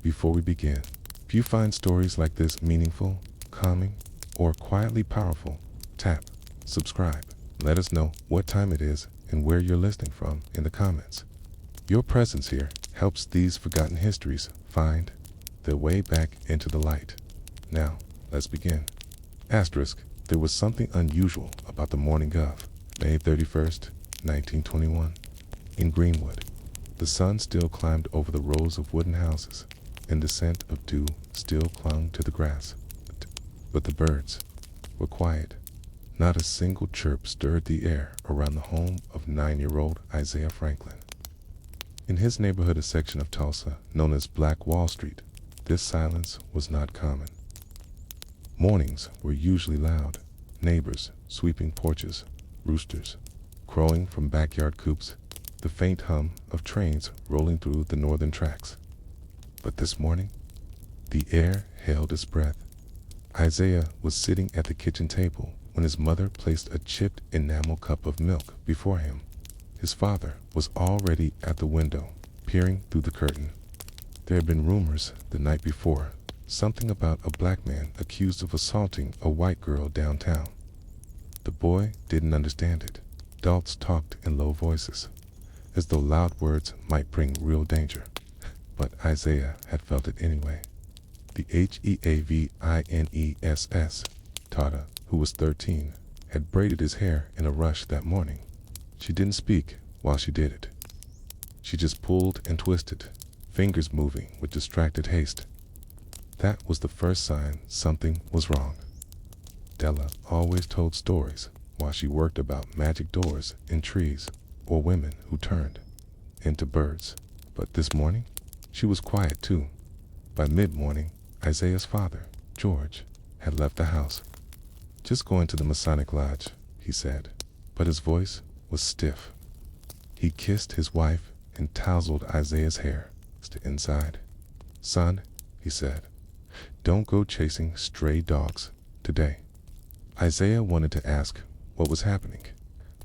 before we begin. If you find stories like this meaningful, calming, or quietly powerful, tap subscribe. Let us know what time it is and where you're listening from in the comments. Your presence here helps these forgotten histories find their way back into the light. Now, let's begin. Asterisk, there was something unusual about the morning of May 31st, 1921. In Greenwood, the sun still climbed over the rows of wooden houses, and the scent of dew still clung to the grass. But the birds were quiet. Not a single chirp stirred the air around the home of 9-year-old Isaiah Franklin. In his neighborhood, a section of Tulsa known as Black Wall Street, this silence was not common. Mornings were usually loud, neighbors sweeping porches, roosters crowing from backyard coops, the faint hum of trains rolling through the northern tracks. But this morning, the air held its breath. Isaiah was sitting at the kitchen table when his mother placed a chipped enamel cup of milk before him. His father was already at the window, peering through the curtain. There had been rumors the night before, something about a black man accused of assaulting a white girl downtown. The boy didn't understand it. Adults talked in low voices, as though loud words might bring real danger. But Isaiah had felt it anyway. The Heavness, Tata, who was 13, had braided his hair in a rush that morning. She didn't speak while she did it. She just pulled and twisted, fingers moving with distracted haste. That was the first sign something was wrong. Della always told stories while she worked about magic doors in trees or women who turned into birds. But this morning, she was quiet too. By mid-morning, Isaiah's father, George, had left the house. "Just going to the Masonic Lodge," he said, but his voice was stiff. He kissed his wife and tousled Isaiah's hair inside. "Son," he said, "don't go chasing stray dogs today." Isaiah wanted to ask what was happening,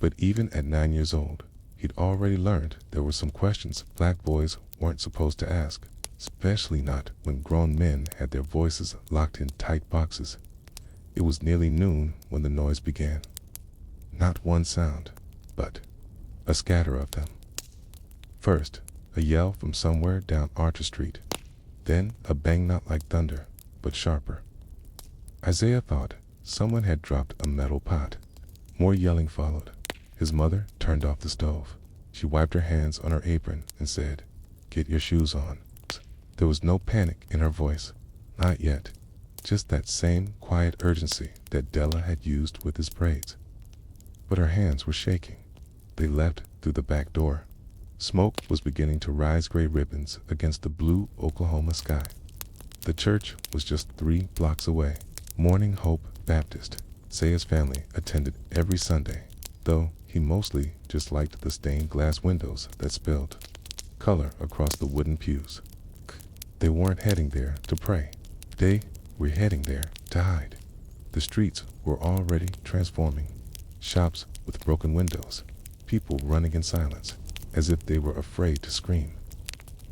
but even at 9 years old, he'd already learned there were some questions black boys weren't supposed to ask, especially not when grown men had their voices locked in tight boxes. It was nearly noon when the noise began. Not one sound, but a scatter of them. First, a yell from somewhere down Archer Street, then a bang not like thunder, but sharper. Isaiah thought someone had dropped a metal pot. More yelling followed. His mother turned off the stove. She wiped her hands on her apron and said, "Get your shoes on." There was no panic in her voice, not yet, just that same quiet urgency that Della had used with his braids. But her hands were shaking. They leapt through the back door. Smoke was beginning to rise gray ribbons against the blue Oklahoma sky. The church was just 3 blocks away. Morning Hope Baptist. Isaiah's family attended every Sunday, though he mostly just liked the stained glass windows that spilled color across the wooden pews. They weren't heading there to pray. They were heading there to hide. The streets were already transforming. Shops with broken windows, people running in silence, as if they were afraid to scream.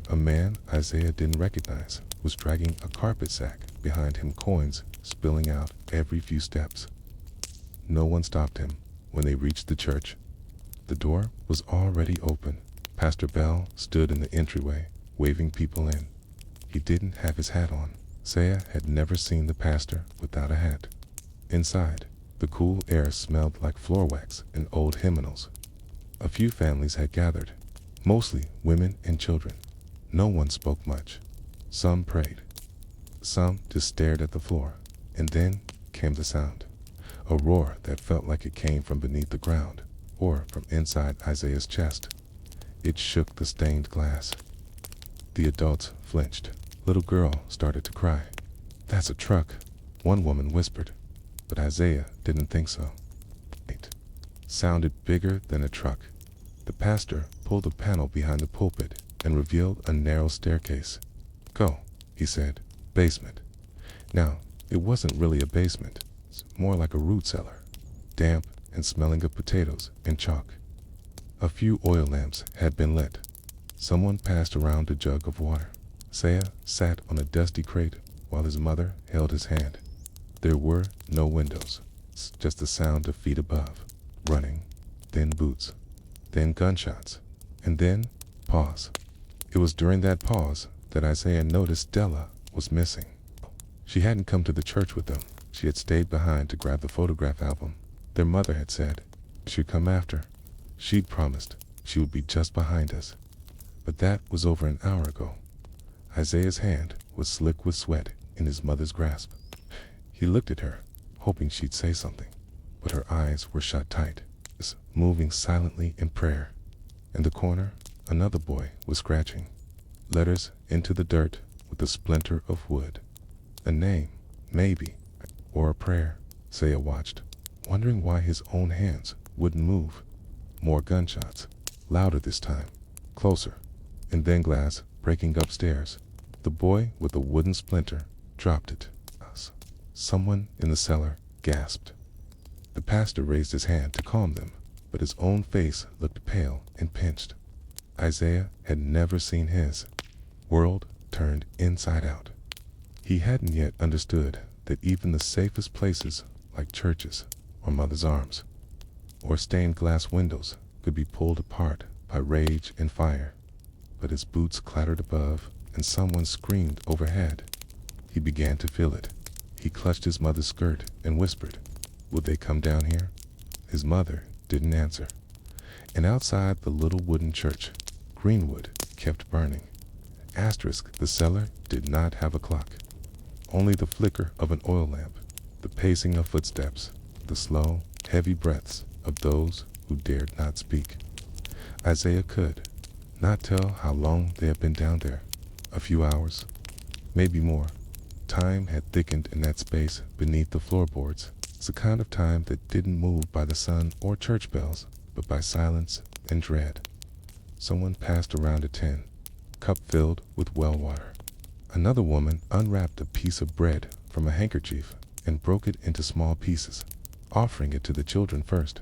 A man Isaiah didn't recognize was dragging a carpet sack behind him, coins spilling out every few steps. No one stopped him when they reached the church. The door was already open. Pastor Bell stood in the entryway, waving people in. He didn't have his hat on. Isaiah had never seen the pastor without a hat. Inside, the cool air smelled like floor wax and old hymnals. A few families had gathered, mostly women and children. No one spoke much. Some prayed. Some just stared at the floor. And then came the sound. A roar that felt like it came from beneath the ground, or from inside Isaiah's chest. It shook the stained glass. The adults flinched. Little girl started to cry. "That's a truck," one woman whispered, but Isaiah didn't think so. It sounded bigger than a truck. The pastor pulled a panel behind the pulpit and revealed a narrow staircase. "Go," he said. "Basement." Now, it wasn't really a basement. It's more like a root cellar, damp and smelling of potatoes and chalk. A few oil lamps had been lit. Someone passed around a jug of water. Isaiah sat on a dusty crate while his mother held his hand. There were no windows, just the sound of feet above, running, then boots, then gunshots, and then pause. It was during that pause that Isaiah noticed Della was missing. She hadn't come to the church with them. She had stayed behind to grab the photograph album. Their mother had said she'd come after. She'd promised she would be just behind us. But that was over an hour ago. Isaiah's hand was slick with sweat in his mother's grasp. He looked at her, hoping she'd say something, but her eyes were shut tight, moving silently in prayer. In the corner, another boy was scratching letters into the dirt with a splinter of wood. A name, maybe, or a prayer. Isaiah watched, wondering why his own hands wouldn't move. More gunshots, louder this time, closer, and then glass breaking upstairs. The boy with the wooden splinter dropped it. Someone in the cellar gasped. The pastor raised his hand to calm them, but his own face looked pale and pinched. Isaiah had never seen his world turned inside out. He hadn't yet understood that even the safest places, like churches or mother's arms, or stained glass windows, could be pulled apart by rage and fire. But as boots clattered above and someone screamed overhead, he began to feel it. He clutched his mother's skirt and whispered, "Would they come down here?" His mother didn't answer. And outside the little wooden church, Greenwood kept burning. The cellar did not have a clock. Only the flicker of an oil lamp, the pacing of footsteps, the slow, heavy breaths of those who dared not speak. Isaiah could not tell how long they had been down there. A few hours, maybe more. Time had thickened in that space beneath the floorboards. It's the kind of time that didn't move by the sun or church bells, but by silence and dread. Someone passed around a tin, cup filled with well water. Another woman unwrapped a piece of bread from a handkerchief and broke it into small pieces, offering it to the children first.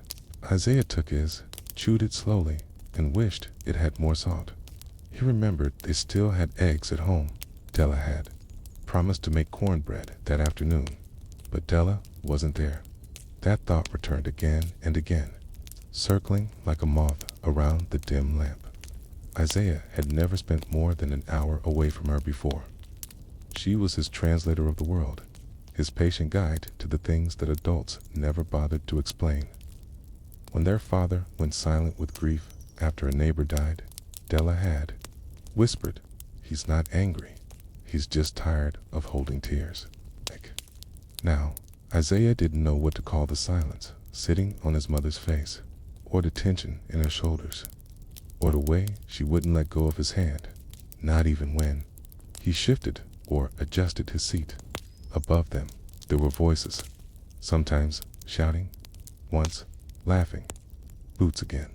Isaiah took his, chewed it slowly, and wished it had more salt. He remembered they still had eggs at home. Della had promised to make cornbread that afternoon, but Della wasn't there. That thought returned again and again, circling like a moth around the dim lamp. Isaiah had never spent more than an hour away from her before. She was his translator of the world, his patient guide to the things that adults never bothered to explain. When their father went silent with grief after a neighbor died, Della had whispered, "He's not angry. He's just tired of holding tears." Now, Isaiah didn't know what to call the silence sitting on his mother's face, or the tension in her shoulders, or the way she wouldn't let go of his hand, not even when he shifted or adjusted his seat. Above them, there were voices, sometimes shouting, once laughing. Boots again.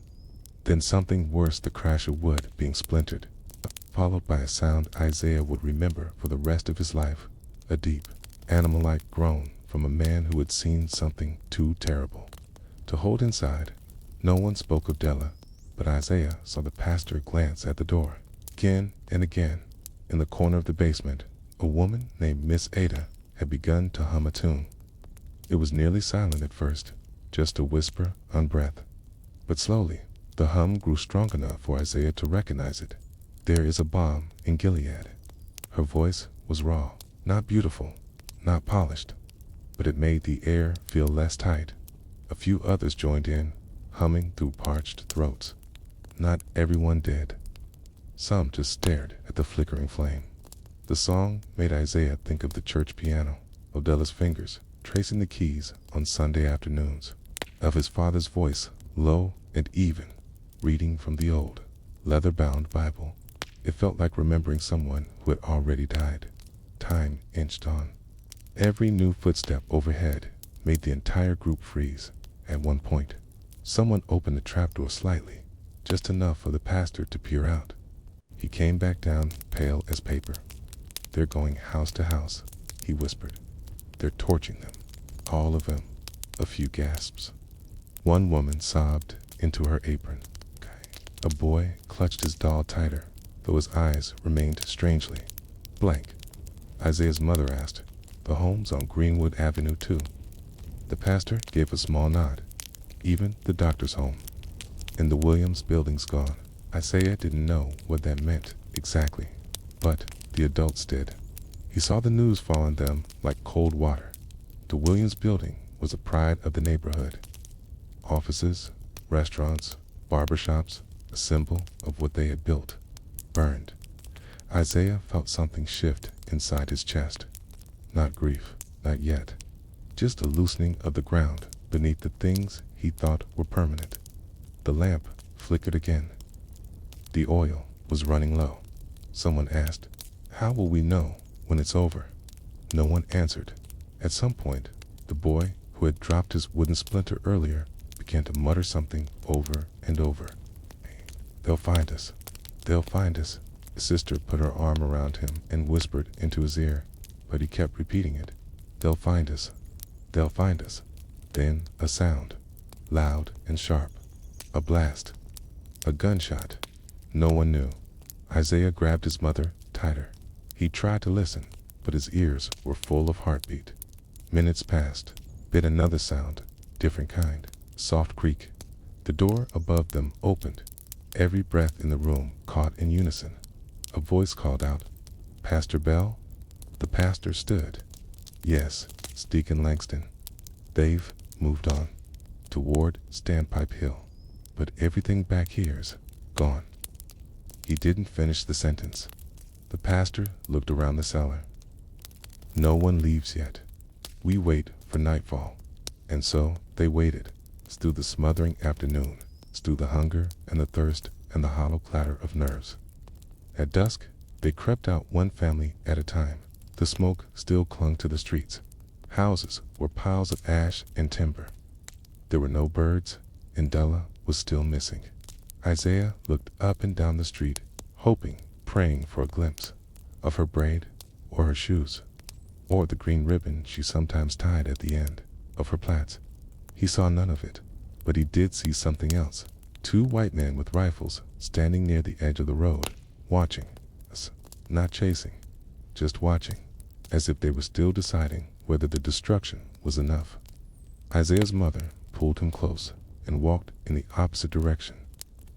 Then something worse, the crash of wood being splintered, followed by a sound Isaiah would remember for the rest of his life, a deep, animal-like groan from a man who had seen something too terrible to hold inside. No one spoke of Della, but Isaiah saw the pastor glance at the door. Again and again, in the corner of the basement, a woman named Miss Ada had begun to hum a tune. It was nearly silent at first, just a whisper on breath. But slowly, the hum grew strong enough for Isaiah to recognize it. "There is a balm in Gilead." Her voice was raw, not beautiful, not polished, but it made the air feel less tight. A few others joined in, humming through parched throats. Not everyone did. Some just stared at the flickering flame. The song made Isaiah think of the church piano, of Della's fingers tracing the keys on Sunday afternoons, of his father's voice, low and even, reading from the old, leather-bound Bible. It felt like remembering someone who had already died. Time inched on. Every new footstep overhead made the entire group freeze. At one point, someone opened the trapdoor slightly, just enough for the pastor to peer out. He came back down, pale as paper. "They're going house to house," he whispered. "They're torching them, all of them." A few gasps. One woman sobbed into her apron. A boy clutched his doll tighter, though his eyes remained strangely Blank. Isaiah's mother asked. The home's on Greenwood Avenue too. The pastor gave a small nod. Even the doctor's home. And the Williams building's gone. Isaiah didn't know what that meant exactly, but the adults did. He saw the news fall on them like cold water. The Williams building was a pride of the neighborhood. Offices, restaurants, barbershops, a symbol of what they had built, burned. Isaiah felt something shift inside his chest. Not grief, not yet. Just a loosening of the ground beneath the things he thought were permanent. The lamp flickered again. The oil was running low. Someone asked, "How will we know when it's over?" No one answered. At some point, the boy who had dropped his wooden splinter earlier began to mutter something over and over. "They'll find us. They'll find us." His sister put her arm around him and whispered into his ear, but he kept repeating it. "They'll find us. They'll find us." Then a sound, loud and sharp. A blast. A gunshot. No one knew. Isaiah grabbed his mother tighter. He tried to listen, but his ears were full of heartbeat. Minutes passed. Then another sound, different kind. Soft creak. The door above them opened. Every breath in the room caught in unison. A voice called out, "Pastor Bell?" The pastor stood. "Yes, it's Deacon Langston." They've moved on toward Standpipe Hill, but everything back here's gone. He didn't finish the sentence. The pastor looked around the cellar. "No one leaves yet. We wait for nightfall." And so they waited, through the smothering afternoon, through the hunger and the thirst and the hollow clatter of nerves. At dusk, they crept out one family at a time. The smoke still clung to the streets. Houses were piles of ash and timber. There were no birds, and Della was still missing. Isaiah looked up and down the street, hoping, praying for a glimpse of her braid, or her shoes, or the green ribbon she sometimes tied at the end of her plaits. He saw none of it, but he did see something else. Two white men with rifles standing near the edge of the road, watching us, not chasing, just watching, as if they were still deciding whether the destruction was enough. Isaiah's mother pulled him close and walked in the opposite direction,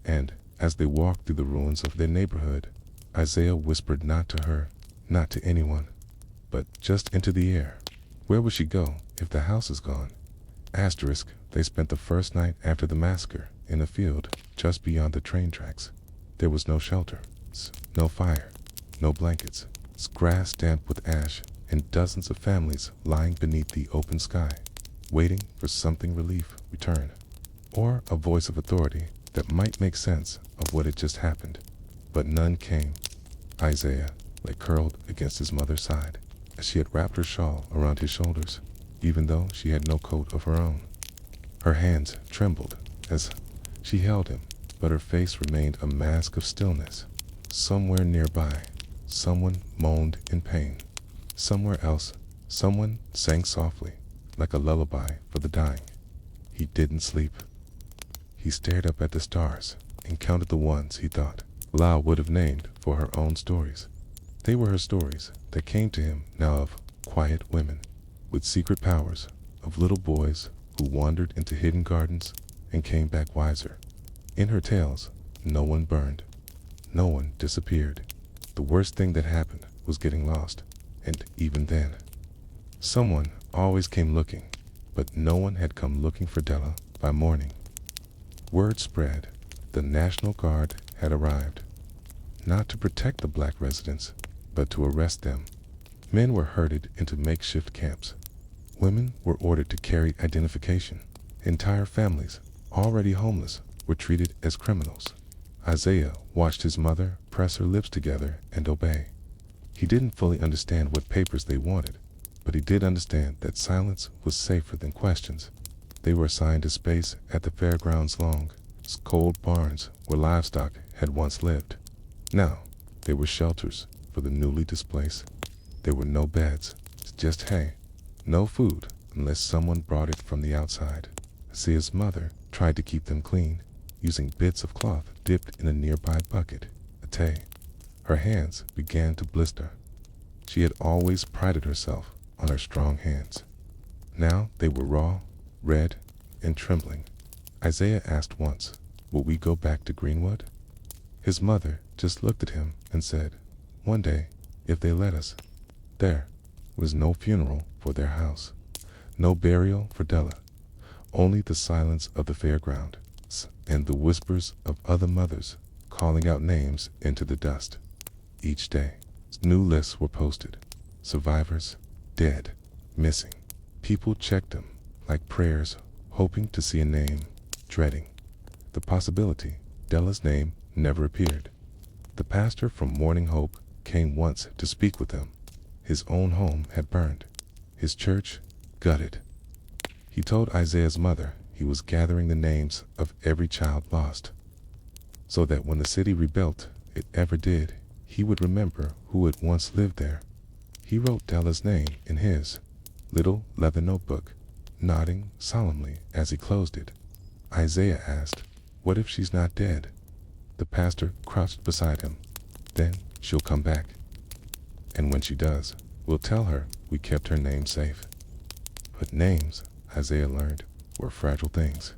and as they walked through the ruins of their neighborhood, Isaiah whispered not to her, not to anyone, but just into the air. Where would she go if the house is gone? Asterisk, they spent the first night after the massacre in a field just beyond the train tracks. There was no shelter, no fire, no blankets, grass damp with ash, and dozens of families lying beneath the open sky, waiting for something relief return, or a voice of authority that might make sense of what had just happened. But none came. Isaiah lay curled against his mother's side, as she had wrapped her shawl around his shoulders, even though she had no coat of her own. Her hands trembled as she held him, but her face remained a mask of stillness. Somewhere nearby, someone moaned in pain. Somewhere else, someone sang softly, like a lullaby for the dying. He didn't sleep. He stared up at the stars and counted the ones he thought Lau would have named for her own stories. They were her stories that came to him now of quiet women with secret powers, of little boys who wandered into hidden gardens and came back wiser. In her tales, no one burned. No one disappeared. The worst thing that happened was getting lost, and even then, someone always came looking, but no one had come looking for Della by morning. Word spread. The National Guard had arrived, not to protect the black residents, but to arrest them. Men were herded into makeshift camps. Women were ordered to carry identification. Entire families, already homeless, were treated as criminals. Isaiah watched his mother press her lips together and obey. He didn't fully understand what papers they wanted, but he did understand that silence was safer than questions. They were assigned a space at the fairgrounds long, cold barns where livestock had once lived. Now, they were shelters for the newly displaced. There were no beds, just hay. No food unless someone brought it from the outside. Isaiah's mother tried to keep them clean, using bits of cloth dipped in a nearby bucket, a tay. Her hands began to blister. She had always prided herself on her strong hands. Now they were raw, red, and trembling. Isaiah asked once, "Will we go back to Greenwood?" His mother just looked at him and said, "One day, if they let us." There was no funeral for their house, no burial for Della, only the silence of the fairground and the whispers of other mothers calling out names into the dust. Each day, new lists were posted. Survivors, dead, missing. People checked them like prayers, hoping to see a name, dreading the possibility Della's name never appeared. The pastor from Morning Hope came once to speak with them. His own home had burned, his church gutted. He told Isaiah's mother he was gathering the names of every child lost, so that when the city rebuilt, it ever did, he would remember who had once lived there. He wrote Della's name in his little leather notebook, nodding solemnly as he closed it. Isaiah asked, "What if she's not dead?" The pastor crouched beside him. "Then she'll come back. And when she does, we'll tell her we kept her name safe." But names, Isaiah learned, were fragile things,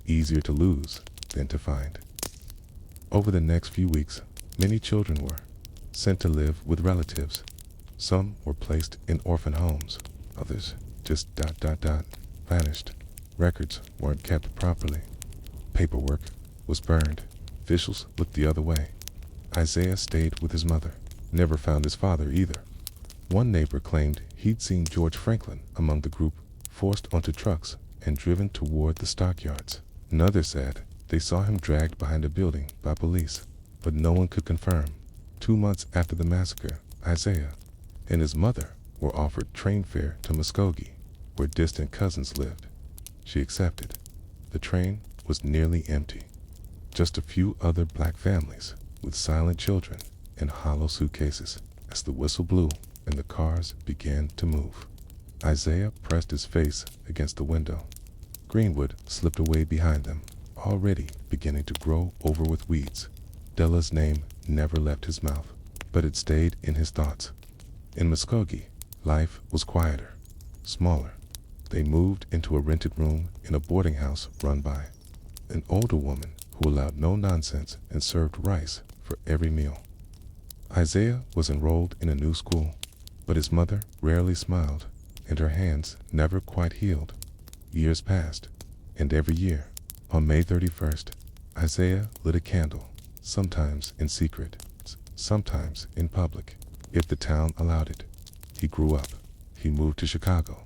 easier to lose than to find. Over the next few weeks, many children were sent to live with relatives. Some were placed in orphan homes, others just vanished. Records weren't kept properly. Paperwork was burned. Officials looked the other way. Isaiah stayed with his mother, never found his father either. One neighbor claimed he'd seen George Franklin among the group, forced onto trucks and driven toward the stockyards. Another said they saw him dragged behind a building by police, but no one could confirm. 2 months after the massacre, Isaiah and his mother were offered train fare to Muskogee, where distant cousins lived. She accepted. The train was nearly empty. Just a few other black families with silent children and hollow suitcases. As the whistle blew and the cars began to move, Isaiah pressed his face against the window. Greenwood slipped away behind them, already beginning to grow over with weeds. Della's name never left his mouth, but it stayed in his thoughts. In Muskogee, life was quieter, smaller. They moved into a rented room in a boarding house run by an older woman who allowed no nonsense and served rice for every meal. Isaiah was enrolled in a new school, but his mother rarely smiled, and her hands never quite healed. Years passed, and every year, on May 31st, Isaiah lit a candle, sometimes in secret, sometimes in public, if the town allowed it. He grew up. He moved to Chicago,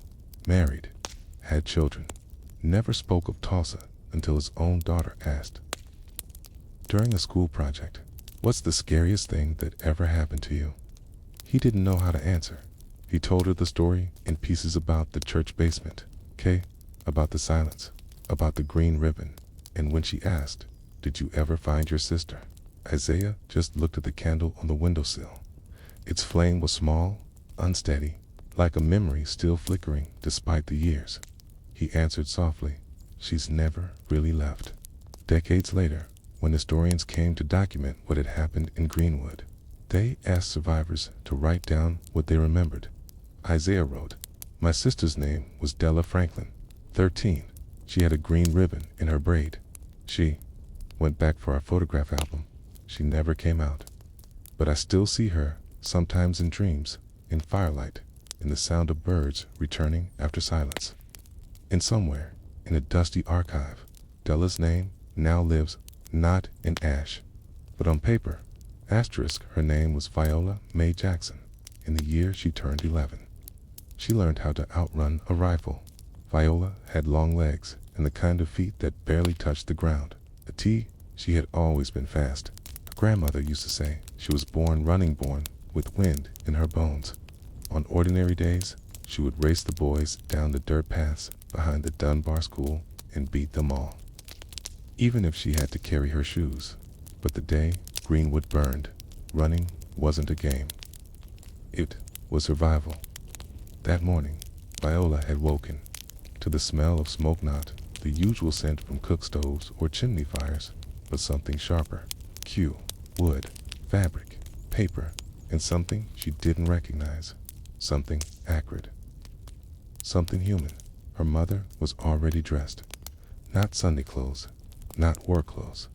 married, had children, never spoke of Tulsa until his own daughter asked. During a school project, "What's the scariest thing that ever happened to you?" He didn't know how to answer. He told her the story in pieces about the church basement, about the silence, about the green ribbon, and when she asked, "Did you ever find your sister?" Isaiah just looked at the candle on the windowsill. Its flame was small, unsteady, like a memory still flickering despite the years. He answered softly, "She's never really left." Decades later, when historians came to document what had happened in Greenwood, they asked survivors to write down what they remembered. Isaiah wrote, "My sister's name was Della Franklin, 13. She had a green ribbon in her braid. She went back for our photograph album. She never came out. But I still see her, sometimes in dreams, in firelight, in the sound of birds returning after silence." And somewhere, in a dusty archive, Della's name now lives not in ash, but on paper. Asterisk, her name was Viola Mae Jackson, in the year she turned 11. She learned how to outrun a rifle. Viola had long legs and the kind of feet that barely touched the ground. She had always been fast. Her grandmother used to say she was born with wind in her bones. On ordinary days, she would race the boys down the dirt paths behind the Dunbar School and beat them all, even if she had to carry her shoes. But the day Greenwood burned, running wasn't a game. It was survival. That morning, Viola had woken to the smell of smoke, not the usual scent from cook stoves or chimney fires, but something sharper. Wood, fabric, paper, and something she didn't recognize. Something acrid. Something human. Her mother was already dressed. Not Sunday clothes, not work clothes.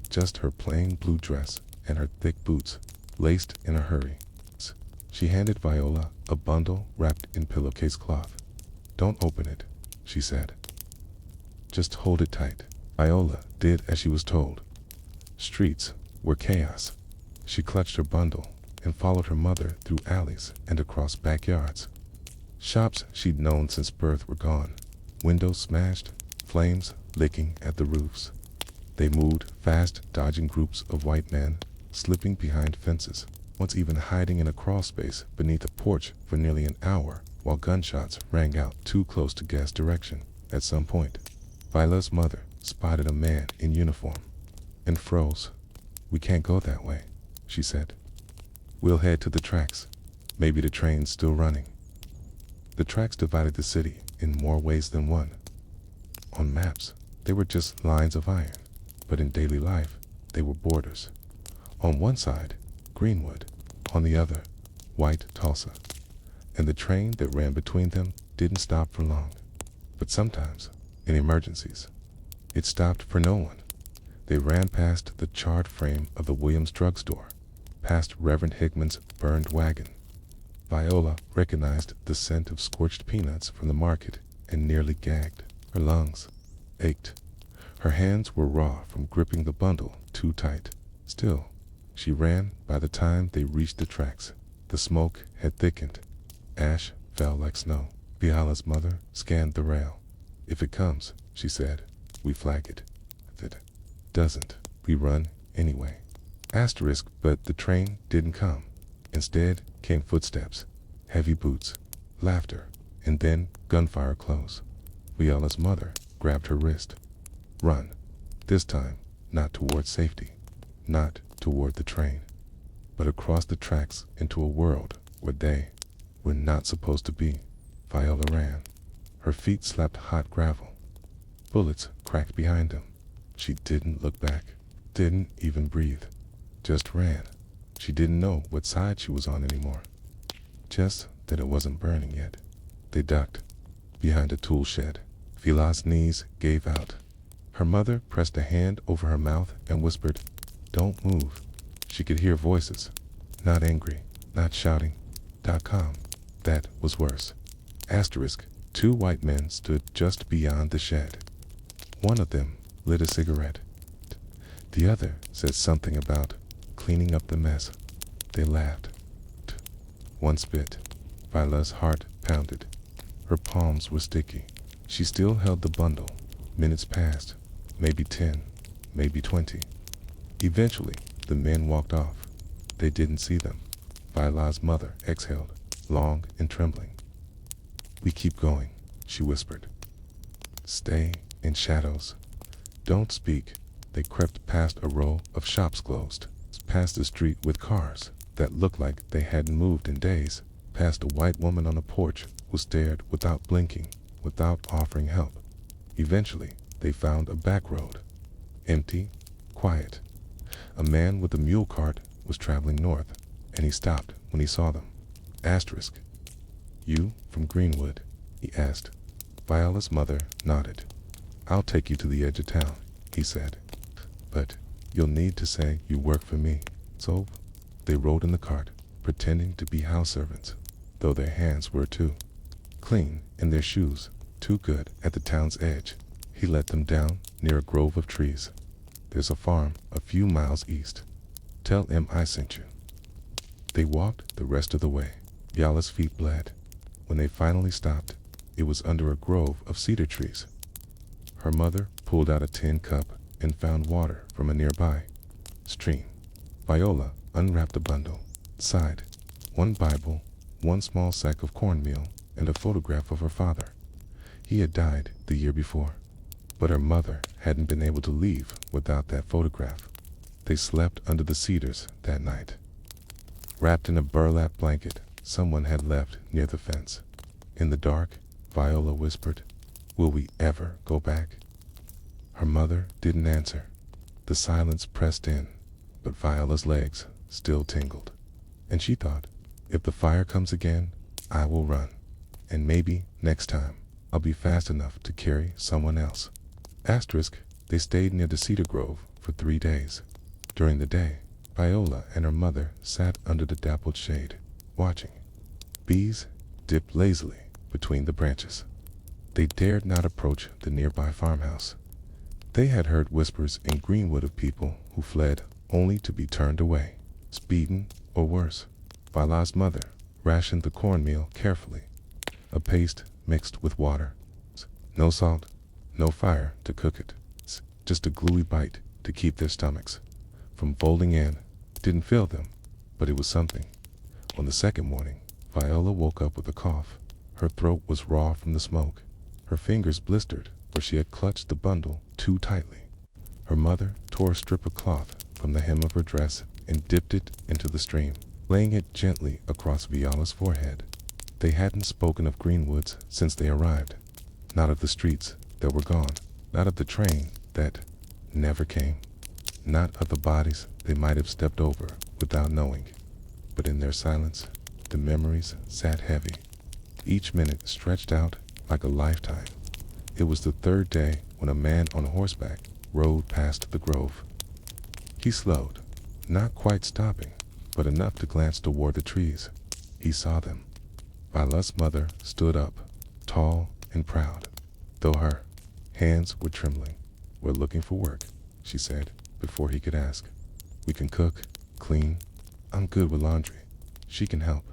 Just her plain blue dress and her thick boots, laced in a hurry. She handed Viola a bundle wrapped in pillowcase cloth. "Don't open it," she said. "Just hold it tight." Viola did as she was told. Streets were chaos. She clutched her bundle and followed her mother through alleys and across backyards. Shops she'd known since birth were gone. Windows smashed, flames licking at the roofs. They moved fast, dodging groups of white men, slipping behind fences, once even hiding in a crawl space beneath a porch for nearly an hour while gunshots rang out too close to guess direction. At some point, Viola's mother spotted a man in uniform and froze. "We can't go that way," she said. "We'll head to the tracks. Maybe the train's still running." The tracks divided the city in more ways than one. On maps, they were just lines of iron, but in daily life, they were borders. On one side, Greenwood, on the other, white Tulsa. And the train that ran between them didn't stop for long. But sometimes, in emergencies, it stopped for no one. They ran past the charred frame of the Williams drugstore, past Reverend Hickman's burned wagon. Viola recognized the scent of scorched peanuts from the market and nearly gagged. Her lungs ached. Her hands were raw from gripping the bundle too tight. Still, she ran. By the time they reached the tracks, the smoke had thickened. Ash fell like snow. Viola's mother scanned the rail. "If it comes," she said, "we flag it. If it doesn't, we run anyway." Asterisk, but the train didn't come. Instead came footsteps, heavy boots, laughter, and then gunfire close. Viola's mother grabbed her wrist. "Run. This time, not toward safety, not toward the train, but across the tracks into a world where they were not supposed to be." Viola ran. Her feet slapped hot gravel. Bullets cracked behind them. She didn't look back, didn't even breathe, just ran. She didn't know what side she was on anymore, just that it wasn't burning yet. They ducked behind a tool shed. Viola's knees gave out. Her mother pressed a hand over her mouth and whispered, "Don't move." She could hear voices, not angry, not shouting. Calm. That was worse. Asterisk, 2 white men stood just beyond the shed. One of them lit a cigarette. The other said something about cleaning up the mess. They laughed. One spit. Viola's heart pounded. Her palms were sticky. She still held the bundle. Minutes passed. Maybe 10, maybe 20. Eventually, the men walked off. They didn't see them. Viola's mother exhaled, long and trembling. "We keep going," she whispered. "Stay in shadows. Don't speak." They crept past a row of shops closed, past a street with cars that looked like they hadn't moved in days, past a white woman on a porch who stared without blinking, without offering help. Eventually, they found a back road. Empty, quiet. A man with a mule cart was traveling north, and he stopped when he saw them. Asterisk. "You from Greenwood?" he asked. Viola's mother nodded. "I'll take you to the edge of town," he said. "But you'll need to say you work for me." So they rode in the cart, pretending to be house servants, though their hands were too clean and their shoes too good. At the town's edge, he let them down near a grove of trees. "There's a farm a few miles east. Tell him I sent you." They walked the rest of the way. Viola's feet bled. When they finally stopped, it was under a grove of cedar trees. Her mother pulled out a tin cup and found water from a nearby stream. Viola unwrapped a bundle, sighed. One Bible, one small sack of cornmeal, and a photograph of her father. He had died the year before, but her mother hadn't been able to leave without that photograph. They slept under the cedars that night, wrapped in a burlap blanket someone had left near the fence. In the dark, Viola whispered, "Will we ever go back?" Her mother didn't answer. The silence pressed in, but Viola's legs still tingled. And she thought, if the fire comes again, I will run. And maybe next time, I'll be fast enough to carry someone else. Asterisk, they stayed near the cedar grove for 3 days. During the day, Viola and her mother sat under the dappled shade, watching. Bees dipped lazily between the branches. They dared not approach the nearby farmhouse. They had heard whispers in Greenwood of people who fled only to be turned away, beaten, or worse. Viola's mother rationed the cornmeal carefully, a paste mixed with water. No salt, no fire to cook it, just a gluey bite to keep their stomachs from folding in. Didn't fill them, but it was something. On the second morning, Viola woke up with a cough. Her throat was raw from the smoke. Her fingers blistered where she had clutched the bundle too tightly. Her mother tore a strip of cloth from the hem of her dress and dipped it into the stream, laying it gently across Viola's forehead. They hadn't spoken of Greenwoods since they arrived. Not of the streets that were gone, not of the train that never came, not of the bodies they might have stepped over without knowing. But in their silence, the memories sat heavy. Each minute stretched out like a lifetime. It was the third day when a man on horseback rode past the grove. He slowed, not quite stopping, but enough to glance toward the trees. He saw them. Viola's mother stood up, tall and proud, though her hands were trembling. We're looking for work, she said, before he could ask. We can cook, clean. I'm good with laundry. She can help.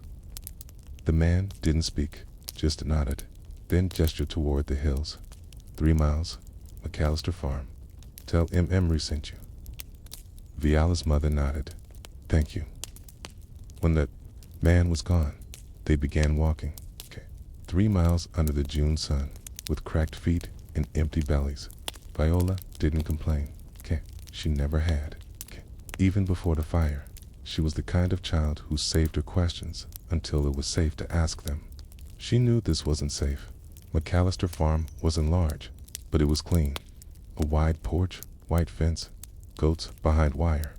The man didn't speak, just nodded, then gestured toward the hills. 3 miles, McAllister Farm. Tell Emery sent you. Viola's mother nodded. Thank you. When the man was gone, they began walking. 3 miles under the June sun, with cracked feet and empty bellies. Viola didn't complain. She never had. Even before the fire, she was the kind of child who saved her questions until it was safe to ask them. She knew this wasn't safe. McAllister Farm wasn't large, but it was clean. A wide porch, white fence, goats behind wire.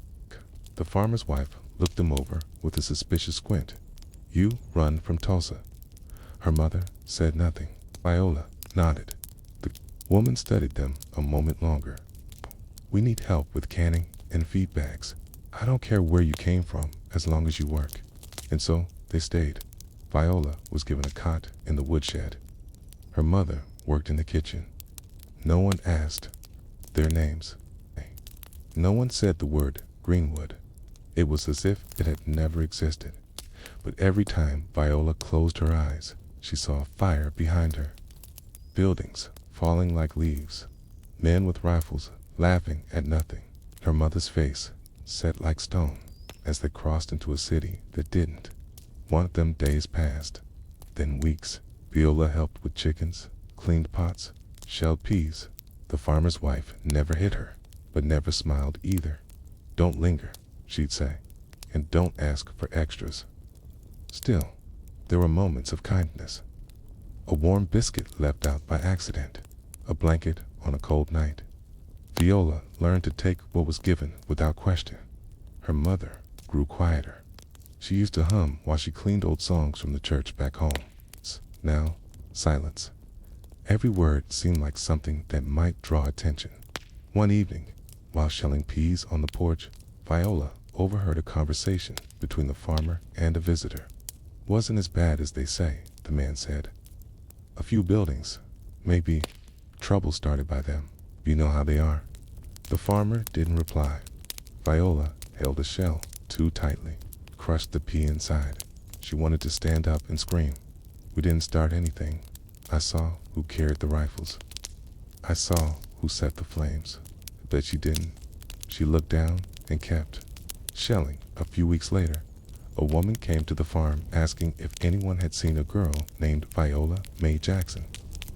The farmer's wife looked them over with a suspicious squint. You run from Tulsa. Her mother said nothing. Viola nodded. The woman studied them a moment longer. We need help with canning and feed bags. I don't care where you came from as long as you work. And so they stayed. Viola was given a cot in the woodshed. Her mother worked in the kitchen. No one asked their names. No one said the word Greenwood. It was as if it had never existed. But every time Viola closed her eyes, she saw fire behind her. Buildings falling like leaves. Men with rifles laughing at nothing. Her mother's face set like stone as they crossed into a city that didn't. One of them days passed, then weeks. Viola helped with chickens, cleaned pots, shelled peas. The farmer's wife never hit her, but never smiled either. Don't linger, she'd say, and don't ask for extras. Still, there were moments of kindness. A warm biscuit left out by accident, a blanket on a cold night. Viola learned to take what was given without question. Her mother grew quieter. She used to hum while she cleaned old songs from the church back home. Now, silence. Every word seemed like something that might draw attention. One evening, while shelling peas on the porch, Viola overheard a conversation between the farmer and a visitor. Wasn't as bad as they say, the man said. A few buildings, maybe trouble started by them. You know how they are. The farmer didn't reply. Viola held a shell too tightly, crushed the pea inside. She wanted to stand up and scream. We didn't start anything. I saw who carried the rifles. I saw who set the flames. But she didn't. She looked down and kept shelling. A few weeks later, a woman came to the farm asking if anyone had seen a girl named Viola Mae Jackson.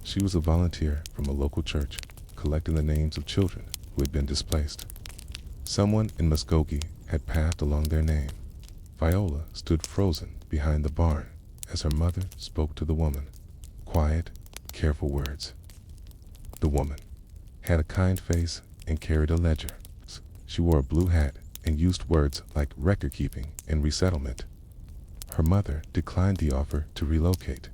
She was a volunteer from a local church, collecting the names of children who had been displaced. Someone in Muskogee had passed along their name. Viola stood frozen behind the barn as her mother spoke to the woman. Quiet, careful words. The woman had a kind face and carried a ledger. She wore a blue hat and used words like record keeping and resettlement. Her mother declined the offer to relocate.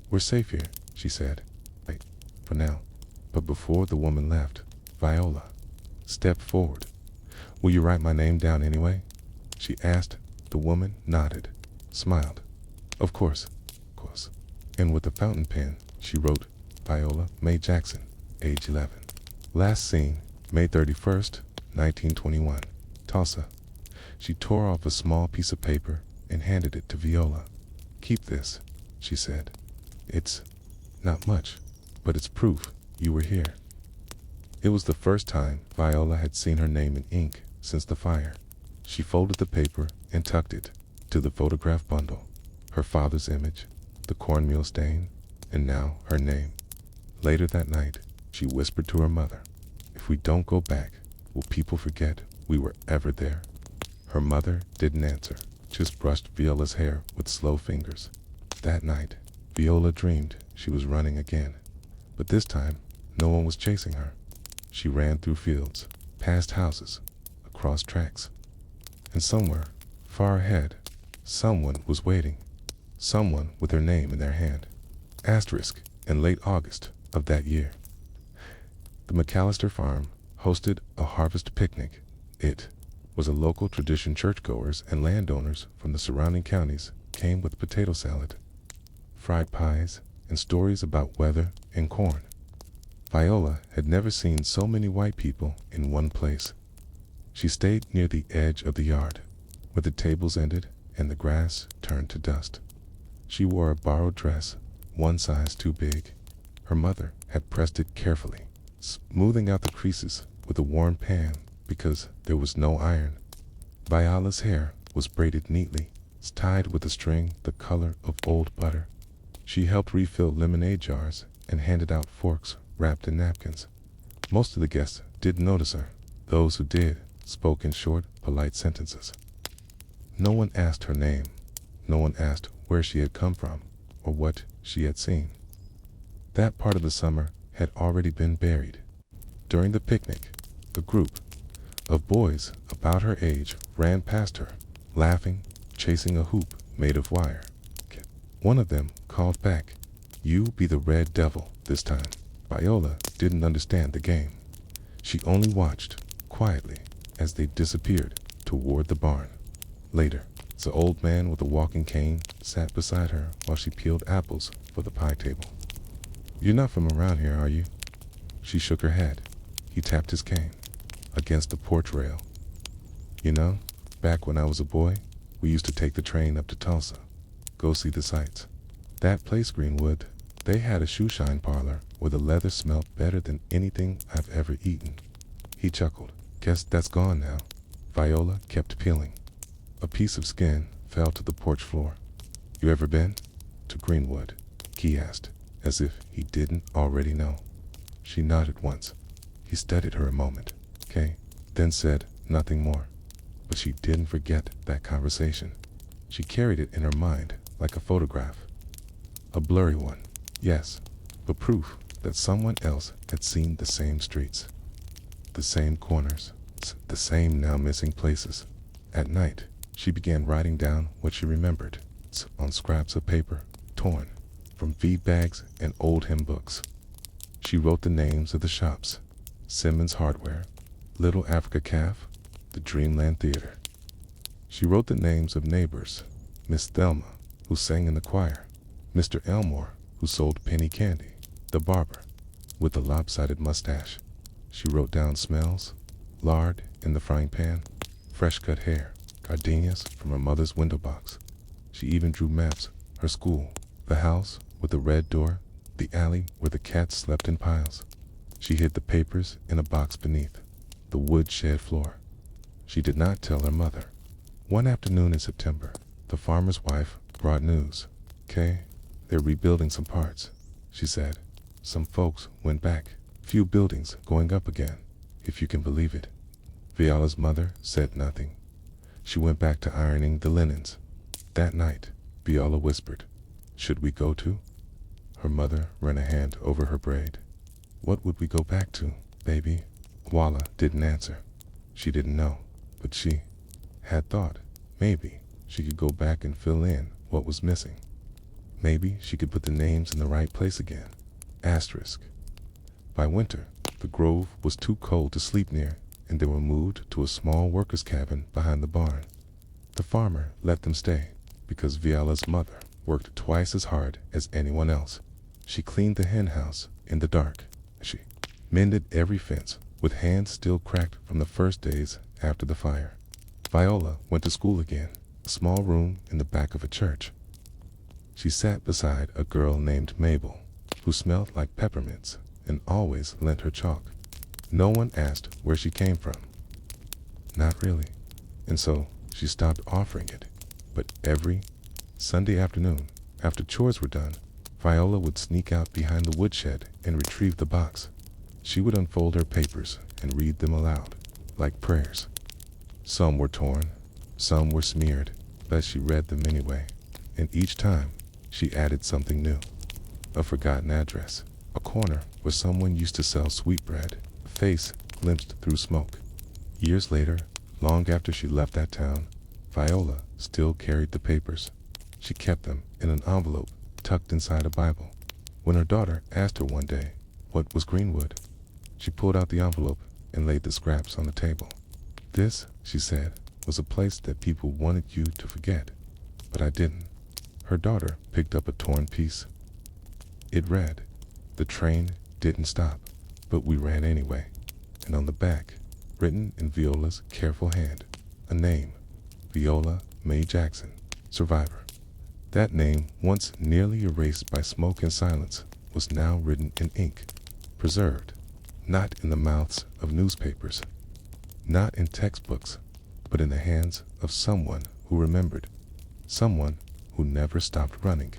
"We're safe here," she said. "Right, for now." But before the woman left, Viola stepped forward. "Will you write my name down anyway?" she asked. The woman nodded, smiled. Of course. And with a fountain pen, she wrote, Viola Mae Jackson, age 11. Last seen, May 31st, 1921, Tulsa. She tore off a small piece of paper and handed it to Viola. "Keep this," she said. "It's not much, but it's proof you were here." It was the first time Viola had seen her name in ink since the fire. She folded the paper and tucked it to the photograph bundle. Her father's image, the cornmeal stain, and now her name. Later that night, she whispered to her mother, "If we don't go back, will people forget we were ever there?" Her mother didn't answer, just brushed Viola's hair with slow fingers. That night, Viola dreamed she was running again. But this time, no one was chasing her. She ran through fields, past houses, across tracks. And somewhere, far ahead, someone was waiting. Someone with her name in their hand. Asterisk, in late August of that year. The McAllister farm hosted a harvest picnic. It was a local tradition. Churchgoers and landowners from the surrounding counties came with potato salad, fried pies, and stories about weather and corn. Viola had never seen so many white people in one place. She stayed near the edge of the yard, where the tables ended and the grass turned to dust. She wore a borrowed dress, one size too big. Her mother had pressed it carefully, smoothing out the creases with a worn pan because there was no iron. Viola's hair was braided neatly, tied with a string the color of old butter. She helped refill lemonade jars and handed out forks wrapped in napkins. Most of the guests didn't notice her. Those who did spoke in short, polite sentences. No one asked her name. No one asked where she had come from or what she had seen. That part of the summer had already been buried. During the picnic, a group of boys about her age ran past her, laughing, chasing a hoop made of wire. One of them called back, "You be the red devil this time." Viola didn't understand the game. She only watched, quietly, as they disappeared toward the barn. Later, the old man with a walking cane sat beside her while she peeled apples for the pie table. "You're not from around here, are you?" She shook her head. He tapped his cane against the porch rail. "You know, back when I was a boy, we used to take the train up to Tulsa, go see the sights. That place, Greenwood, they had a shoeshine parlor where the leather smelled better than anything I've ever eaten." He chuckled. "Guess that's gone now." Viola kept peeling. A piece of skin fell to the porch floor. "You ever been to Greenwood?" he asked, as if he didn't already know. She nodded once. He studied her a moment, then said nothing more. But she didn't forget that conversation. She carried it in her mind like a photograph. A blurry one, yes, but proof that someone else had seen the same streets, the same corners, the same now missing places. At night, she began writing down what she remembered on scraps of paper, torn from feed bags and old hymn books. She wrote the names of the shops: Simmons Hardware, Little Africa Calf, the Dreamland Theater. She wrote the names of neighbors: Miss Thelma, who sang in the choir; Mr. Elmore, who sold penny candy; the barber, with the lopsided mustache. She wrote down smells: lard in the frying pan, fresh cut hair, gardenias from her mother's window box. She even drew maps: her school, the house with the red door, the alley where the cats slept in piles. She hid the papers in a box beneath the wood shed floor. She did not tell her mother. One afternoon in September, the farmer's wife brought news. They're rebuilding some parts," she said. "Some folks went back. Few buildings going up again, if you can believe it." Viola's mother said nothing. She went back to ironing the linens. That night, Viola whispered, "Should we go to?" Her mother ran a hand over her braid. "What would we go back to, baby?" Walla didn't answer. She didn't know, but she had thought maybe she could go back and fill in what was missing. Maybe she could put the names in the right place again. Asterisk. By winter, the grove was too cold to sleep near, and they were moved to a small workers' cabin behind the barn. The farmer let them stay because Viola's mother worked twice as hard as anyone else. She cleaned the hen house in the dark. She mended every fence with hands still cracked from the first days after the fire. Viola went to school again, a small room in the back of a church. She sat beside a girl named Mabel, who smelled like peppermints and always lent her chalk. No one asked where she came from. Not really. And so she stopped offering it. But every Sunday afternoon, after chores were done, Viola would sneak out behind the woodshed and retrieve the box. She would unfold her papers and read them aloud, like prayers. Some were torn, some were smeared, but she read them anyway. And each time, she added something new. A forgotten address, a corner where someone used to sell sweetbread, a face glimpsed through smoke. Years later, long after she left that town, Viola still carried the papers. She kept them in an envelope tucked inside a Bible. When her daughter asked her one day what was Greenwood, she pulled out the envelope and laid the scraps on the table. This, she said, was a place that people wanted you to forget, but I didn't. Her daughter picked up a torn piece. It read, "The train didn't stop, but we ran anyway." And on the back, written in Viola's careful hand, a name, Viola Mae Jackson, survivor. That name, once nearly erased by smoke and silence, was now written in ink, preserved, not in the mouths of newspapers, not in textbooks, but in the hands of someone who remembered, someone who never stopped running,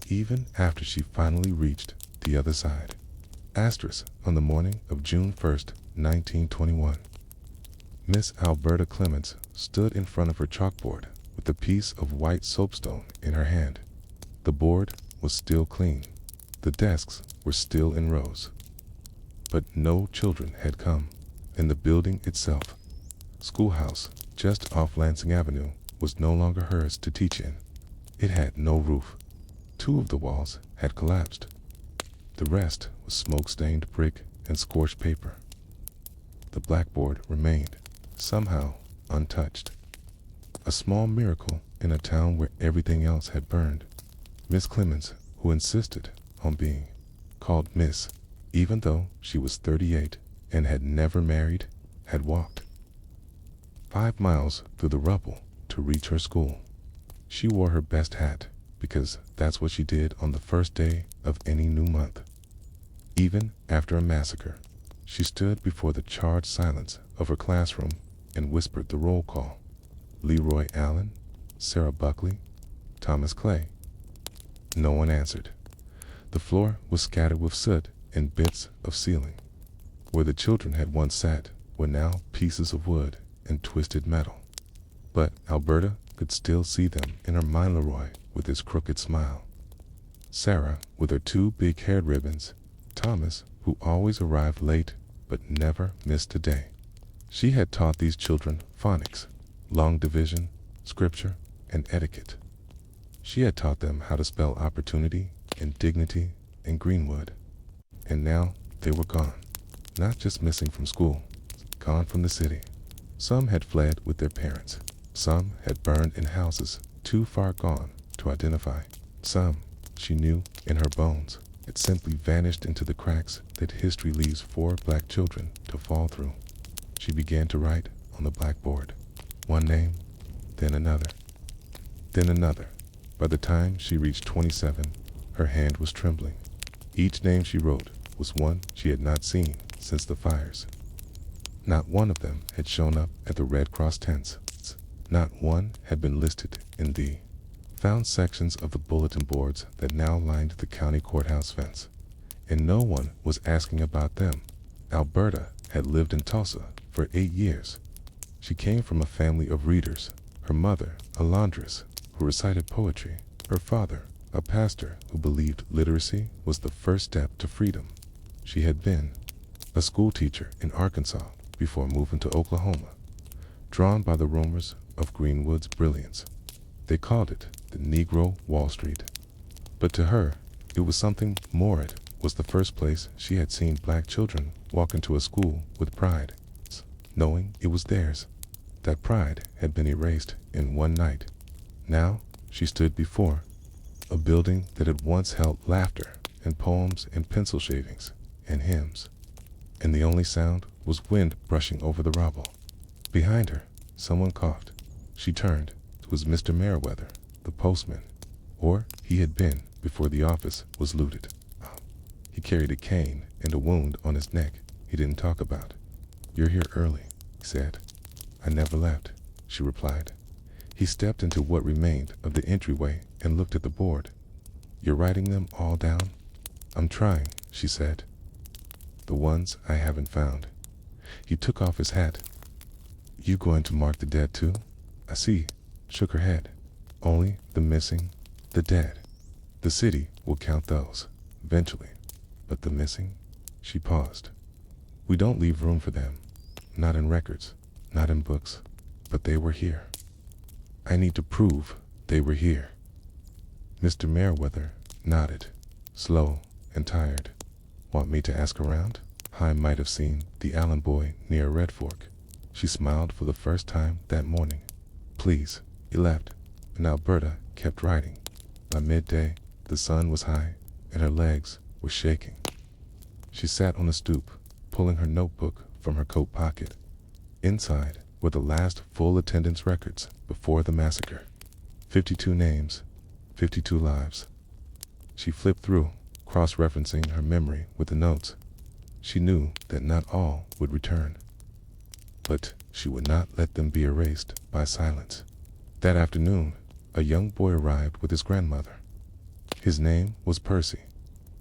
even after she finally reached the other side. Asterisk. On the morning of June 1st, 1921, Miss Alberta Clements stood in front of her chalkboard with a piece of white soapstone in her hand. The board was still clean. The desks were still in rows. But no children had come, and the building itself, schoolhouse just off Lansing Avenue, was no longer hers to teach in. It had no roof. 2 of the walls had collapsed. The rest was smoke-stained brick and scorched paper. The blackboard remained, somehow untouched. A small miracle in a town where everything else had burned. Miss Clements, who insisted on being called Miss, even though she was 38 and had never married, had walked 5 miles through the rubble to reach her school. She wore her best hat because that's what she did on the first day of any new month. Even after a massacre, she stood before the charged silence of her classroom and whispered the roll call. Leroy Allen, Sarah Buckley, Thomas Clay. No one answered. The floor was scattered with soot and bits of ceiling. Where the children had once sat were now pieces of wood and twisted metal. But Alberta could still see them in her mind. Leroy with his crooked smile, Sarah with her 2 big hair ribbons, Thomas, who always arrived late but never missed a day. She had taught these children phonics, long division, scripture, and etiquette. She had taught them how to spell opportunity and dignity and Greenwood. And now they were gone. Not just missing from school, gone from the city. Some had fled with their parents. Some had burned in houses too far gone to identify. Some, she knew in her bones, had simply vanished into the cracks that history leaves 4 black children to fall through. She began to write on the blackboard. One name, then another, then another. By the time she reached 27, her hand was trembling. Each name she wrote was one she had not seen since the fires. Not one of them had shown up at the Red Cross tents. Not one had been listed in the found sections of the bulletin boards that now lined the county courthouse fence. And no one was asking about them. Alberta had lived in Tulsa for 8 years. She came from a family of readers. Her mother, a laundress who recited poetry. Her father, a pastor who believed literacy was the first step to freedom. She had been a school teacher in Arkansas before moving to Oklahoma, drawn by the rumors of Greenwood's brilliance. They called it the Negro Wall Street. But to her, it was something more. It was the first place she had seen black children walk into a school with pride, knowing it was theirs. That pride had been erased in one night. Now she stood before a building that had once held laughter and poems and pencil shavings and hymns, and the only sound was wind brushing over the rubble. Behind her, someone coughed. She turned. It was Mr. Merriweather, the postman, or he had been before the office was looted. He carried a cane and a wound on his neck he didn't talk about. "You're here early," he said. "I never left," she replied. He stepped into what remained of the entryway and looked at the board. "You're writing them all down?" "I'm trying," she said. "The ones I haven't found." He took off his hat. "You going to mark the dead too?" "I see," shook her head. "Only the missing, the dead. The city will count those, eventually. But the missing?" She paused. "We don't leave room for them. Not in records, not in books. But they were here. I need to prove they were here." Mr. Merriweather nodded, slow and tired. "Want me to ask around?" I might have seen the Allen boy near Red Fork. She smiled for the first time that morning. "Please." He left, and Alberta kept writing. By midday, the sun was high, and her legs were shaking. She sat on the stoop, pulling her notebook from her coat pocket. Inside were the last full attendance records before the massacre. 52 names, 52 lives. She flipped through, cross-referencing her memory with the notes. She knew that not all would return, but she would not let them be erased by silence. That afternoon, a young boy arrived with his grandmother. His name was Percy.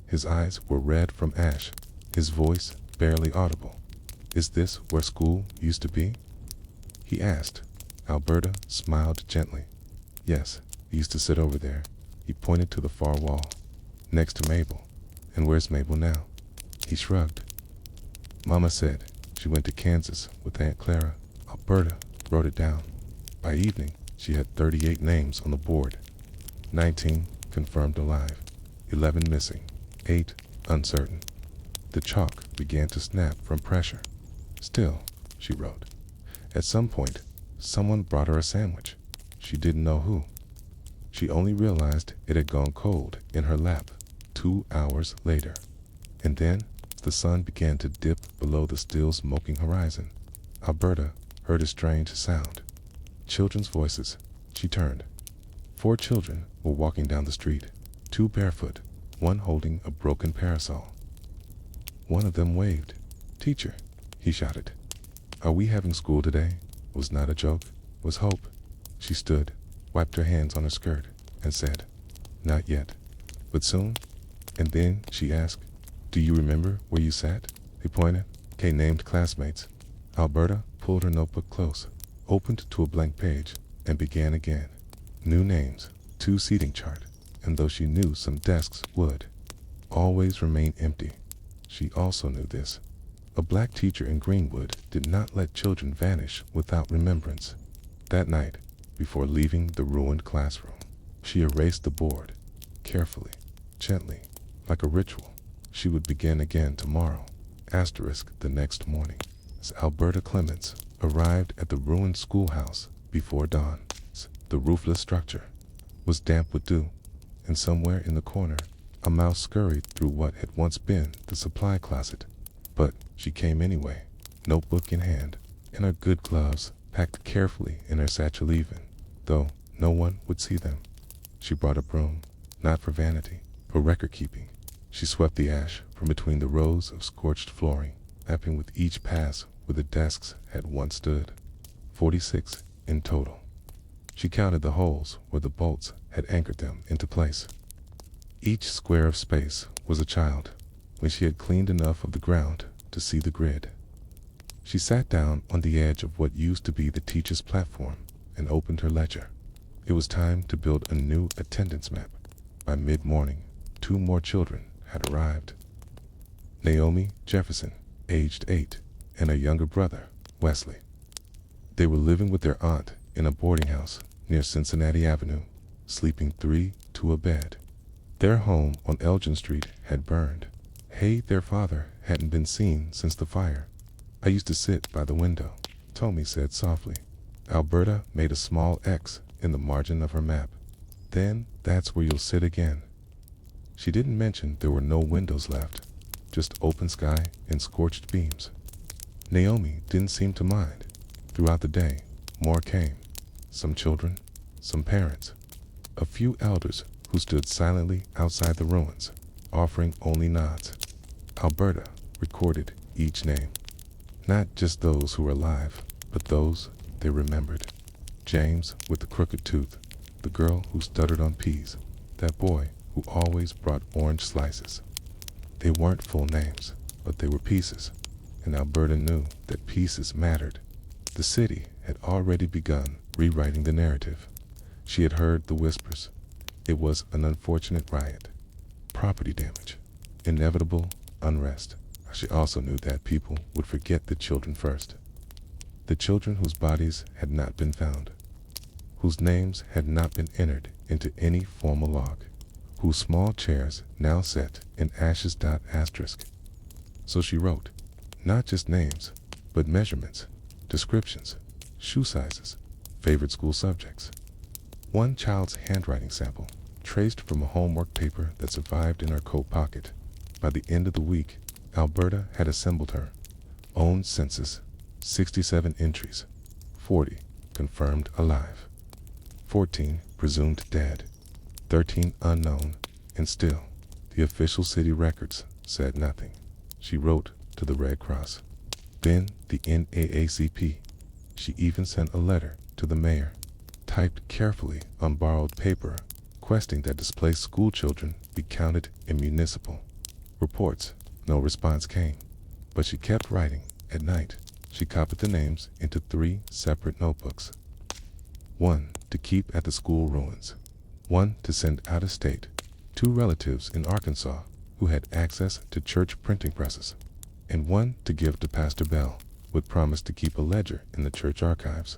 His eyes were red from ash, his voice barely audible. "Is this where school used to be?" he asked. Alberta smiled gently. "Yes, he used to sit over there." He pointed to the far wall, next to Mabel. "And where's Mabel now?" He shrugged. "Mama said she went to Kansas with Aunt Clara." Alberta wrote it down. By evening, she had 38 names on the board. 19 confirmed alive, 11 missing, 8 uncertain. The chalk began to snap from pressure. "Still," she wrote, "at some point, someone brought her a sandwich. She didn't know who. She only realized it had gone cold in her lap 2 hours later. And then the sun began to dip below the still smoking horizon. Alberta heard a strange sound. Children's voices. She turned. 4 children were walking down the street, 2 barefoot, one holding a broken parasol. One of them waved. "Teacher," he shouted. "Are we having school today?" Was not a joke, was hope. She stood, wiped her hands on her skirt, and said, "Not yet, but soon." And then she asked, "Do you remember where you sat?" He pointed. Kay named classmates. Alberta pulled her notebook close, opened to a blank page, and began again. New names, 2 seating chart, and though she knew some desks would always remain empty, she also knew this. A black teacher in Greenwood did not let children vanish without remembrance. That night, before leaving the ruined classroom, she erased the board, carefully, gently, like a ritual. She would begin again tomorrow, asterisk the next morning. As Alberta Clements arrived at the ruined schoolhouse before dawn, the roofless structure was damp with dew, and somewhere in the corner, a mouse scurried through what had once been the supply closet. But she came anyway, notebook in hand, and her good gloves packed carefully in her satchel even, though no one would see them. She brought a broom, not for vanity, for record keeping. She swept the ash from between the rows of scorched flooring, mapping with each pass where the desks had once stood. 46 in total. She counted the holes where the bolts had anchored them into place. Each square of space was a child, when she had cleaned enough of the ground to see the grid. She sat down on the edge of what used to be the teacher's platform and opened her ledger. It was time to build a new attendance map. By mid-morning, 2 more children had arrived. Naomi Jefferson, aged 8, and a younger brother, Wesley. They were living with their aunt in a boarding house near Cincinnati Avenue. sleeping 3 to a bed. Their home on Elgin Street had burned. Hey, their father hadn't been seen since the fire. I used to sit by the window, Tommy said softly. Alberta made a small X in the margin of her map. Then that's where you'll sit again. She didn't mention there were no windows left, just open sky and scorched beams. Naomi didn't seem to mind. Throughout the day, more came. Some children, some parents, a few elders who stood silently outside the ruins, offering only nods. Alberta recorded each name, not just those who were alive, but those they remembered. James with the crooked tooth, the girl who stuttered on peas, that boy who always brought orange slices. They weren't full names, but they were pieces, and Alberta knew that pieces mattered. The city had already begun rewriting the narrative. She had heard the whispers. It was an unfortunate riot, property damage, inevitable unrest. She also knew that people would forget the children first. The children whose bodies had not been found, whose names had not been entered into any formal log, whose small chairs now sat in ashes. Asterisk. So she wrote, not just names, but measurements, descriptions, shoe sizes, favorite school subjects. One child's handwriting sample, traced from a homework paper that survived in her coat pocket. By the end of the week, Alberta had assembled her own census, 67 entries, 40 confirmed alive, 14 presumed dead, 13 unknown, and still, the official city records said nothing. She wrote to the Red Cross, then the NAACP. She even sent a letter to the mayor, typed carefully on borrowed paper, requesting that displaced school children be counted in municipal reports. No response came, but she kept writing. At night, she copied the names into 3 separate notebooks. One to keep at the school ruins, one to send out of state, 2 relatives in Arkansas who had access to church printing presses, and one to give to Pastor Bell, with promise to keep a ledger in the church archives.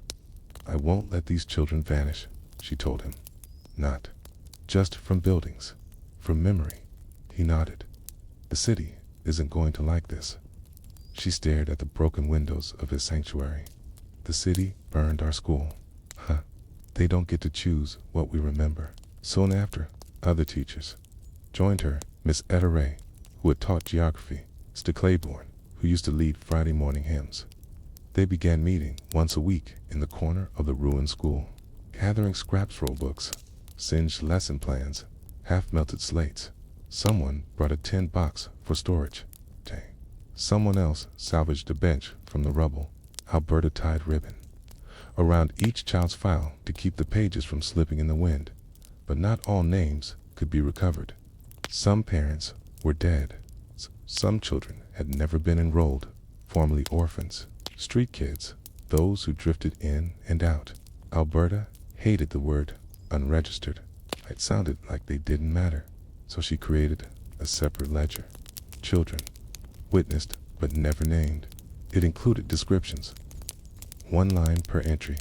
I won't let these children vanish, she told him. Not just from buildings, from memory. He nodded. The city isn't going to like this. She stared at the broken windows of his sanctuary. The city burned our school. Huh. They don't get to choose what we remember. Soon after, other teachers joined her. Miss Etta Ray, who had taught geography, Mr. Claiborne, who used to lead Friday morning hymns. They began meeting once a week in the corner of the ruined school, gathering scraps, roll books, singed lesson plans, half-melted slates. Someone brought a tin box for storage. Dang. Someone else salvaged a bench from the rubble. Alberta tied ribbon around each child's file to keep the pages from slipping in the wind, but not all names could be recovered. Some parents were dead. Some children had never been enrolled, formerly orphans, street kids, those who drifted in and out. Alberta hated the word unregistered. It sounded like they didn't matter. So she created a separate ledger. Children, witnessed but never named. It included descriptions. 1 line per entry.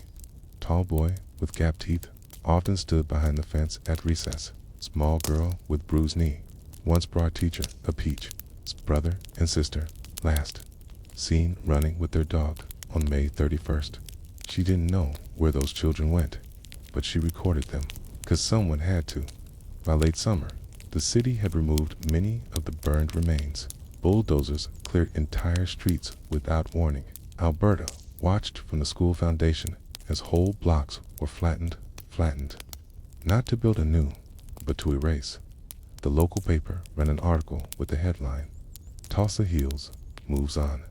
Tall boy with gap teeth, often stood behind the fence at recess. Small girl with bruised knee. Once brought teacher a peach. Brother and sister, last seen running with their dog on May 31st. She didn't know where those children went, but she recorded them, 'cause someone had to. By late summer, the city had removed many of the burned remains. Bulldozers cleared entire streets without warning. Alberta watched from the school foundation as whole blocks were flattened, not to build anew, but to erase. The local paper ran an article with the headline, Tulsa Heals, Moves On.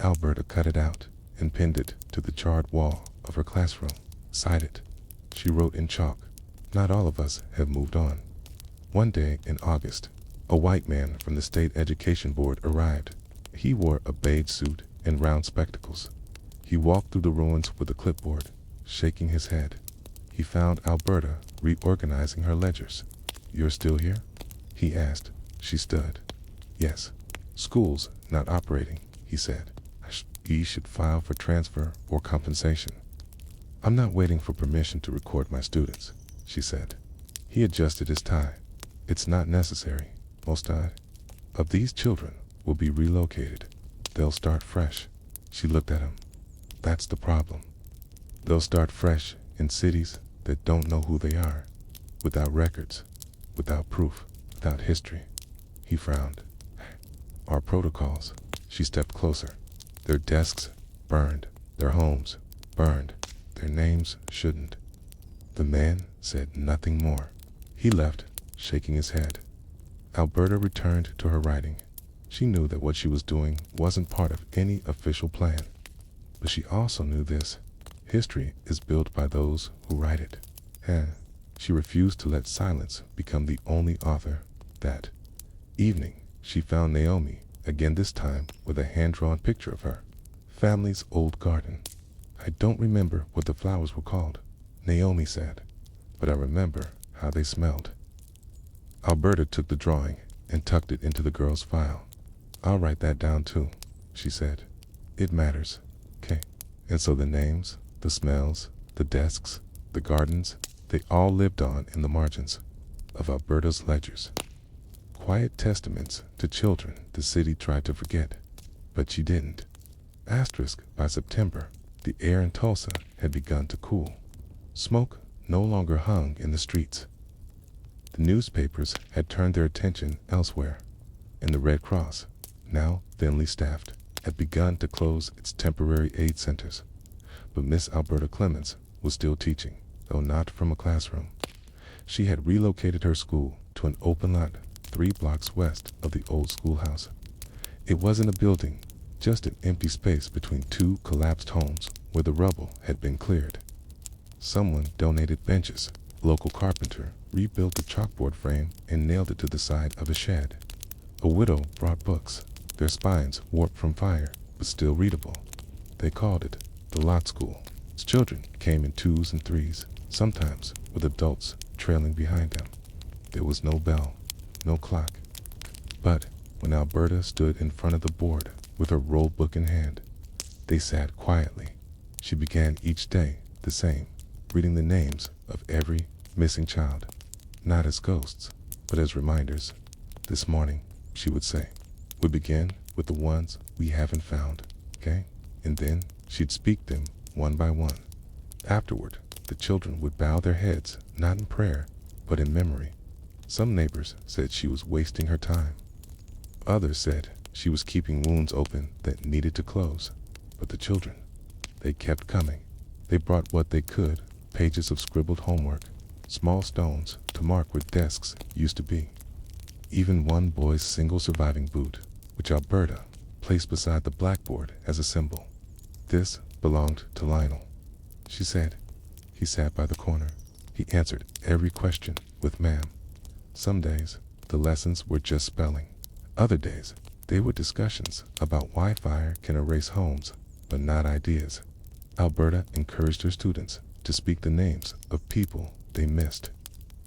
Alberta cut it out and pinned it to the charred wall of her classroom. Cited, she wrote in chalk, not all of us have moved on. One day in August, a white man from the state education board arrived. He wore a beige suit and round spectacles. He walked through the ruins with a clipboard, shaking his head. He found Alberta reorganizing her ledgers. You're still here? He asked. She stood. Yes. School's not operating, he said. He should file for transfer or compensation. I'm not waiting for permission to record my students, she said. He adjusted his tie. It's not necessary. Most of these children will be relocated. They'll start fresh. She looked at him. That's the problem. They'll start fresh in cities that don't know who they are, without records, without proof, without history. He frowned. Our protocols. She stepped closer. Their desks burned, their homes burned, their names shouldn't. The man said nothing more. He left, shaking his head. Alberta returned to her writing. She knew that what she was doing wasn't part of any official plan. But she also knew this. History is built by those who write it. And she refused to let silence become the only author. That evening, she found Naomi, again this time with a hand-drawn picture of her. Family's old garden. I don't remember what the flowers were called, Naomi said, but I remember how they smelled. Alberta took the drawing and tucked it into the girl's file. I'll write that down too, she said. It matters, okay? And so the names, the smells, the desks, the gardens, they all lived on in the margins of Alberta's ledgers. Quiet testaments to children the city tried to forget, but she didn't. Asterisk, by September, the air in Tulsa had begun to cool. Smoke no longer hung in the streets. The newspapers had turned their attention elsewhere, and the Red Cross, now thinly staffed, had begun to close its temporary aid centers. But Miss Alberta Clemens was still teaching, though not from a classroom. She had relocated her school to an open lot 3 blocks west of the old schoolhouse. It wasn't a building, just an empty space between 2 collapsed homes where the rubble had been cleared. Someone donated benches. A local carpenter rebuilt a chalkboard frame and nailed it to the side of a shed. A widow brought books, their spines warped from fire, but still readable. They called it the lot school. Its children came in 2s and 3s, sometimes with adults trailing behind them. There was no bell, no clock. But when Alberta stood in front of the board with her roll book in hand, they sat quietly. She began each day the same, reading the names of every missing child, not as ghosts, but as reminders. This morning, she would say, we begin with the ones we haven't found, okay? And then she'd speak them one by one. Afterward, the children would bow their heads, not in prayer, but in memory. Some neighbors said she was wasting her time. Others said she was keeping wounds open that needed to close. But the children, they kept coming. They brought what they could, pages of scribbled homework, small stones to mark where desks used to be. Even one boy's single surviving boot, which Alberta placed beside the blackboard as a symbol. This belonged to Lionel, she said. He sat by the corner. He answered every question with ma'am. Some days, the lessons were just spelling. Other days, they were discussions about why fire can erase homes, but not ideas. Alberta encouraged her students to speak the names of people they missed,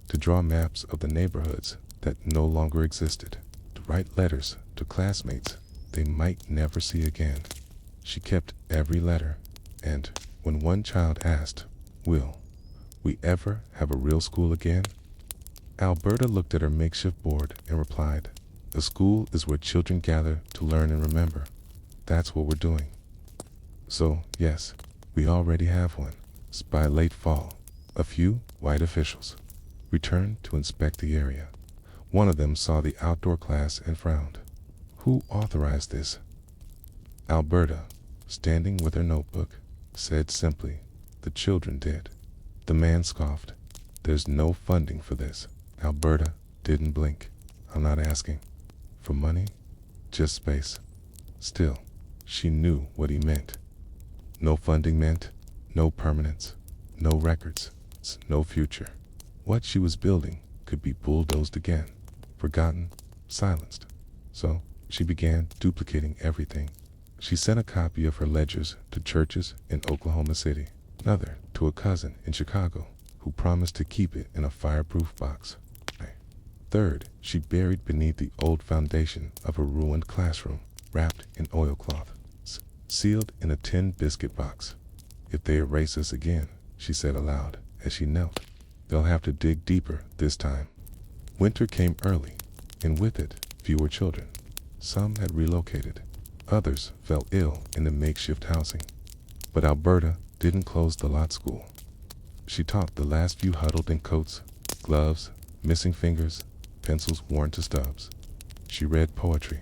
to draw maps of the neighborhoods that no longer existed, to write letters to classmates they might never see again. She kept every letter, and when one child asked, "Will we ever have a real school again?" Alberta looked at her makeshift board and replied, "A school is where children gather to learn and remember. That's what we're doing." So, yes, we already have one. By late fall, a few white officials returned to inspect the area. One of them saw the outdoor class and frowned. Who authorized this? Alberta, standing with her notebook, said simply, "The children did." The man scoffed. "There's no funding for this." Alberta didn't blink. "I'm not asking for money, just space." Still, she knew what he meant. No funding meant no permanence, no records, no future. What she was building could be bulldozed again, forgotten, silenced. So she began duplicating everything. She sent a copy of her ledgers to churches in Oklahoma City, another to a cousin in Chicago who promised to keep it in a fireproof box. Third, she buried beneath the old foundation of a ruined classroom, wrapped in oilcloth, sealed in a tin biscuit box. "If they erase us again," she said aloud as she knelt, They'll have to dig deeper this time. Winter came early, and with it, fewer children. Some had relocated. Others fell ill in the makeshift housing. But Alberta didn't close the lot school. She taught the last few huddled in coats, gloves, missing fingers, pencils worn to stubs. She read poetry.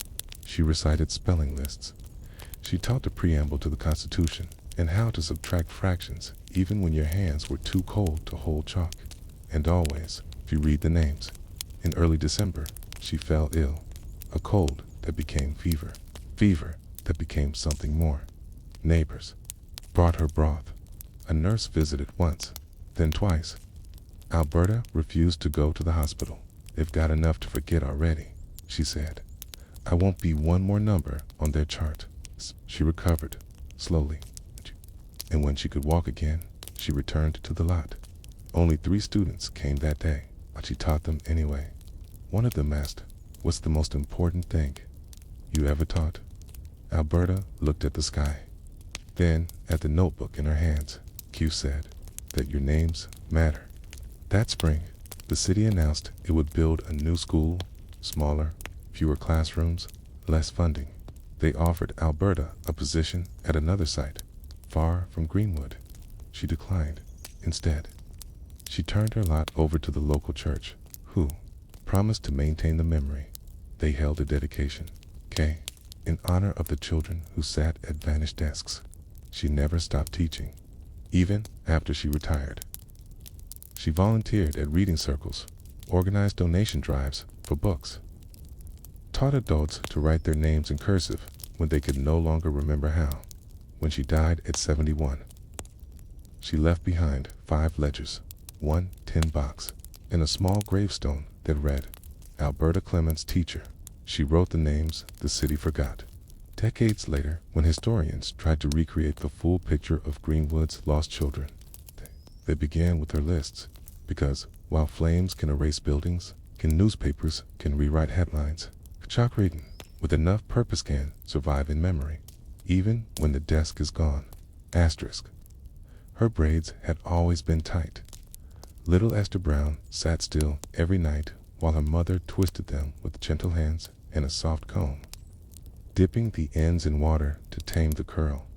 She recited spelling lists. She taught the preamble to the Constitution and how to subtract fractions even when your hands were too cold to hold chalk. And always, if you read the names. In early December, she fell ill. A cold that became fever. Fever that became something more. Neighbors brought her broth. A nurse visited once, then twice. Alberta refused to go to the hospital. They've got enough to forget already, she said. I won't be one more number on their chart. She recovered, slowly. And when she could walk again, she returned to the lot. Only 3 students came that day, but she taught them anyway. One of them asked, "What's the most important thing you ever taught?" Alberta looked at the sky, then at the notebook in her hands. Q said that your names matter. That spring, the city announced it would build a new school, smaller, fewer classrooms, less funding. They offered Alberta a position at another site, far from Greenwood. She declined. Instead, she turned her lot over to the local church, who promised to maintain the memory. They held a dedication, in honor of the children who sat at vanished desks. She never stopped teaching, even after she retired. She volunteered at reading circles, organized donation drives for books, taught adults to write their names in cursive when they could no longer remember how. When she died at 71, she left behind 5 ledgers, 1 tin box, and a small gravestone that read, Alberta Clements, teacher. She wrote the names the city forgot. Decades later, when historians tried to recreate the full picture of Greenwood's lost children, they began with her lists, because while flames can erase buildings, newspapers can rewrite headlines. Chalk reading with enough purpose can survive in memory, even when the desk is gone. Asterisk. Her braids had always been tight. Little Esther Brown sat still every night while her mother twisted them with gentle hands and a soft comb, dipping the ends in water to tame the curl.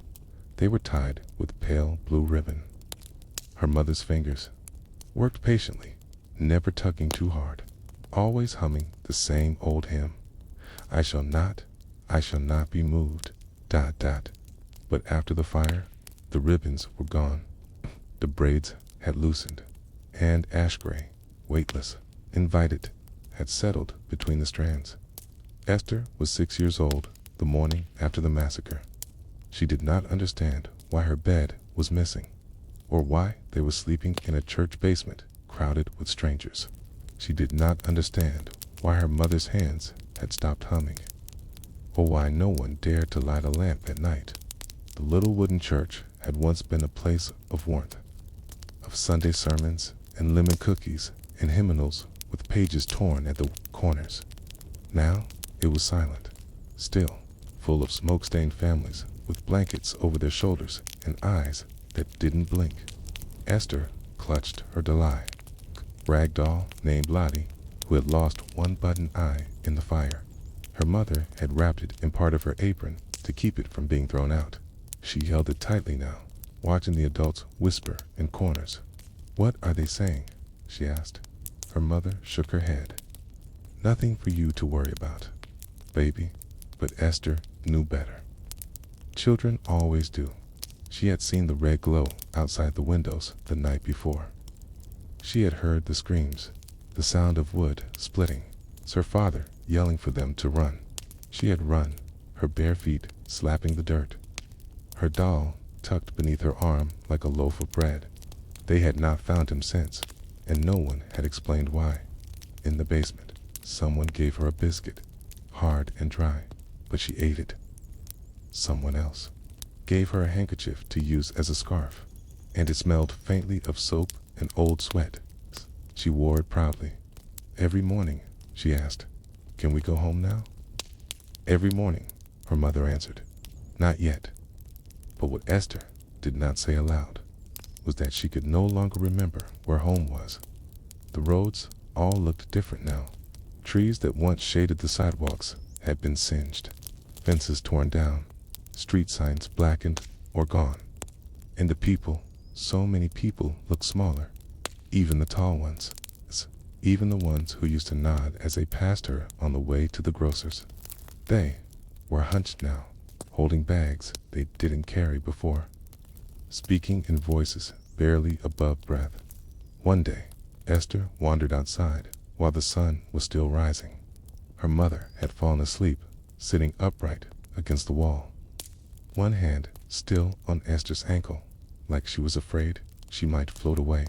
They were tied with pale blue ribbon. Her mother's fingers worked patiently, never tugging too hard, always humming the same old hymn. I shall not be moved, ... But after the fire, the ribbons were gone. The braids had loosened, and ash gray, weightless, invited, had settled between the strands. Esther was 6 years old the morning after the massacre. She did not understand why her bed was missing, or why they were sleeping in a church basement crowded with strangers. She did not understand why her mother's hands had stopped humming, or why no one dared to light a lamp at night. The little wooden church had once been a place of warmth, of Sunday sermons and lemon cookies and hymnals with pages torn at the corners. Now it was silent, still, full of smoke-stained families with blankets over their shoulders and eyes that didn't blink. Esther clutched her Delay, rag doll named Lottie, who had lost one button eye in the fire. Her mother had wrapped it in part of her apron to keep it from being thrown out. She held it tightly now, watching the adults whisper in corners. What are they saying? She asked. Her mother shook her head. Nothing for you to worry about, baby. But Esther knew better. Children always do. She had seen the red glow outside the windows the night before. She had heard the screams, the sound of wood splitting, her father yelling for them to run. She had run, her bare feet slapping the dirt, her doll tucked beneath her arm like a loaf of bread. They had not found him since, and no one had explained why. In the basement, someone gave her a biscuit, hard and dry, but she ate it. Someone else gave her a handkerchief to use as a scarf, and it smelled faintly of soap and old sweat. She wore it proudly. Every morning, she asked, "Can we go home now?" Every morning, her mother answered, "Not yet." But what Esther did not say aloud was that she could no longer remember where home was. The roads all looked different now. Trees that once shaded the sidewalks had been singed, fences torn down, street signs blackened or gone. And the people, so many people, looked smaller. Even the tall ones. Even the ones who used to nod as they passed her on the way to the grocer's. They were hunched now, holding bags they didn't carry before, speaking in voices barely above breath. One day, Esther wandered outside while the sun was still rising. Her mother had fallen asleep, sitting upright against the wall, one hand still on Esther's ankle, like she was afraid she might float away.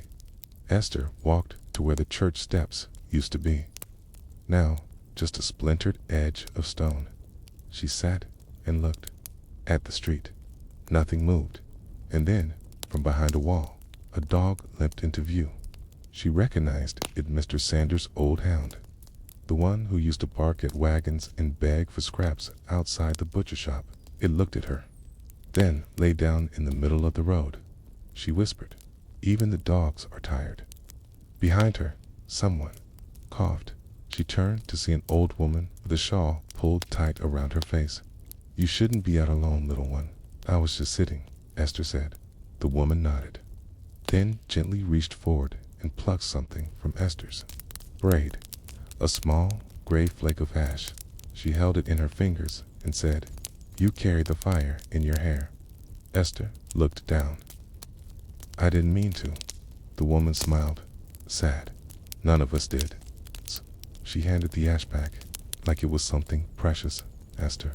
Esther walked to where the church steps used to be. Now, just a splintered edge of stone. She sat and looked at the street. Nothing moved. And then, from behind a wall, a dog limped into view. She recognized it, Mr. Sanders' old hound, the one who used to bark at wagons and beg for scraps outside the butcher shop. It looked at her, then lay down in the middle of the road. She whispered, "Even the dogs are tired." Behind her, someone coughed. She turned to see an old woman with a shawl pulled tight around her face. "You shouldn't be out alone, little one." "I was just sitting," Esther said. The woman nodded, then gently reached forward and plucked something from Esther's braid, a small gray flake of ash. She held it in her fingers and said, "You carry the fire in your hair." Esther looked down. "I didn't mean to." The woman smiled, sad. "None of us did." She handed the ash back like it was something precious. Esther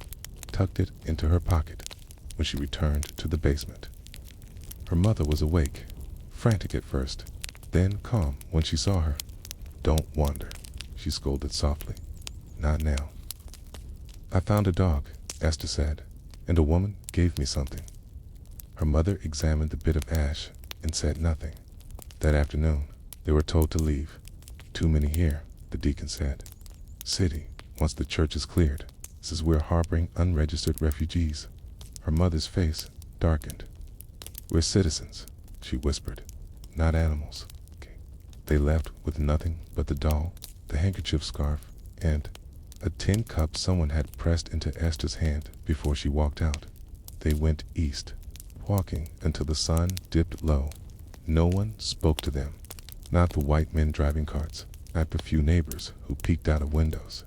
tucked it into her pocket when she returned to the basement. Her mother was awake, frantic at first, then calm when she saw her. "Don't wander," she scolded softly. "Not now." "I found a dog," Esther said, "and a woman gave me something." Her mother examined the bit of ash and said nothing. That afternoon, they were told to leave. "Too many here," the deacon said. "City, once the church is cleared, says we're harboring unregistered refugees." Her mother's face darkened. "We're citizens," she whispered, "not animals." They left with nothing but the doll, the handkerchief scarf, and a tin cup someone had pressed into Esther's hand before she walked out. They went east, walking until the sun dipped low. No one spoke to them, not the white men driving carts, not the few neighbors who peeked out of windows.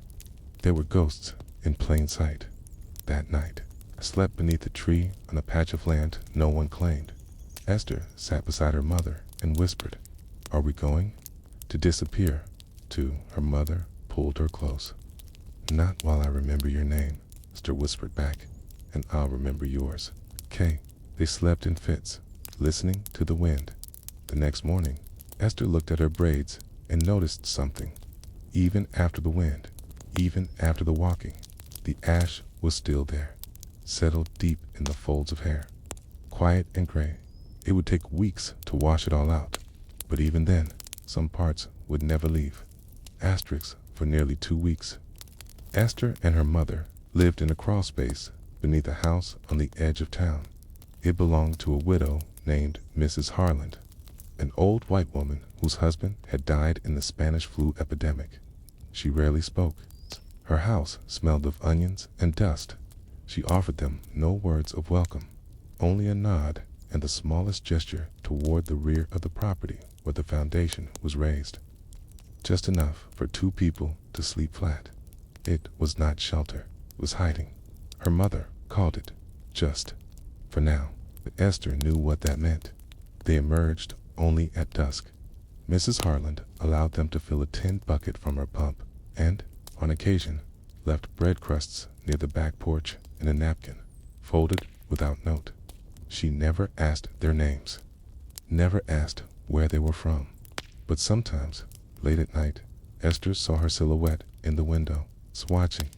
There were ghosts in plain sight. That night, I slept beneath a tree on a patch of land no one claimed. Esther sat beside her mother and whispered, "Are we going to disappear?" Her mother pulled her close. "Not while I remember your name," Esther whispered back, "and I'll remember yours." Kay. They slept in fits, listening to the wind. The next morning, Esther looked at her braids and noticed something. Even after the wind, even after the walking, the ash was still there, settled deep in the folds of hair, quiet and gray. It would take weeks to wash it all out, but even then, some parts would never leave. Asterisks for nearly 2 weeks. Esther and her mother lived in a crawl space beneath a house on the edge of town. It belonged to a widow named Mrs. Harland, an old white woman whose husband had died in the Spanish flu epidemic. She rarely spoke. Her house smelled of onions and dust. She offered them no words of welcome, only a nod and the smallest gesture toward the rear of the property where the foundation was raised. Just enough for 2 people to sleep flat. It was not shelter, it was hiding. Her mother called it just for now, but Esther knew what that meant. They emerged only at dusk. Mrs. Harland allowed them to fill a tin bucket from her pump and, on occasion, left bread crusts near the back porch in a napkin, folded without note. She never asked their names, never asked where they were from. But sometimes, late at night, Esther saw her silhouette in the window, watching.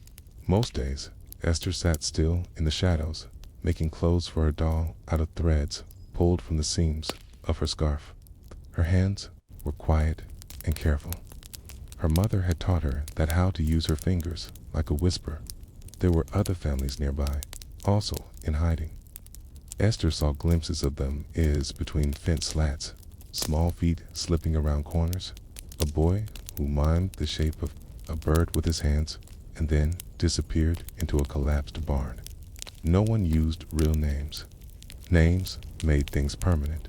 Most days, Esther sat still in the shadows, making clothes for her doll out of threads pulled from the seams of her scarf. Her hands were quiet and careful. Her mother had taught her that how to use her fingers like a whisper. There were other families nearby, also in hiding. Esther saw glimpses of them between fence slats, small feet slipping around corners, A boy who mimed the shape of a bird with his hands and then disappeared into a collapsed barn. No one used real names. Names made things permanent.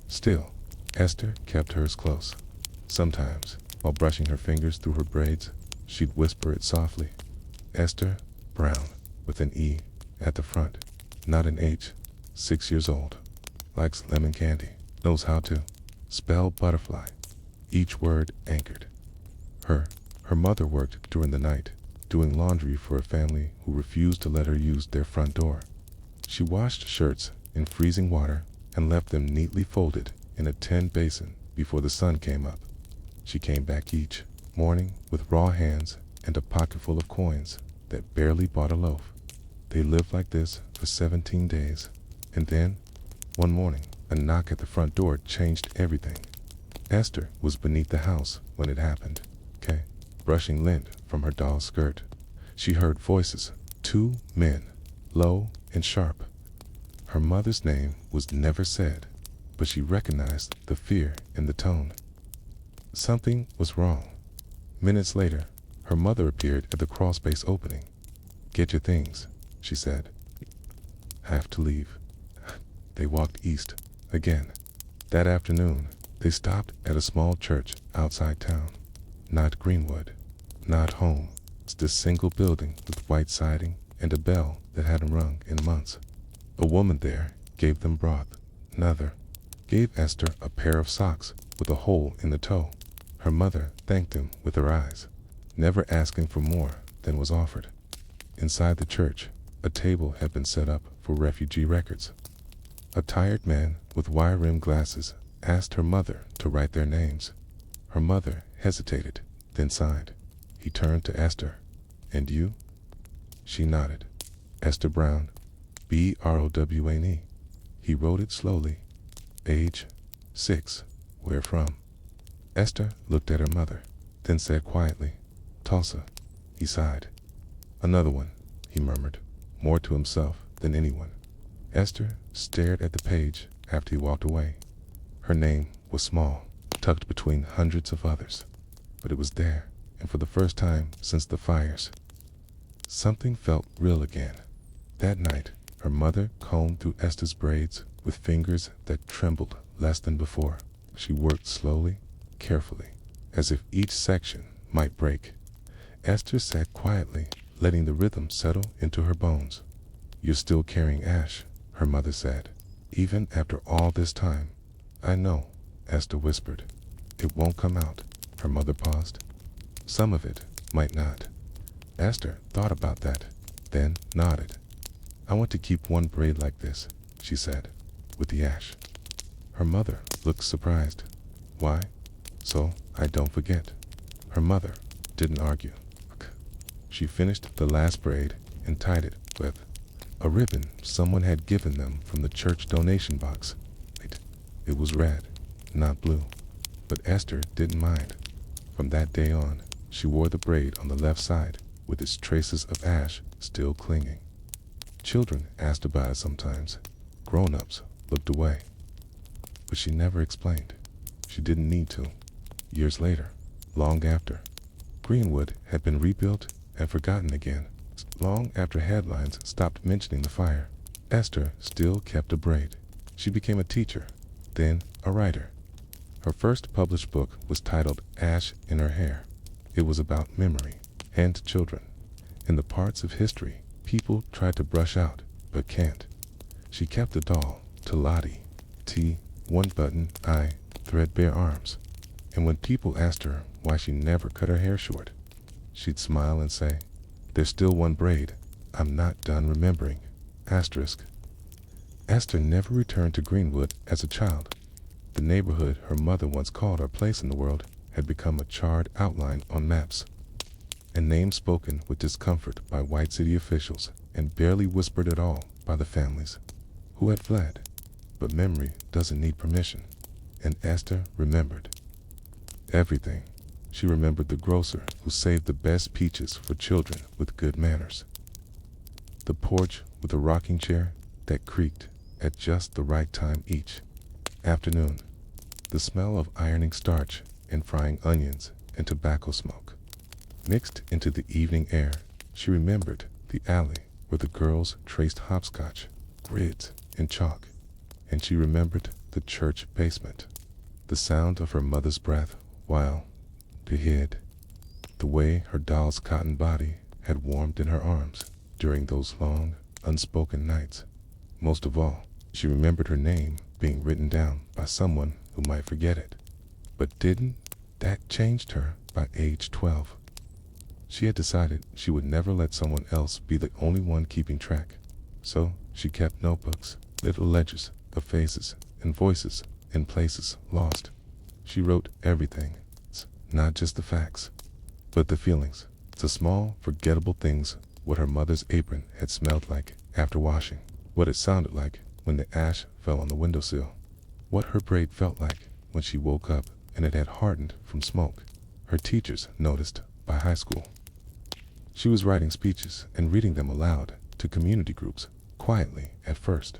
Still, Esther kept hers close. Sometimes, while brushing her fingers through her braids, she'd whisper it softly. Esther Brown, with an E at the front, not an H. 6 years old. Likes lemon candy. Knows how to spell butterfly. Each word anchored. Her mother worked during the night, doing laundry for a family who refused to let her use their front door. She washed shirts in freezing water and left them neatly folded in a tin basin before the sun came up. She came back each morning with raw hands and a pocket full of coins that barely bought a loaf. They lived like this for 17 days, and then, one morning, a knock at the front door changed everything. Esther was beneath the house when it happened, brushing lint from her doll's skirt. She heard voices, 2 men, low and sharp. Her mother's name was never said, but she recognized the fear in the tone. Something was wrong. Minutes later, her mother appeared at the crawlspace opening. "Get your things," she said. "Have to leave." They walked east again. That afternoon, they stopped at a small church outside town. Not Greenwood, not home. It's this single building with white siding and a bell that hadn't rung in months. A woman there gave them broth. Another gave Esther a pair of socks with a hole in the toe. Her mother thanked them with her eyes, never asking for more than was offered. Inside the church, a table had been set up for refugee records. A tired man with wire-rimmed glasses asked her mother to write their names. Her mother hesitated, then sighed. He turned to Esther. "And you?" She nodded. "Esther Brown, Brown." He wrote it slowly. "Age 6. Where from?" Esther looked at her mother, then said quietly, "Tulsa." He sighed. "Another one," he murmured, more to himself than anyone. Esther stared at the page after he walked away. Her name was small, tucked between hundreds of others, but it was there, and for the first time since the fires, something felt real again. That night, her mother combed through Esther's braids with fingers that trembled less than before. She worked slowly, carefully, as if each section might break. Esther sat quietly, letting the rhythm settle into her bones. "You're still carrying ash," her mother said, "even after all this time." "I know," Esther whispered. "It won't come out." Her mother paused. "Some of it might not." Esther thought about that, then nodded. "I want to keep one braid like this," she said, "with the ash." Her mother looked surprised. "Why?" "So I don't forget." Her mother didn't argue. She finished the last braid and tied it with a ribbon someone had given them from the church donation box. It was red, not blue, but Esther didn't mind. From that day on, she wore the braid on the left side with its traces of ash still clinging. Children asked about it sometimes. Grown-ups looked away. But she never explained. She didn't need to. Years later, long after, Greenwood had been rebuilt and forgotten again. Long after headlines stopped mentioning the fire, Esther still kept a braid. She became a teacher, then a writer. Her first published book was titled Ash in Her Hair. It was about memory and children, and the parts of history people tried to brush out but can't. She kept a doll, Lottie, one button eye, threadbare arms, and when people asked her why she never cut her hair short, she'd smile and say, "There's still one braid I'm not done remembering." Esther never returned to Greenwood as a child. The neighborhood her mother once called her place in the world had become a charred outline on maps, a name spoken with discomfort by white city officials and barely whispered at all by the families who had fled. But memory doesn't need permission, and Esther remembered everything. She remembered the grocer who saved the best peaches for children with good manners, the porch with a rocking chair that creaked at just the right time each afternoon, the smell of ironing starch and frying onions and tobacco smoke. Mixed into the evening air, she remembered the alley where the girls traced hopscotch, grids, and chalk, and she remembered the church basement, the sound of her mother's breath while they hid, the way her doll's cotton body had warmed in her arms during those long, unspoken nights. Most of all, she remembered her name being written down by someone who might forget it. But didn't that change her by age 12? She had decided she would never let someone else be the only one keeping track. So she kept notebooks, little ledgers of faces and voices and places lost. She wrote everything, not just the facts, but the feelings, the small, forgettable things, what her mother's apron had smelled like after washing, what it sounded like when the ash fell on the windowsill, what her braid felt like when she woke up and it had hardened from smoke. Her teachers noticed by high school. She was writing speeches and reading them aloud to community groups, quietly at first.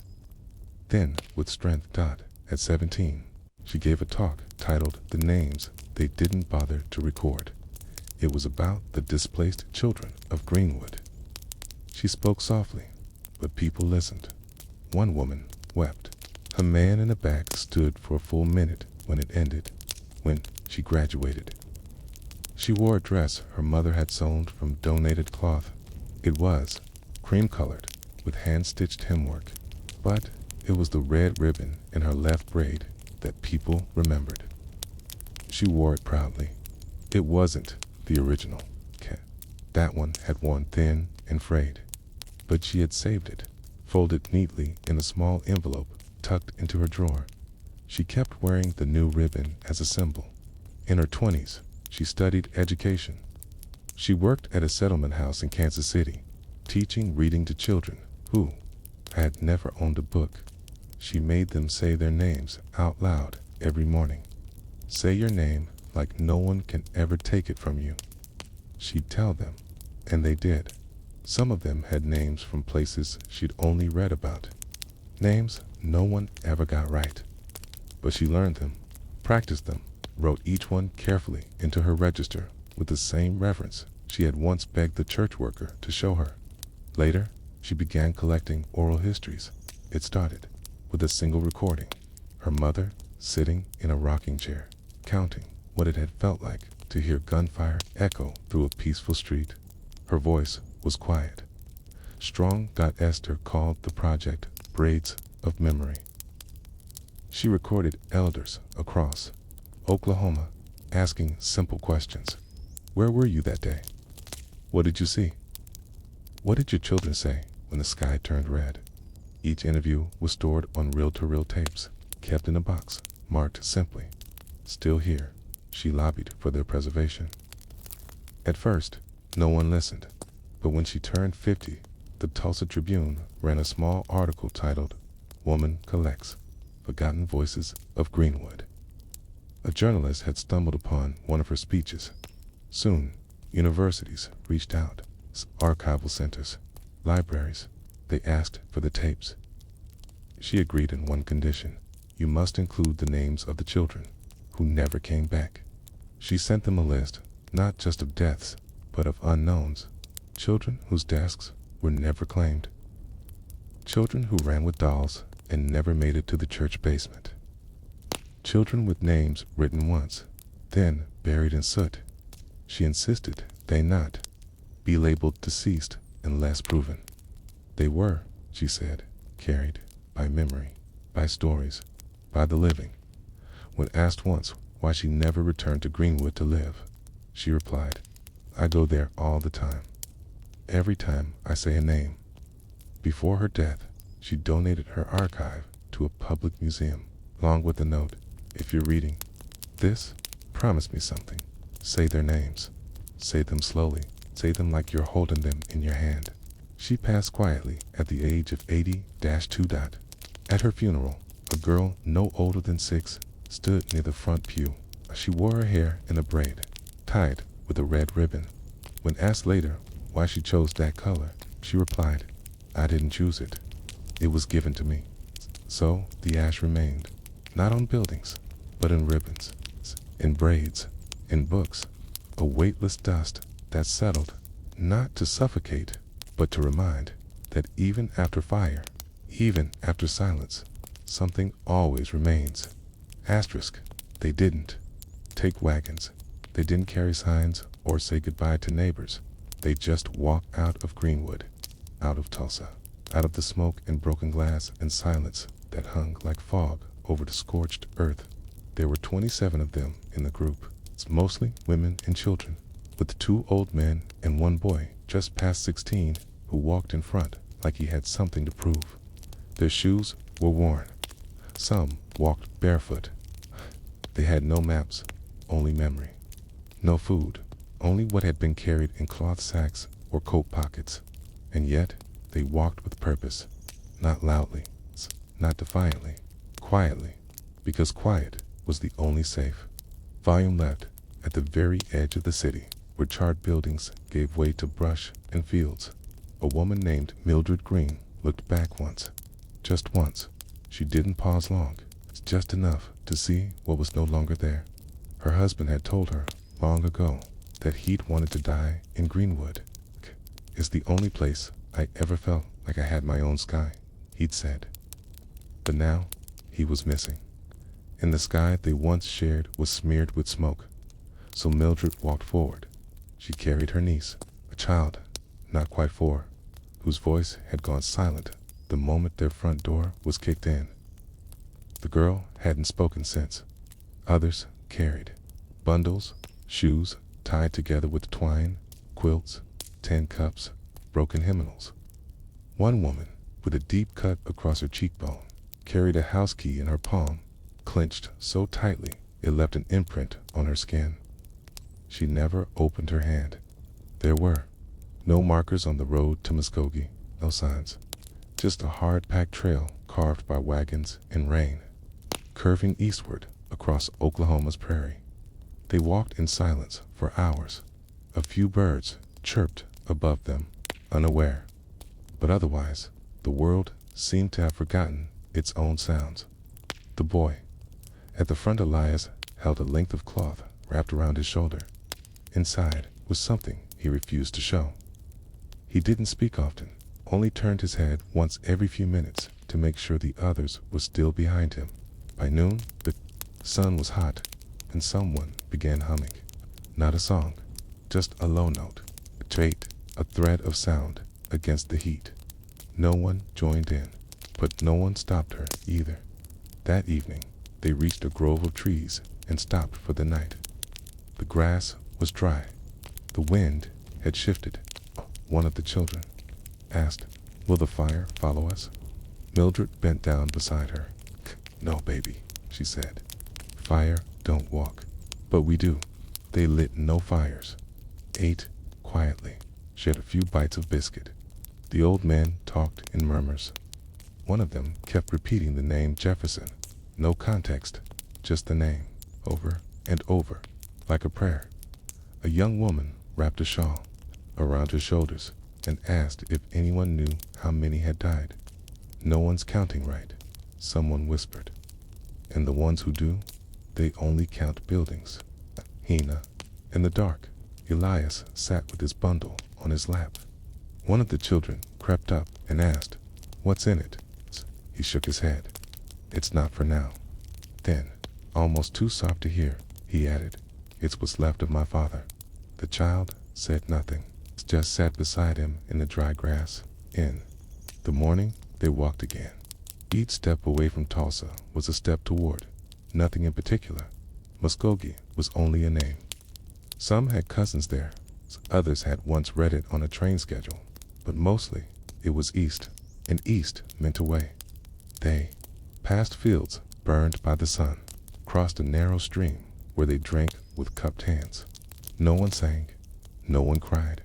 Then, with strength. At 17, she gave a talk titled "The Names They Didn't Bother to Record." It was about the displaced children of Greenwood. She spoke softly, but people listened. One woman wept. A man in the back stood for a full minute when it ended, when she graduated. She wore a dress her mother had sewn from donated cloth. It was cream-colored with hand-stitched hemwork, but it was the red ribbon in her left braid that people remembered. She wore it proudly. It wasn't the original. That one had worn thin and frayed, but she had saved it, folded neatly in a small envelope tucked into her drawer. She kept wearing the new ribbon as a symbol. In her 20s, she studied education. She worked at a settlement house in Kansas City, teaching reading to children who had never owned a book. She made them say their names out loud every morning. Say your name like no one can ever take it from you. She'd tell them, and they did. Some of them had names from places she'd only read about. Names no one ever got right. But she learned them, practiced them, wrote each one carefully into her register with the same reverence she had once begged the church worker to show her. Later, she began collecting oral histories. It started with a single recording, her mother sitting in a rocking chair, counting what it had felt like to hear gunfire echo through a peaceful street. Her voice was quiet. Strong. Esther called the project Braids of Memory. She recorded elders across Oklahoma asking simple questions. Where were you that day? What did you see? What did your children say when the sky turned red? Each interview was stored on reel-to-reel tapes, kept in a box, marked simply, "Still here." She lobbied for their preservation. At first, no one listened, but when she turned 50, the Tulsa Tribune ran a small article titled, "Woman Collects Forgotten Voices of Greenwood." A journalist had stumbled upon one of her speeches. Soon, universities reached out, archival centers, libraries. They asked for the tapes. She agreed on one condition: you must include the names of the children who never came back. She sent them a list, not just of deaths, but of unknowns, children whose desks were never claimed, children who ran with dolls and never made it to the church basement, children with names written once, then buried in soot. She insisted they not be labeled deceased unless proven. They were, she said, carried by memory, by stories, by the living. When asked once why she never returned to Greenwood to live, she replied, "I go there all the time. Every time I say a name." Before her death, she donated her archive to a public museum, along with a note: "If you're reading this, promise me something. Say their names. Say them slowly. Say them like you're holding them in your hand." She passed quietly at the age of 80-2. At her funeral, a girl no older than 6 stood near the front pew. She wore her hair in a braid, tied with a red ribbon. When asked later why she chose that color, she replied, "I didn't choose it. It was given to me." So the ash remained, not on buildings, but in ribbons, in braids, in books, a weightless dust that settled, not to suffocate, but to remind that even after fire, even after silence, something always remains. Asterisk, they didn't take wagons. They didn't carry signs or say goodbye to neighbors. They just walked out of Greenwood, out of Tulsa, out of the smoke and broken glass and silence that hung like fog over the scorched earth. There were 27 of them in the group. It's mostly women and children, with 2 old men and 1 boy just past 16 who walked in front like he had something to prove. Their shoes were worn. Some walked barefoot. They had no maps, only memory. No food, only what had been carried in cloth sacks or coat pockets. And yet, they walked with purpose, not loudly, not defiantly, quietly, because quiet was the only safe. Volume left at the very edge of the city, where charred buildings gave way to brush and fields. A woman named Mildred Green looked back once, just once. She didn't pause long, just enough to see what was no longer there. Her husband had told her long ago that he'd wanted to die in Greenwood. It's the only place I ever felt like I had my own sky, he'd said. But now, he was missing. And the sky they once shared was smeared with smoke. So Mildred walked forward. She carried her niece, a child, not quite 4, whose voice had gone silent the moment their front door was kicked in. The girl hadn't spoken since. Others carried bundles, shoes tied together with twine, quilts, tin cups, broken hymnals. One woman, with a deep cut across her cheekbone, carried a house key in her palm, clenched so tightly it left an imprint on her skin. She never opened her hand. There were no markers on the road to Muskogee, no signs, just a hard-packed trail carved by wagons and rain, curving eastward across Oklahoma's prairie. They walked in silence for hours. A few birds chirped above them, unaware. But otherwise, the world seemed to have forgotten its own sounds. The boy, at the front, Elias, held a length of cloth wrapped around his shoulder. Inside was something he refused to show. He didn't speak often, only turned his head once every few minutes to make sure the others were still behind him. By noon, the sun was hot, and someone began humming. Not a song, just a low note, a thread of sound against the heat. No one joined in, but no one stopped her either. That evening, they reached a grove of trees and stopped for the night. The grass was dry. The wind had shifted. One of the children asked, "Will the fire follow us?" Mildred bent down beside her. "No, baby," she said. "Fire don't walk, but we do." They lit no fires, ate quietly, shared a few bites of biscuit. The old men talked in murmurs. One of them kept repeating the name Jefferson. No context, just the name, over and over, like a prayer. A young woman wrapped a shawl around her shoulders and asked if anyone knew how many had died. "No one's counting right," someone whispered. "And the ones who do, they only count buildings." Hina. In the dark, Elias sat with his bundle on his lap. One of the children crept up and asked, "What's in it?" He shook his head. "It's not for now." Then, almost too soft to hear, he added, "It's what's left of my father." The child said nothing, just sat beside him in the dry grass. In the morning, they walked again. Each step away from Tulsa was a step toward nothing in particular. Muskogee was only a name. Some had cousins there, others had once read it on a train schedule, but mostly it was east, and east meant away. They passed fields burned by the sun, crossed a narrow stream where they drank with cupped hands. No one sang, no one cried.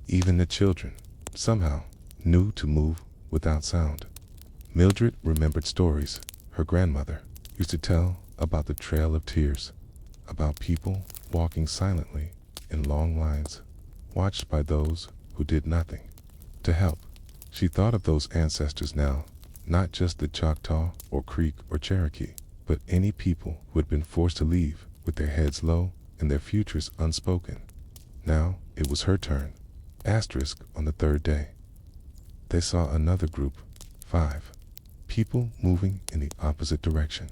Even the children, somehow, knew to move without sound. Mildred remembered stories her grandmother used to tell about the Trail of Tears, about people walking silently in long lines, watched by those who did nothing to help. She thought of those ancestors now, not just the Choctaw or Creek or Cherokee, but any people who had been forced to leave with their heads low and their futures unspoken. Now it was her turn. Asterisk on the third day. They saw another group, 5 people moving in the opposite direction.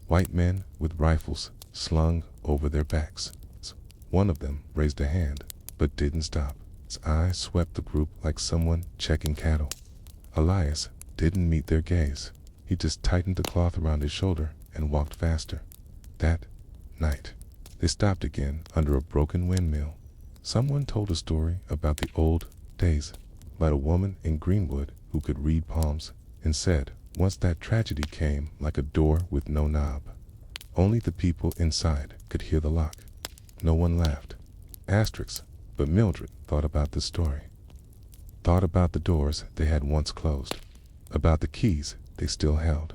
White men with rifles slung over their backs. One of them raised a hand, but didn't stop. His eyes swept the group like someone checking cattle. Elias didn't meet their gaze. He just tightened the cloth around his shoulder and walked faster. That night, they stopped again under a broken windmill. Someone told a story about the old days, about a woman in Greenwood who could read palms, and said once that tragedy came like a door with no knob. Only the people inside could hear the lock. No one laughed. Asterisk, but Mildred thought about the story. Thought about the doors they had once closed. About the keys they still held.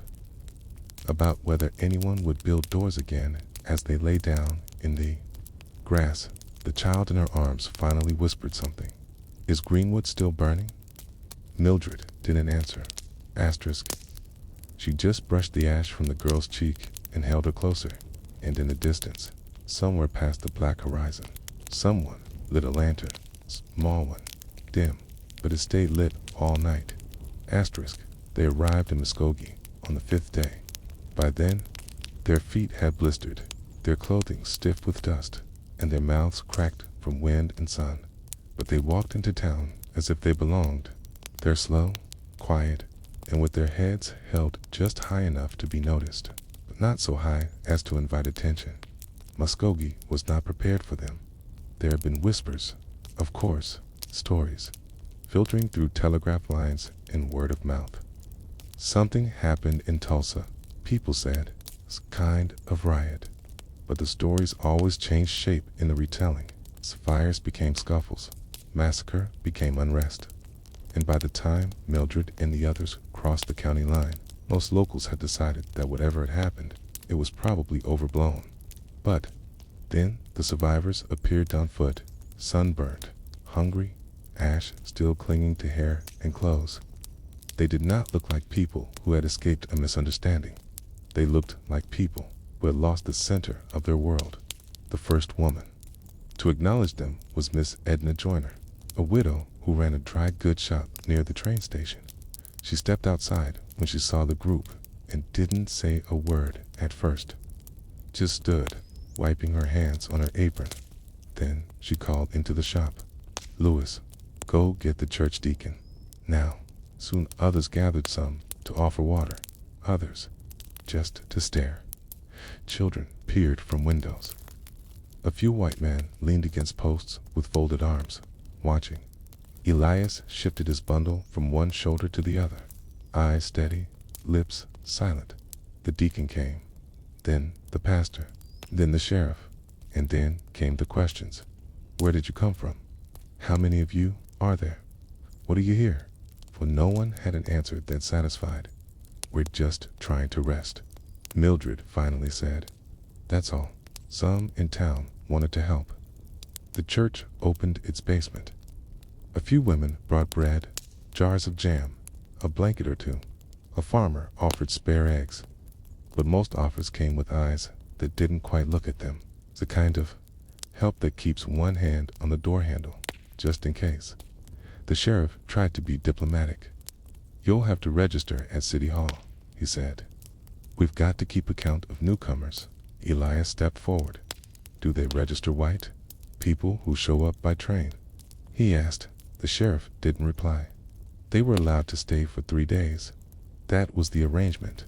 About whether anyone would build doors again as they lay down in the grass. The child in her arms finally whispered something. Is Greenwood still burning? Mildred didn't answer. Asterisk. She just brushed the ash from the girl's cheek and held her closer, and in the distance, somewhere past the black horizon, someone lit a lantern, small one, dim, but it stayed lit all night. Asterisk. They arrived in Muskogee on the 5th day. By then, their feet had blistered, their clothing stiff with dust, and their mouths cracked from wind and sun. But they walked into town as if they belonged. They're slow, quiet, and with their heads held just high enough to be noticed, but not so high as to invite attention. Muskogee was not prepared for them. There had been whispers, of course, stories, filtering through telegraph lines and word of mouth. Something happened in Tulsa, people said, kind of riot. But the stories always changed shape in the retelling. Fires became scuffles, massacre became unrest. And by the time Mildred and the others crossed the county line, most locals had decided that whatever had happened, it was probably overblown. But then the survivors appeared on foot, sunburned, hungry, ash still clinging to hair and clothes. They did not look like people who had escaped a misunderstanding. They looked like people who had lost the center of their world, the first woman. To acknowledge them was Miss Edna Joyner, a widow who ran a dry goods shop near the train station. She stepped outside when she saw the group and didn't say a word at first. Just stood, wiping her hands on her apron. Then she called into the shop, "Louis, go get the church deacon. Now." Soon others gathered, some to offer water, others just to stare. Children peered from windows. A few white men leaned against posts with folded arms, watching. Elias shifted his bundle from one shoulder to the other, eyes steady, lips silent. The deacon came, then the pastor, then the sheriff, and then came the questions. Where did you come from? How many of you are there? What do you hear? For no one had an answer that satisfied. We're just trying to rest. Mildred finally said, "That's all." Some in town wanted to help. The church opened its basement. A few women brought bread, jars of jam, a blanket or two. A farmer offered spare eggs. But most offers came with eyes that didn't quite look at them. It's the kind of help that keeps one hand on the door handle, just in case. The sheriff tried to be diplomatic. "You'll have to register at City Hall," he said. "We've got to keep account of newcomers." Elias stepped forward. "Do they register white people who show up by train?" he asked. The sheriff didn't reply. They were allowed to stay for 3 days. That was the arrangement.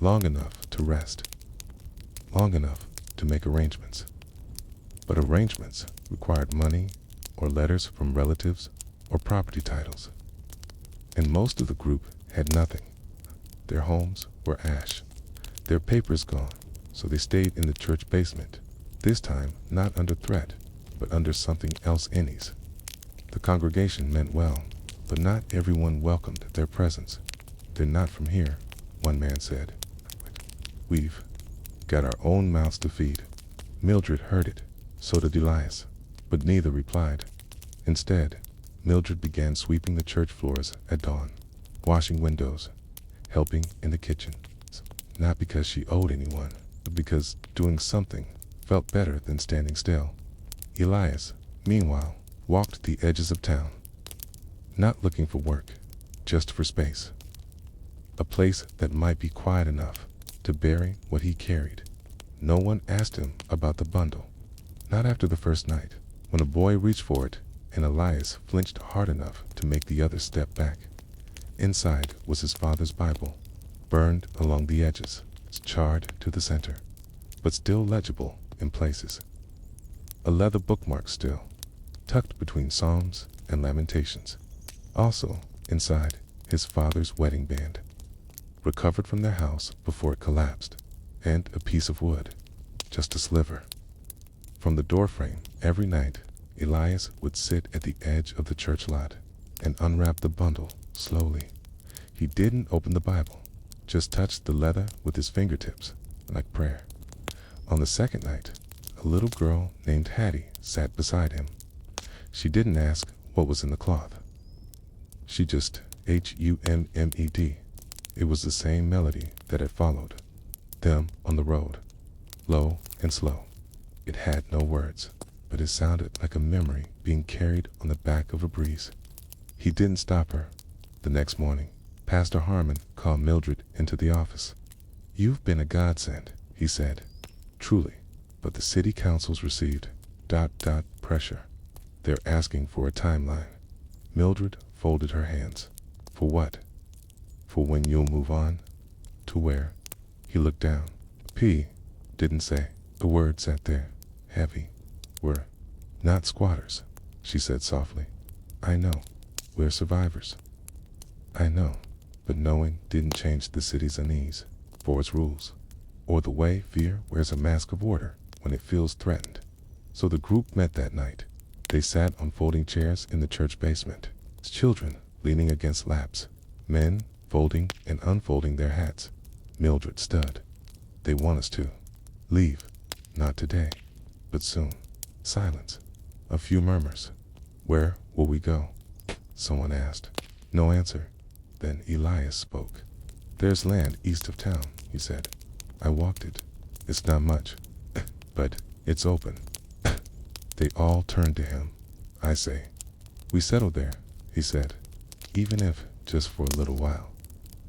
Long enough to rest. Long enough to make arrangements. But arrangements required money or letters from relatives or property titles. And most of the group had nothing. Their homes were ash, their papers gone, so they stayed in the church basement, this time not under threat, but under something else innies. The congregation meant well, but not everyone welcomed their presence. "They're not from here," one man said. "We've got our own mouths to feed." Mildred heard it, so did Elias, but neither replied. Instead, Mildred began sweeping the church floors at dawn, washing windows, helping in the kitchen. Not because she owed anyone, but because doing something felt better than standing still. Elias, meanwhile, walked the edges of town, not looking for work, just for space. A place that might be quiet enough to bury what he carried. No one asked him about the bundle. Not after the first night, when a boy reached for it and Elias flinched hard enough to make the others step back. Inside was his father's Bible, burned along the edges, charred to the center, but still legible in places. A leather bookmark still, tucked between Psalms and Lamentations. Also, inside, his father's wedding band, recovered from their house before it collapsed, and a piece of wood, just a sliver. From the doorframe, every night, Elias would sit at the edge of the church lot and unwrap the bundle slowly. He didn't open the Bible, just touched the leather with his fingertips, like prayer. On the second night, a little girl named Hattie sat beside him. She didn't ask what was in the cloth. She just hummed. It was the same melody that had followed them on the road, low and slow. It had no words, but it sounded like a memory being carried on the back of a breeze. He didn't stop her. The next morning, Pastor Harmon called Mildred into the office. "You've been a godsend," he said. "Truly, but the city council's received ... pressure. They're asking for a timeline." Mildred folded her hands. "For what?" "For when you'll move on." "To where?" He looked down. P didn't say. The word sat there, heavy. "We're not squatters," she said softly. "I know. We're survivors." "I know." But knowing didn't change the city's unease for its rules, or the way fear wears a mask of order when it feels threatened. So the group met that night. They sat on folding chairs in the church basement, children leaning against laps, men folding and unfolding their hats. Mildred stood. "They want us to leave. Not today, but soon." Silence. A few murmurs. "Where will we go?" someone asked. No answer. Then Elias spoke. "There's land east of town," he said. "I walked it. It's not much, but it's open." They all turned to him. "I say, we settle there," he said. "Even if just for a little while.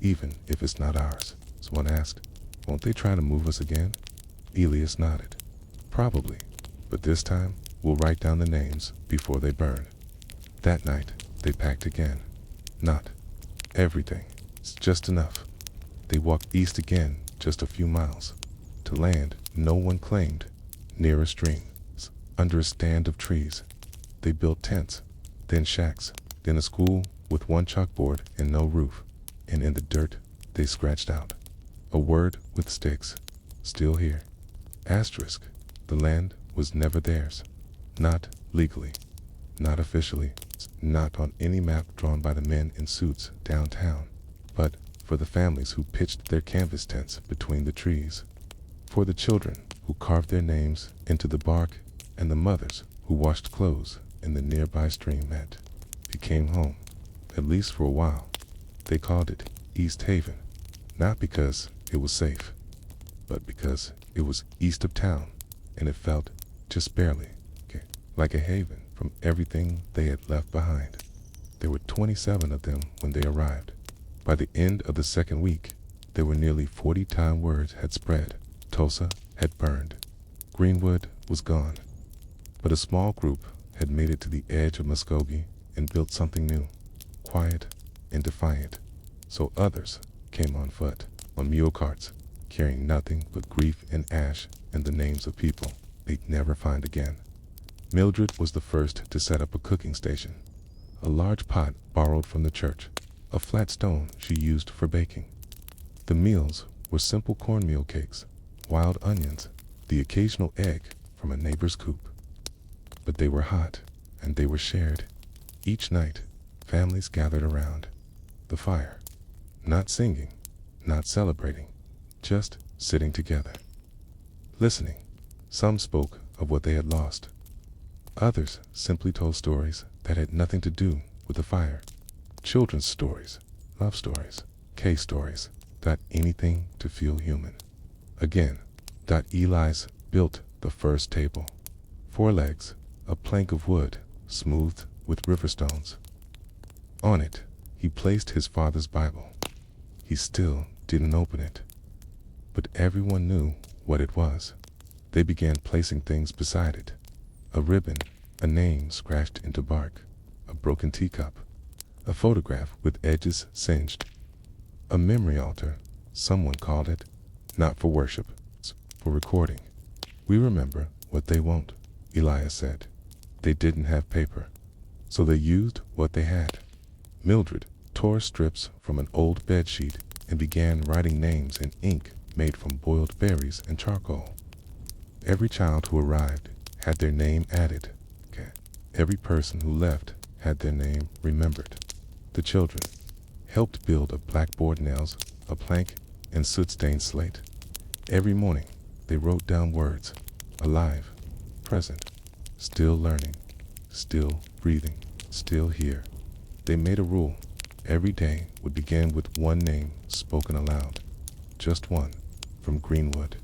Even if it's not ours." Someone asked, "Won't they try to move us again?" Elias nodded. "Probably, but this time we'll write down the names before they burn." That night, they packed again. Not everything. It's just enough. They walked east again, just a few miles, to land no one claimed, near a stream, under a stand of trees. They built tents, then shacks, then a school with one chalkboard and no roof, and in the dirt they scratched out a word with sticks, "Still here." Asterisk. The land was never theirs. Not legally. Not officially. Not on any map drawn by the men in suits downtown. But for the families who pitched their canvas tents between the trees. For the children who carved their names into the bark, and the mothers who washed clothes in the nearby stream that became home, at least for a while. They called it East Haven, not because it was safe, but because it was east of town, and it felt just barely like a haven from everything they had left behind. There were 27 of them when they arrived. By the end of the second week, there were nearly 40 time words had spread. Tulsa had burned. Greenwood was gone. But a small group had made it to the edge of Muskogee and built something new, quiet and defiant. So others came on foot, on mule carts, carrying nothing but grief and ash and the names of people they'd never find again. Mildred was the first to set up a cooking station, a large pot borrowed from the church, a flat stone she used for baking. The meals were simple cornmeal cakes, wild onions, the occasional egg from a neighbor's coop. But they were hot, and they were shared. Each night, families gathered around the fire, not singing, not celebrating, just sitting together, listening. Some spoke of what they had lost. Others simply told stories that had nothing to do with the fire. Children's stories, love stories, case stories, anything to feel human. Again, Eli's built the the first table. 4 legs, a plank of wood, smoothed with river stones. On it, he placed his father's Bible. He still didn't open it. But everyone knew what it was. They began placing things beside it. A ribbon, a name scratched into bark, a broken teacup, a photograph with edges singed, a memory altar, someone called it, not for worship, for recording. We remember what they won't, Elias said. They didn't have paper, so they used what they had. Mildred tore strips from an old bedsheet and began writing names in ink made from boiled berries and charcoal. Every child who arrived had their name added. Every person who left had their name remembered. The children helped build a blackboard, nails, a plank, and soot-stained slate. Every morning, they wrote down words: alive, present, still learning, still breathing, still here. They made a rule. Every day would begin with one name spoken aloud. Just one, from Greenwood.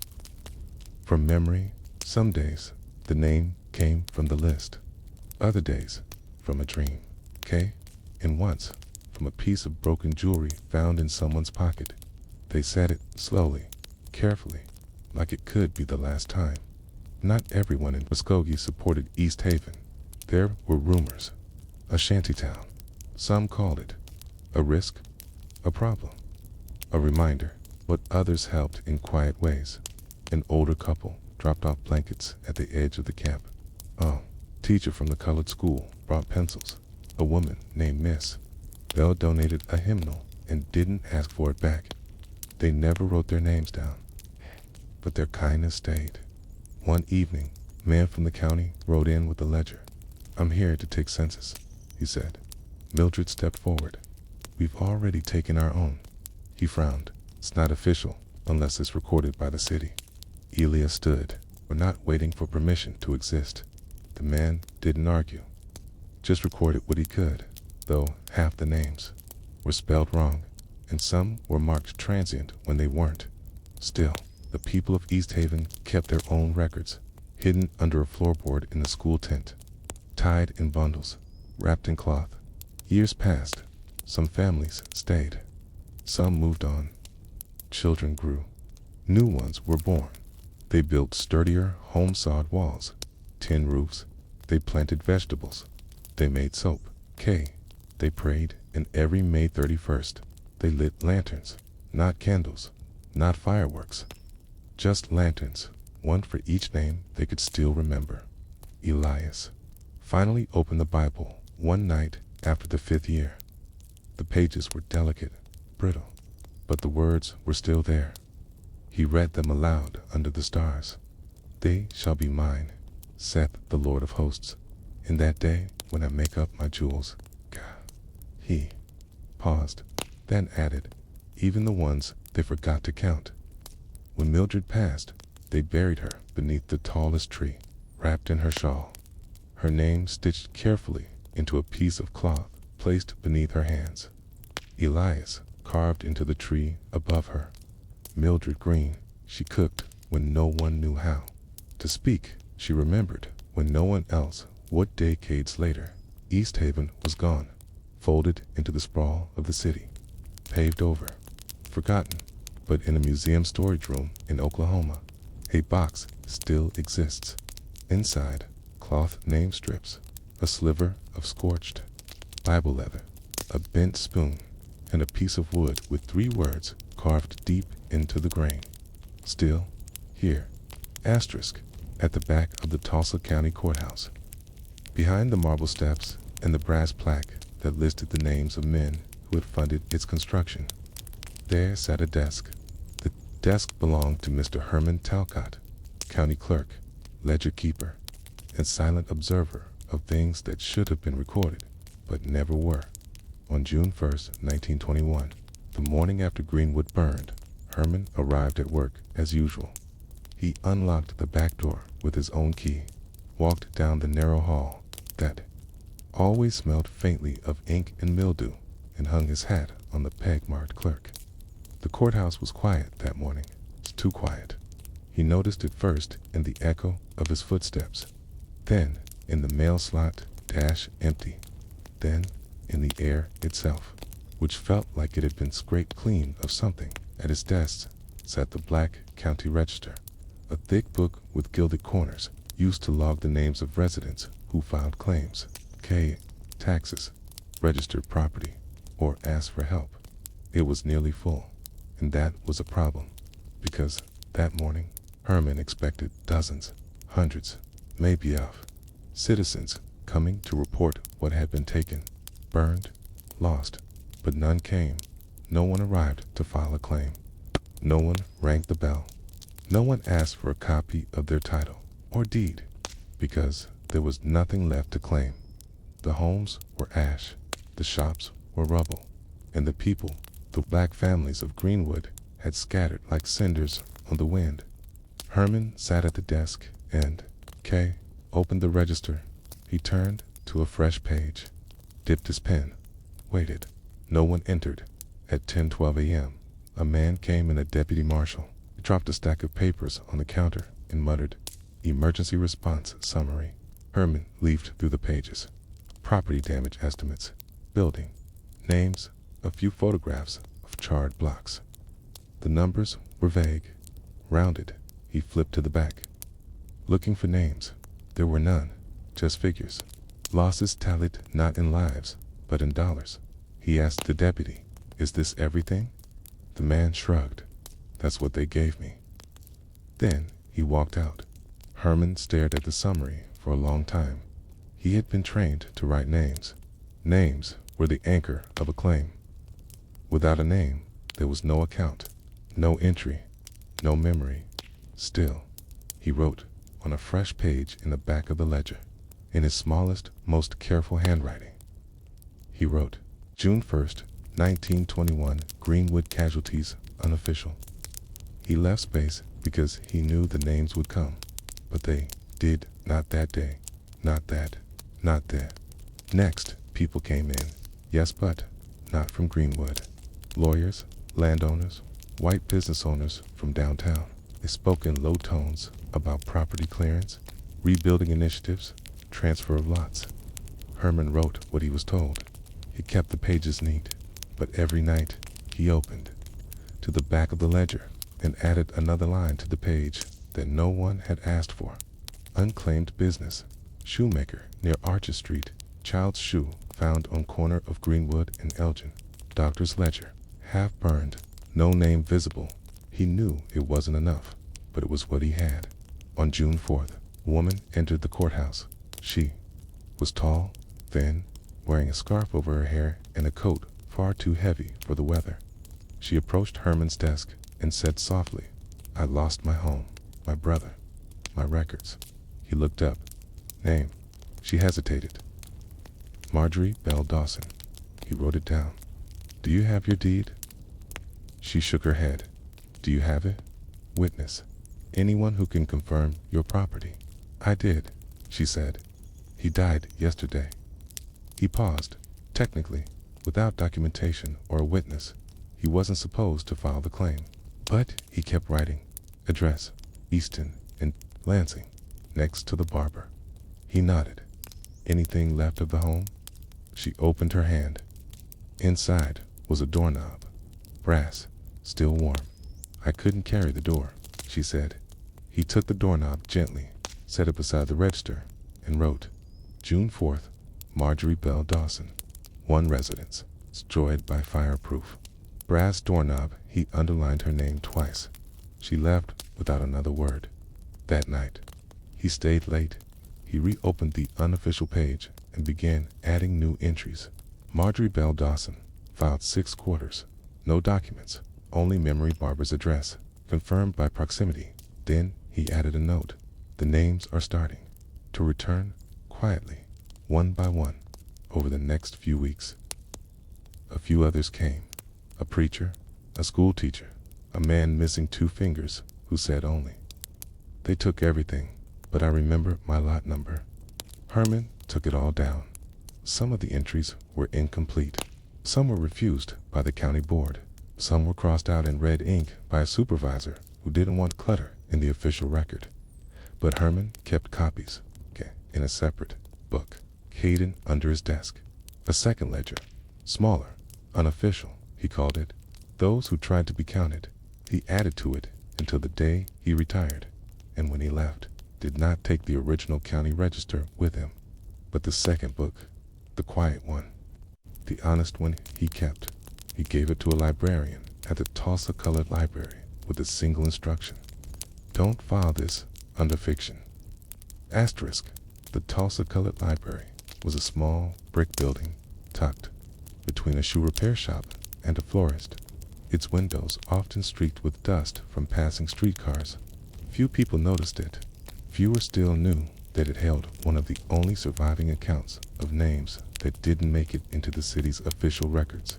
From memory, some days, the name came from the list. Other days, from a dream. And once, from a piece of broken jewelry found in someone's pocket. They said it slowly, carefully, like it could be the last time. Not everyone in Muskogee supported East Haven. There were rumors. A shantytown. Some called it a risk, a problem, a reminder. But others helped in quiet ways. An older couple dropped off blankets at the edge of the camp. Teacher from the colored school brought pencils. A woman named Miss Bell donated a hymnal and didn't ask for it back. They never wrote their names down, but their kindness stayed. One evening, a man from the county rode in with a ledger. "I'm here to take census," he said. Mildred stepped forward. "We've already taken our own." He frowned. "It's not official unless it's recorded by the city." Elia stood. "We're not waiting for permission to exist." The man didn't argue, just recorded what he could, though half the names were spelled wrong, and some were marked transient when they weren't. Still, the people of East Haven kept their own records, hidden under a floorboard in the school tent, tied in bundles, wrapped in cloth. Years passed. Some families stayed. Some moved on. Children grew. New ones were born. They built sturdier, home-sawed walls, tin roofs. They planted vegetables. They made soap. They prayed, and every May 31st, they lit lanterns. Not candles, not fireworks. Just lanterns, one for each name they could still remember. Elias finally opened the Bible one night after the 5th year. The pages were delicate, brittle, but the words were still there. He read them aloud under the stars. "They shall be mine, saith the Lord of hosts, in that day when I make up my jewels." He paused, then added, "Even the ones they forgot to count." When Mildred passed, they buried her beneath the tallest tree, wrapped in her shawl, her name stitched carefully into a piece of cloth placed beneath her hands. Elias carved into the tree above her. Mildred Green, she cooked when no one knew how. To speak, she remembered when no one else would. Decades later, East Haven was gone, folded into the sprawl of the city, paved over, forgotten. But in a museum storage room in Oklahoma, a box still exists. Inside, cloth name strips, a sliver of scorched Bible leather, a bent spoon, and a piece of wood with 3 words carved deep into the grain. Still here, asterisk, at the back of the Tulsa County Courthouse. Behind the marble steps and the brass plaque that listed the names of men who had funded its construction, there sat a desk. The desk belonged to Mr. Herman Talcott, county clerk, ledger keeper, and silent observer of things that should have been recorded, but never were. On June 1st, 1921, the morning after Greenwood burned, Herman arrived at work as usual. He unlocked the back door with his own key, walked down the narrow hall that always smelled faintly of ink and mildew, and hung his hat on the peg marked clerk. The courthouse was quiet that morning. Too quiet. He noticed it first in the echo of his footsteps, then in the mail slot dash empty, then in the air itself, which felt like it had been scraped clean of something. At his desk sat the black county register, a thick book with gilded corners, used to log the names of residents who filed claims, taxes, registered property, or asked for help. It was nearly full, and that was a problem, because that morning Herman expected dozens, hundreds, maybe of citizens coming to report what had been taken, burned, lost, but none came. No one arrived to file a claim. No one rang the bell. No one asked for a copy of their title or deed, because there was nothing left to claim. The homes were ash, the shops were rubble, and the people, the black families of Greenwood, had scattered like cinders on the wind. Herman sat at the desk and, opened the register. He turned to a fresh page, dipped his pen, waited. No one entered. At 10:12 a.m., a man came in a deputy marshal. He dropped a stack of papers on the counter and muttered, "Emergency response summary." Herman leafed through the pages. Property damage estimates, building, names, a few photographs of charred blocks. The numbers were vague, rounded. He flipped to the back, looking for names. There were none, just figures. Losses tallied not in lives, but in dollars. He asked the deputy, "Is this everything?" The man shrugged. "That's what they gave me." Then he walked out. Herman stared at the summary for a long time. He had been trained to write names. Names were the anchor of a claim. Without a name, there was no account, no entry, no memory. Still, he wrote on a fresh page in the back of the ledger, in his smallest, most careful handwriting. He wrote, June 1st, 1921, Greenwood casualties, unofficial. He left space because he knew the names would come, but they did not that day, not that, not that. Next, people came in, yes, but not from Greenwood. Lawyers, landowners, white business owners from downtown. They spoke in low tones about property clearance, rebuilding initiatives, transfer of lots. Herman wrote what he was told. He kept the pages neat, but every night he opened to the back of the ledger and added another line to the page that no one had asked for. Unclaimed business, shoemaker near Archer Street, child's shoe found on corner of Greenwood and Elgin. Doctor's ledger, half burned, no name visible. He knew it wasn't enough, but it was what he had. On June 4th, a woman entered the courthouse. She was tall, thin, wearing a scarf over her hair and a coat far too heavy for the weather. She approached Herman's desk and said softly, "I lost my home, my brother, my records." He looked up. Name. She hesitated. Marjorie Bell Dawson. He wrote it down. "Do you have your deed?" She shook her head. "Do you have it?" Witness. "Anyone who can confirm your property." "I did," she said. "He died yesterday." He paused. Technically, without documentation or a witness, he wasn't supposed to file the claim. But he kept writing. Address, Easton and Lansing, next to the barber. He nodded. "Anything left of the home?" She opened her hand. Inside was a doorknob, brass, still warm. "I couldn't carry the door," she said. He took the doorknob gently, set it beside the register, and wrote, June 4th, Marjorie Bell Dawson, 1 residence, destroyed by fireproof. Brass doorknob, he underlined her name twice. She left without another word. That night, he stayed late. He reopened the unofficial page and began adding new entries. Marjorie Bell Dawson, filed 6 quarters. No documents, only memory barber's address, confirmed by proximity. Then he added a note. The names are starting to return quietly, one by one, over the next few weeks. A few others came. A preacher, a school teacher, a man missing 2 fingers who said only. They took everything, but I remember my lot number. Herman took it all down. Some of the entries were incomplete. Some were refused by the county board. Some were crossed out in red ink by a supervisor who didn't want clutter in the official record, but Herman kept copies in a separate book, hidden under his desk. A second ledger, smaller, unofficial, he called it. Those who tried to be counted, he added to it until the day he retired, and when he left, did not take the original county register with him, but the second book, the quiet one, the honest one he kept. He gave it to a librarian at the Tulsa Colored Library with a single instruction: don't file this under fiction. Asterisk. The Tulsa Colored Library was a small brick building tucked between a shoe repair shop and a florist, its windows often streaked with dust from passing streetcars. Few people noticed it. Fewer still knew that it held one of the only surviving accounts of names that didn't make it into the city's official records.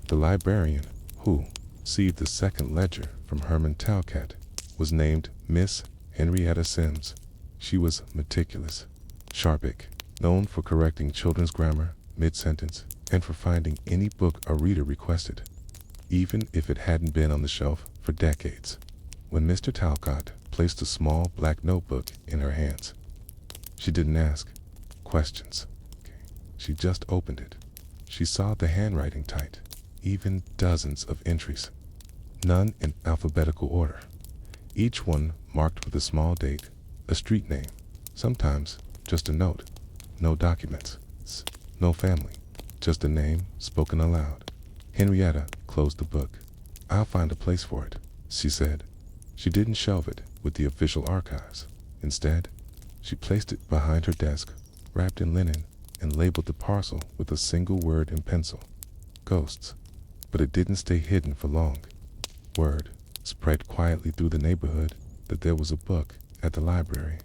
The librarian who received the second ledger from Herman Talcott was named Miss Henrietta Sims. She was meticulous, sharp-witted, known for correcting children's grammar mid-sentence and for finding any book a reader requested, even if it hadn't been on the shelf for decades. When Mr. Talcott placed a small black notebook in her hands, she didn't ask questions. She just opened it. She saw the handwriting tight, even dozens of entries, none in alphabetical order, each one marked with a small date, a street name, sometimes just a note. No documents, no family, just a name spoken aloud. Henrietta closed the book. I'll find a place for it, she said. She didn't shelve it with the official archives. Instead, she placed it behind her desk, wrapped in linen, and labeled the parcel with a single word in pencil: ghosts. But it didn't stay hidden for long. Word spread quietly through the neighborhood that there was a book at the library,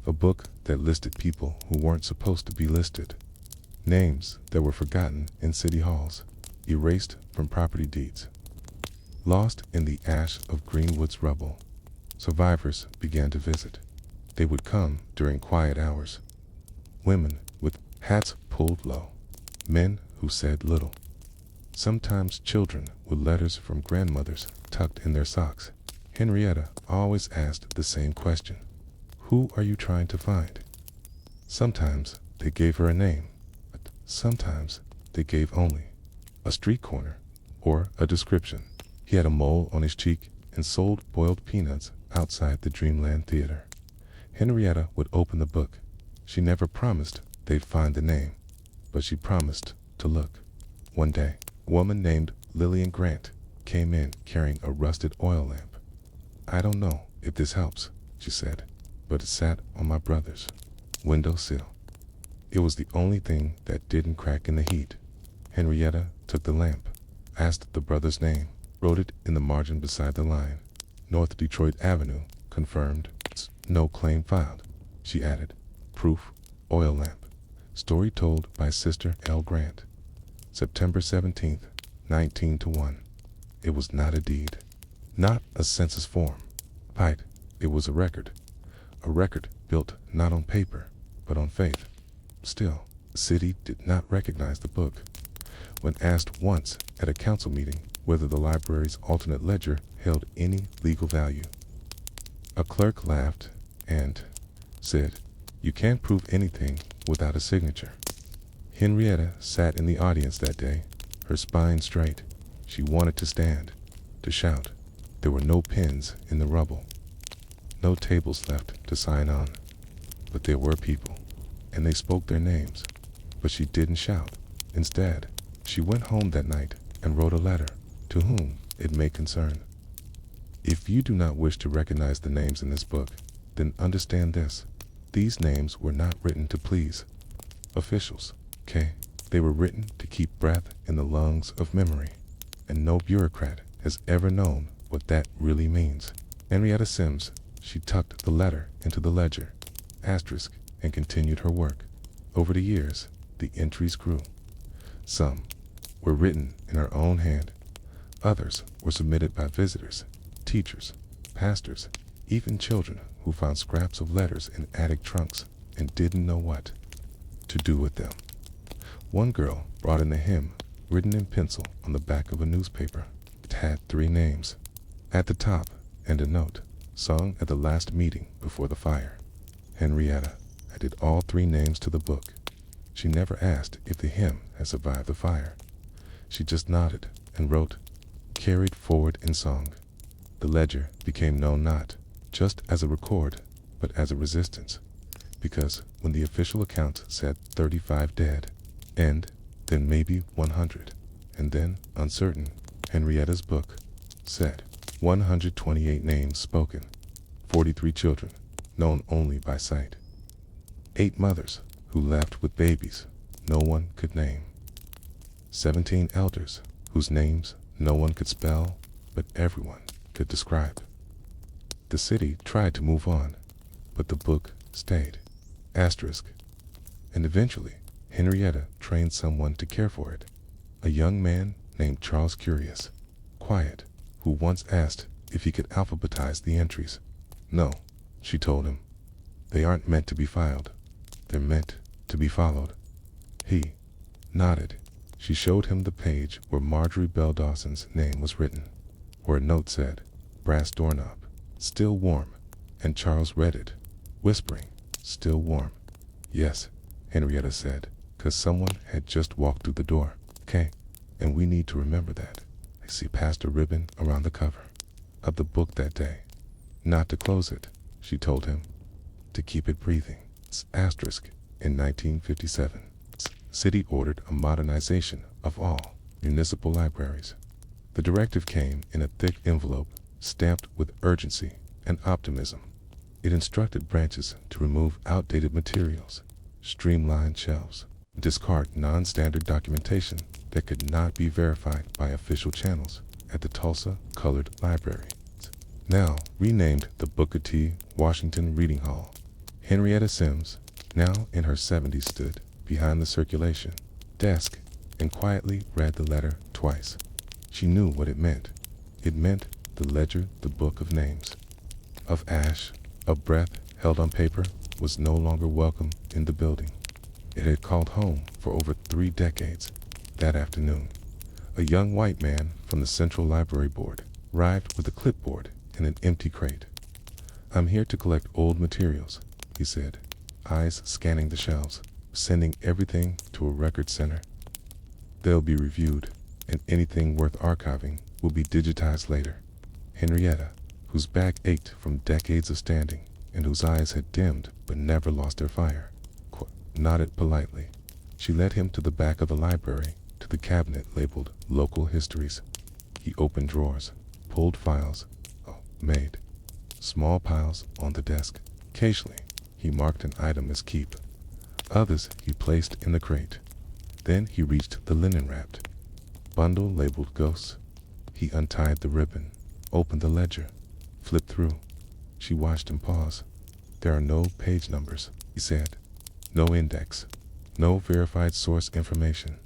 a book that listed people who weren't supposed to be listed, names that were forgotten in city halls, erased from property deeds, lost in the ash of Greenwood's rubble. Survivors began to visit. They would come during quiet hours. Women with hats pulled low, men who said little. Sometimes children with letters from grandmothers tucked in their socks. Henrietta always asked the same question: who are you trying to find? Sometimes they gave her a name, but sometimes they gave only a street corner or a description. He had a mole on his cheek and sold boiled peanuts outside the Dreamland Theater. Henrietta would open the book. She never promised they'd find the name, but she promised to look. One day, a woman named Lillian Grant came in carrying a rusted oil lamp. I don't know if this helps, she said, but it sat on my brother's windowsill. It was the only thing that didn't crack in the heat. Henrietta took the lamp, asked the brother's name, wrote it in the margin beside the line. North Detroit Avenue, confirmed. No claim filed, she added. Proof: oil lamp. Story told by Sister L. Grant. September 17th, 1901. It was not a deed, not a census form. Right, it was a record built not on paper, but on faith. Still, the city did not recognize the book. When asked once at a council meeting whether the library's alternate ledger held any legal value, a clerk laughed and said, "You can't prove anything without a signature." Henrietta sat in the audience that day, her spine straight. She wanted to stand, to shout. There were no pens in the rubble, no tables left to sign on. But there were people, and they spoke their names. But she didn't shout. Instead, she went home that night and wrote a letter to whom it may concern. If you do not wish to recognize the names in this book, then understand this: these names were not written to please officials, okay? They were written to keep breath in the lungs of memory, and no bureaucrat has ever known what that really means. Henrietta Sims, she tucked the letter into the ledger, asterisk, and continued her work. Over the years, the entries grew. Some were written in her own hand. Others were submitted by visitors, teachers, pastors, even children who found scraps of letters in attic trunks and didn't know what to do with them. One girl brought in a hymn written in pencil on the back of a newspaper. It had 3 names at the top and a note: sung at the last meeting before the fire. Henrietta added all 3 names to the book. She never asked if the hymn had survived the fire. She just nodded and wrote, "Carried forward in song." The ledger became known not just as a record, but as a resistance, because when the official account said 35 dead, and then maybe 100, and then uncertain, Henrietta's book said 128 names spoken, 43 children known only by sight, 8 mothers who left with babies no one could name, 17 elders whose names no one could spell but everyone could describe. The city tried to move on, but the book stayed. Asterisk. And eventually, Henrietta trained someone to care for it, a young man named Charles Curious, quiet, who once asked if he could alphabetize the entries. "No," she told him. "They aren't meant to be filed. They're meant to be followed." He nodded. She showed him the page where Marjorie Bell Dawson's name was written, where a note said, "Brass doorknob, still warm," and Charles read it, whispering, "Still warm." "Yes," Henrietta said, "'cause someone had just walked through the door. Okay, and we need to remember that." I see passed a ribbon around the cover of the book that day. "Not to close it," she told him, "to keep it breathing." Asterisk. In 1957, city ordered a modernization of all municipal libraries. The directive came in a thick envelope stamped with urgency and optimism. It instructed branches to remove outdated materials, streamline shelves, discard non-standard documentation that could not be verified by official channels at the Tulsa Colored Library, now renamed the Booker T. Washington Reading Hall. Henrietta Sims, now in her 70s, stood behind the circulation desk and quietly read the letter twice. She knew what it meant. It meant the ledger, the book of names, of ash, of breath held on paper, was no longer welcome in the building. It had called home for over 3 decades. That afternoon, a young white man from the Central Library Board arrived with a clipboard and an empty crate. "I'm here to collect old materials," he said, eyes scanning the shelves, "sending everything to a record center. They'll be reviewed, and anything worth archiving will be digitized later." Henrietta, whose back ached from decades of standing and whose eyes had dimmed but never lost their fire, nodded politely. She led him to the back of the library, to the cabinet labeled Local Histories. He opened drawers, pulled files, made small piles on the desk. Occasionally, he marked an item as keep. Others he placed in the crate. Then he reached the linen-wrapped bundle labeled Ghosts. He untied the ribbon, opened the ledger, flipped through. She watched him pause. "There are no page numbers," he said. "No index. No verified source information.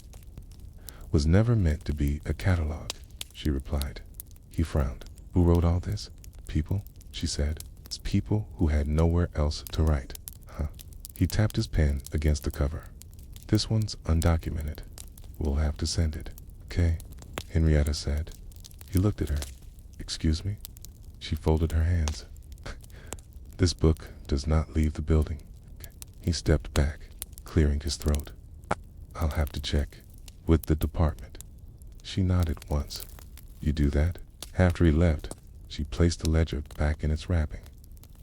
Was never meant to be a catalog," she replied. He frowned. "Who wrote all this?" "People," she said. "It's people who had nowhere else to write." "Huh." He tapped his pen against the cover. "This one's undocumented. We'll have to send it." "Okay," Henrietta said. He looked at her. "Excuse me?" She folded her hands. "This book does not leave the building." He stepped back, clearing his throat. "I'll have to check with the department." She nodded once. "You do that?" After he left, she placed the ledger back in its wrapping.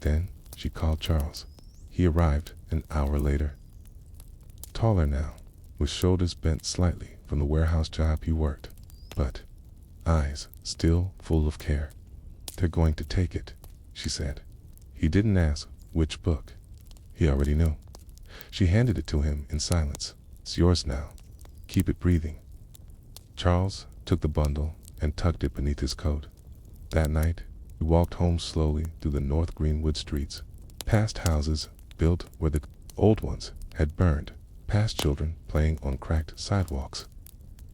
Then she called Charles. He arrived an hour later. Taller now, with shoulders bent slightly from the warehouse job he worked, but eyes still full of care. "They're going to take it," she said. He didn't ask which book. He already knew. She handed it to him in silence. "It's yours now. Keep it breathing." Charles took the bundle and tucked it beneath his coat. That night, he walked home slowly through the North Greenwood streets, past houses built where the old ones had burned, past children playing on cracked sidewalks,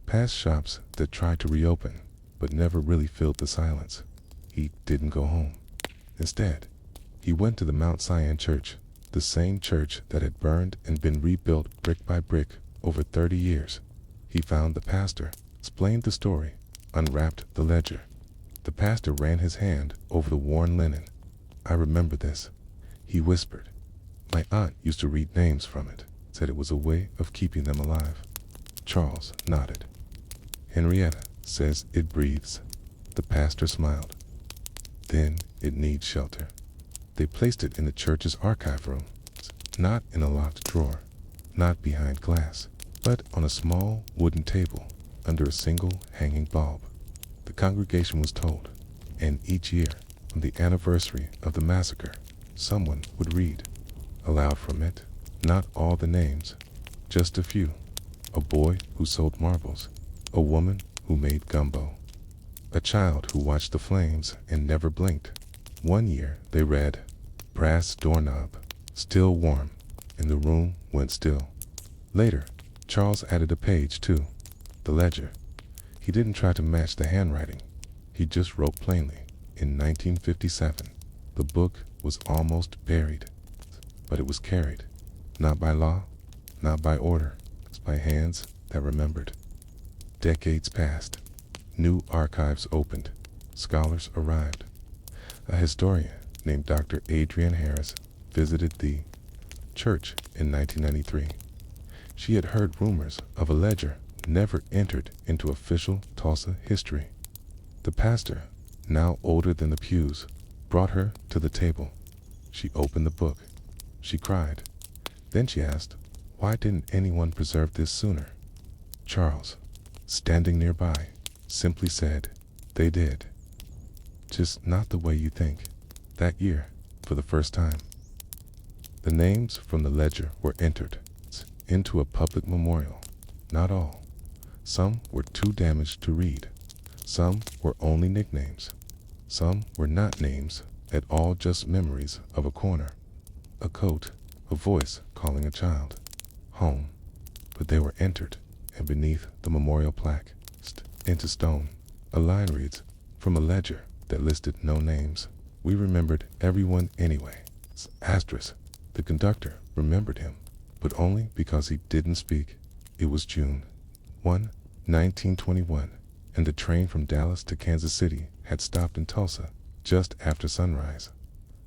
past shops that tried to reopen but never really filled the silence. He didn't go home. Instead, he went to the Mount Zion Church, the same church that had burned and been rebuilt brick by brick over 30 years. He found the pastor, explained the story, unwrapped the ledger. The pastor ran his hand over the worn linen. I remember this, he whispered. My aunt used to read names from it, said it was a way of keeping them alive. Charles nodded. Henrietta says it breathes. The pastor smiled. Then it needs shelter. They placed it in the church's archive room, not in a locked drawer, not behind glass, but on a small wooden table under a single hanging bulb. The congregation was told, and each year, on the anniversary of the massacre, someone would read aloud from it, not all the names, just a few. A boy who sold marbles, a woman who made gumbo, a child who watched the flames and never blinked. One year they read, brass doorknob, still warm, and the room went still. Later, Charles added a page too, the ledger. He didn't try to match the handwriting. He just wrote plainly, in 1957, the book was almost buried, but it was carried, not by law, not by order, by hands that remembered. Decades passed. New archives opened. Scholars arrived. A historian named Dr. Adrienne Harris visited the church in 1993. She had heard rumors of a ledger never entered into official Tulsa history. The pastor, now older than the pews, brought her to the table. She opened the book. She cried. Then she asked, why didn't anyone preserve this sooner? Charles, standing nearby, simply said, they did. Just not the way you think. That year, for the first time, the names from the ledger were entered into a public memorial. Not all. Some were too damaged to read. Some were only nicknames. Some were not names at all, just memories of a corner, a coat, a voice calling a child home. But they were entered, and beneath the memorial plaque, into stone, a line reads, from a ledger that listed no names, we remembered everyone anyway. Asterisk. The conductor remembered him, but only because he didn't speak. It was June 1, 1921, and the train from Dallas to Kansas City had stopped in Tulsa just after sunrise.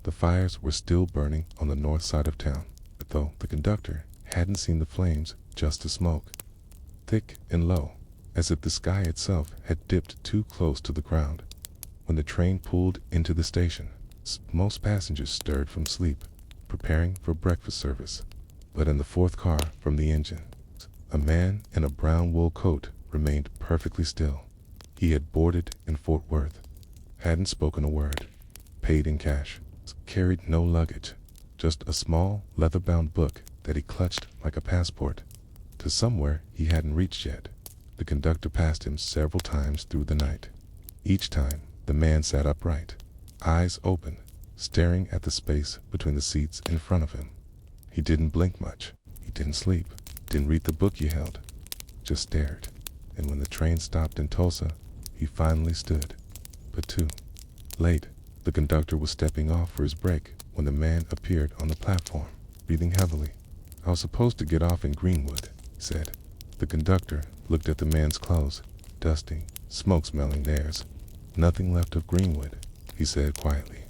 The fires were still burning on the north side of town, though the conductor hadn't seen the flames, just the smoke, thick and low, as if the sky itself had dipped too close to the ground. When the train pulled into the station, most passengers stirred from sleep, preparing for breakfast service. But in the fourth car from the engine, a man in a brown wool coat remained perfectly still. He had boarded in Fort Worth, hadn't spoken a word, paid in cash, carried no luggage, just a small leather-bound book that he clutched like a passport to somewhere he hadn't reached yet. The conductor passed him several times through the night. Each time, the man sat upright, eyes open, staring at the space between the seats in front of him. He didn't blink much. He didn't sleep, didn't read the book he held, just stared. And when the train stopped in Tulsa, he finally stood. But too late. The conductor was stepping off for his break when the man appeared on the platform, breathing heavily. I was supposed to get off in Greenwood, he said. The conductor looked at the man's clothes, dusty, smoke-smelling theirs. Nothing left of Greenwood, he said quietly.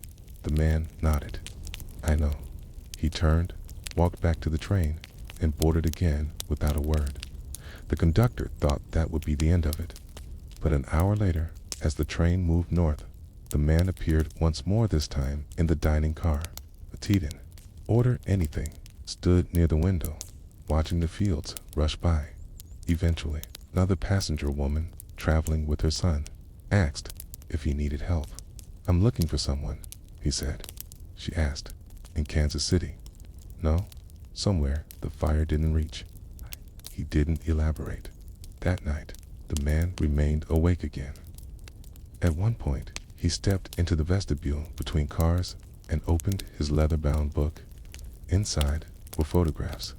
The man nodded. I know. He turned, walked back to the train, and boarded again without a word. The conductor thought that would be the end of it. But an hour later, as the train moved north, the man appeared once more, this time in the dining car. Teden, order anything, stood near the window, watching the fields rush by. Eventually, another passenger woman, traveling with her son, asked if he needed help. I'm looking for someone, he said. She asked, in Kansas City? No, somewhere the fire didn't reach. He didn't elaborate. That night, the man remained awake again. At one point, he stepped into the vestibule between cars and opened his leather-bound book. Inside were photographs,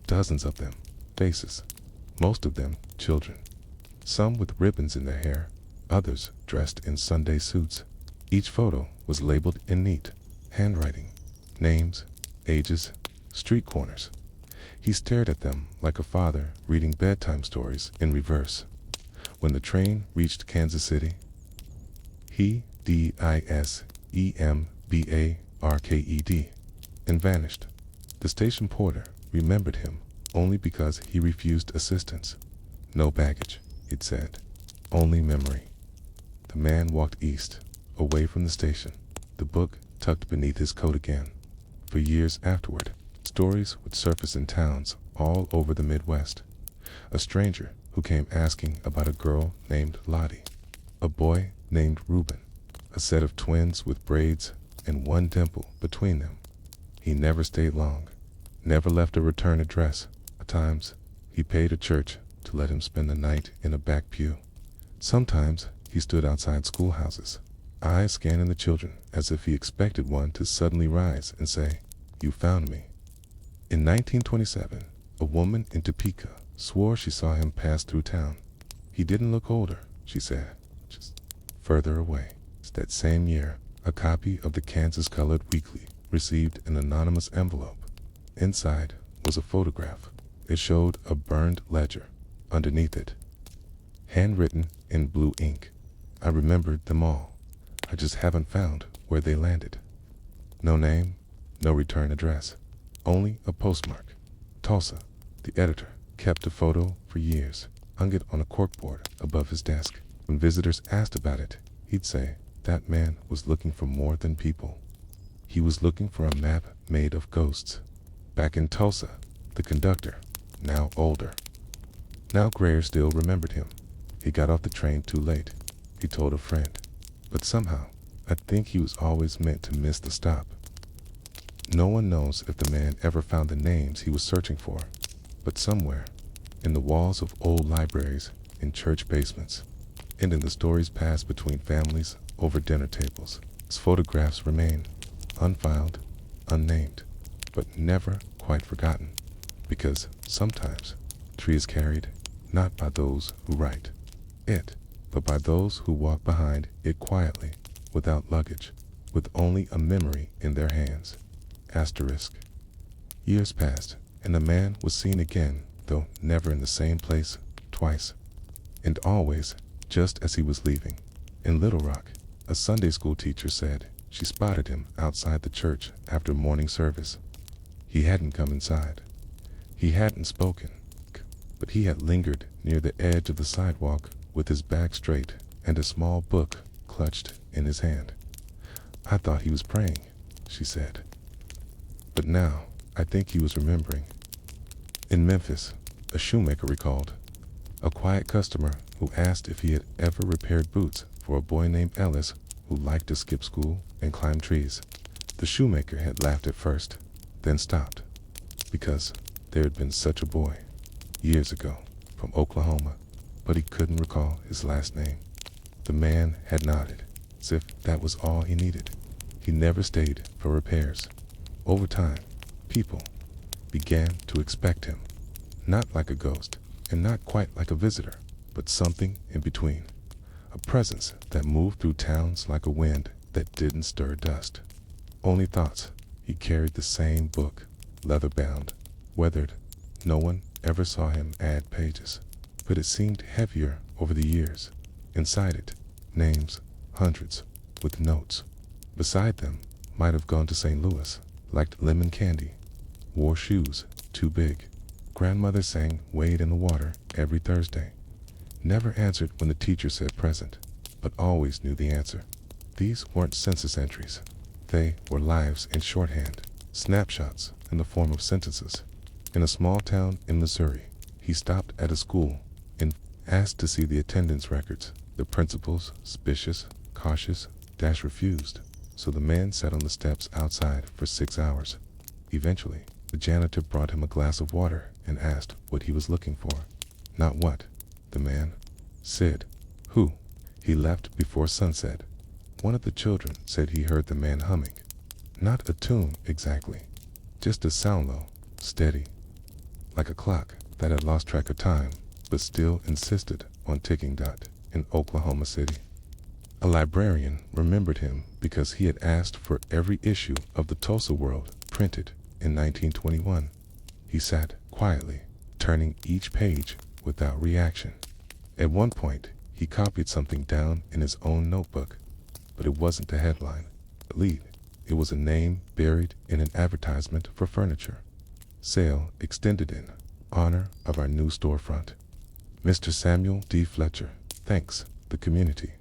dozens of them, faces, most of them children, some with ribbons in their hair, others dressed in Sunday suits. Each photo was labeled in neat handwriting, names, ages, street corners. He stared at them like a father reading bedtime stories in reverse. When the train reached Kansas City, he, DISEMBA, RKED, and vanished. The station porter remembered him only because he refused assistance. No baggage, it said, only memory. The man walked east, away from the station, the book tucked beneath his coat again. For years afterward, stories would surface in towns all over the Midwest. A stranger who came asking about a girl named Lottie, a boy named Reuben, a set of twins with braids and one dimple between them. He never stayed long, never left a return address. At times, he paid a church to let him spend the night in a back pew. Sometimes, he stood outside schoolhouses, eyes scanning the children as if he expected one to suddenly rise and say, "You found me." In 1927, a woman in Topeka swore she saw him pass through town. He didn't look older, she said, just further away. That same year, a copy of the Kansas Colored Weekly received an anonymous envelope. Inside was a photograph. It showed a burned ledger. Underneath it, handwritten in blue ink. I remembered them all. I just haven't found where they landed. No name, no return address, only a postmark. Tulsa. The editor kept the photo for years, hung it on a corkboard above his desk. When visitors asked about it, he'd say that man was looking for more than people. He was looking for a map made of ghosts. Back in Tulsa, the conductor, now older, now grayer, still remembered him. He got off the train too late, he told a friend. But somehow, I think he was always meant to miss the stop. No one knows if the man ever found the names he was searching for, but somewhere, in the walls of old libraries, in church basements, and in the stories passed between families over dinner tables, his photographs remain, unfiled, unnamed, but never quite forgotten, because sometimes tree is carried not by those who write it, but by those who walk behind it quietly, without luggage, with only a memory in their hands. Asterisk. Years passed, and the man was seen again, though never in the same place twice, and always just as he was leaving. In Little Rock, a Sunday school teacher said she spotted him outside the church after morning service. He hadn't come inside. He hadn't spoken, but he had lingered near the edge of the sidewalk with his back straight and a small book clutched in his hand. "I thought he was praying," she said. But now, I think he was remembering. In Memphis, a shoemaker recalled a quiet customer who asked if he had ever repaired boots for a boy named Ellis who liked to skip school and climb trees. The shoemaker had laughed at first, then stopped, because there had been such a boy, years ago, from Oklahoma, but he couldn't recall his last name. The man had nodded, as if that was all he needed. He never stayed for repairs. Over time, people began to expect him, not like a ghost, and not quite like a visitor, but something in between. A presence that moved through towns like a wind that didn't stir dust. Only thoughts. He carried the same book, leather-bound, weathered. No one ever saw him add pages, but it seemed heavier over the years. Inside it, names, hundreds, with notes. Beside them, might have gone to St. Louis, liked lemon candy, wore shoes too big. Grandmother sang Wade in the Water every Thursday. Never answered when the teacher said present, but always knew the answer. These weren't census entries. They were lives in shorthand, snapshots in the form of sentences. In a small town in Missouri, he stopped at a school and asked to see the attendance records. The principals, suspicious, cautious, refused, so the man sat on the steps outside for 6 hours. Eventually, the janitor brought him a glass of water and asked what he was looking for. Not what, the man said. Who? He left before sunset. One of the children said he heard the man humming. Not a tune exactly, just a sound low, steady, like a clock that had lost track of time, but still insisted on ticking. In Oklahoma City, a librarian remembered him because he had asked for every issue of the Tulsa World printed in 1921. He sat quietly, turning each page without reaction. At one point, he copied something down in his own notebook, but it wasn't the headline, the lead. It was a name buried in an advertisement for furniture. Sale extended in honor of our new storefront. Mr. Samuel D. Fletcher, thanks, the community.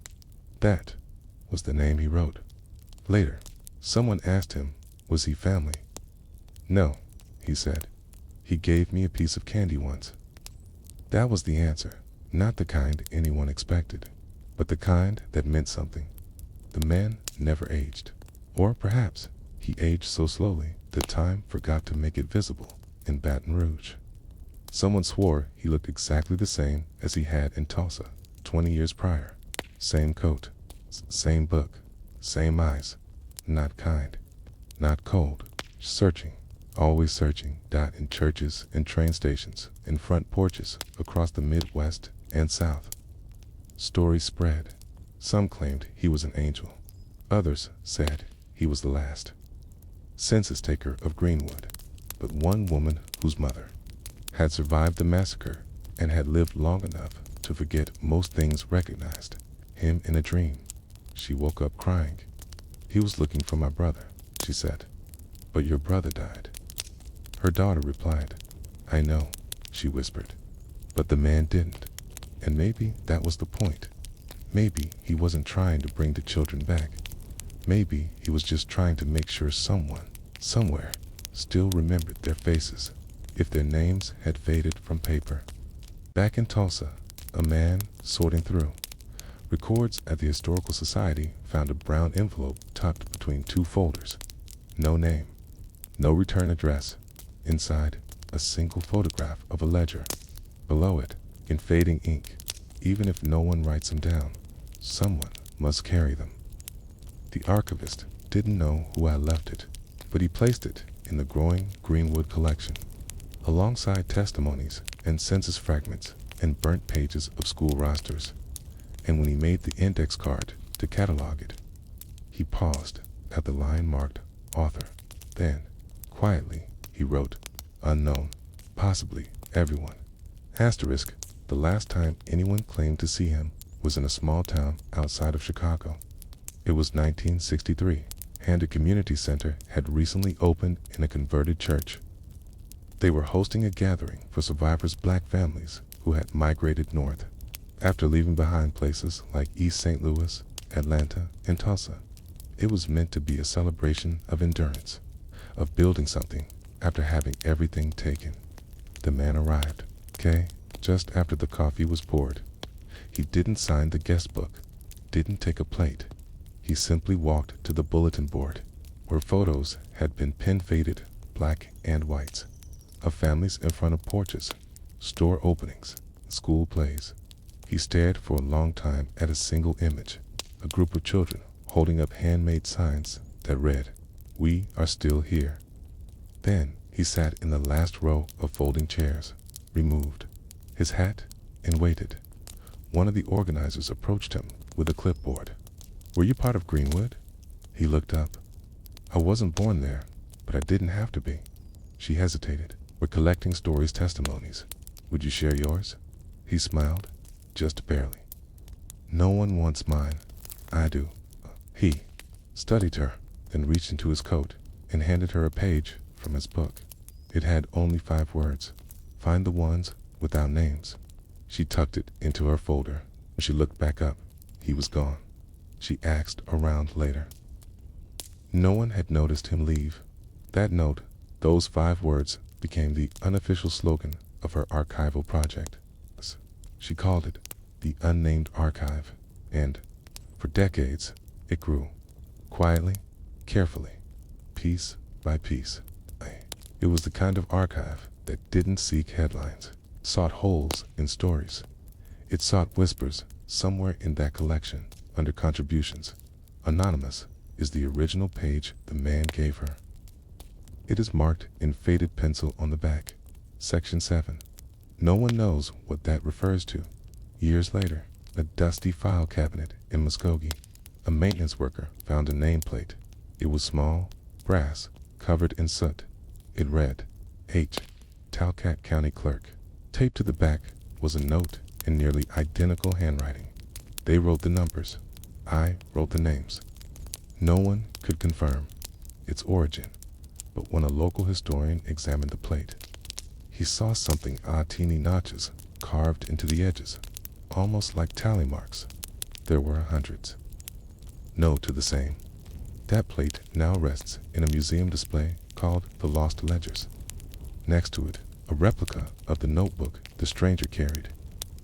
That was the name he wrote. Later, someone asked him, was he family? No, he said. He gave me a piece of candy once. That was the answer, not the kind anyone expected, but the kind that meant something. The man never aged. Or perhaps he aged so slowly that time forgot to make it visible in Baton Rouge. Someone swore he looked exactly the same as he had in Tulsa 20 years prior. Same coat, same book, same eyes. Not kind, not cold, searching, always searching. In churches and train stations, in front porches across the Midwest and South. Stories spread. Some claimed he was an angel. Others said he was the last census taker of Greenwood. But one woman whose mother had survived the massacre and had lived long enough to forget most things recognized him in a dream. She woke up crying. He was looking for my brother, she said. But your brother died. Her daughter replied, I know, she whispered. But the man didn't. And maybe that was the point. Maybe he wasn't trying to bring the children back. Maybe he was just trying to make sure someone, somewhere, still remembered their faces, if their names had faded from paper. Back in Tulsa, a man sorting through records at the Historical Society found a brown envelope tucked between two folders. No name, no return address. Inside, a single photograph of a ledger. Below it, in fading ink, even if no one writes them down, someone must carry them. The archivist didn't know who had left it, but he placed it in the growing Greenwood collection, alongside testimonies and census fragments and burnt pages of school rosters. And when he made the index card to catalog it, he paused at the line marked author. Then, quietly, he wrote, unknown, possibly everyone. Asterisk, the last time anyone claimed to see him was in a small town outside of Chicago. It was 1963, and a community center had recently opened in a converted church. They were hosting a gathering for survivors' black families who had migrated north after leaving behind places like East St. Louis, Atlanta, and Tulsa. It was meant to be a celebration of endurance, of building something after having everything taken. The man arrived, just after the coffee was poured. He didn't sign the guest book, didn't take a plate. He simply walked to the bulletin board, where photos had been pin-faded, black and whites, of families in front of porches, store openings, school plays. He stared for a long time at a single image, a group of children holding up handmade signs that read, "We are still here." Then he sat in the last row of folding chairs, removed his hat, and waited. One of the organizers approached him with a clipboard. "Were you part of Greenwood?" He looked up. "I wasn't born there, but I didn't have to be." She hesitated. "We're collecting stories, testimonies. Would you share yours?" He smiled, just barely. "No one wants mine. I do." He studied her, then reached into his coat and handed her a page from his book. It had only 5 words. Find the ones without names. She tucked it into her folder. When she looked back up, he was gone. She asked around later. No one had noticed him leave. That note, those 5 words, became the unofficial slogan of her archival project. She called it the Unnamed Archive, and for decades it grew, quietly, carefully, piece by piece. It was the kind of archive that didn't seek headlines, sought holes in stories. It sought whispers somewhere in that collection, under contributions. Anonymous is the original page the man gave her. It is marked in faded pencil on the back, Section 7. No one knows what that refers to. Years later, a dusty file cabinet in Muskogee, a maintenance worker found a nameplate. It was small, brass, covered in soot. It read, H. Talcott County Clerk. Taped to the back was a note in nearly identical handwriting. They wrote the numbers. I wrote the names. No one could confirm. its origin, but when a local historian examined the plate, he saw something odd, teeny notches carved into the edges, almost like tally marks. There were hundreds. No to the same. That plate now rests in a museum display called the Lost Ledgers. Next to it, a replica of the notebook the stranger carried.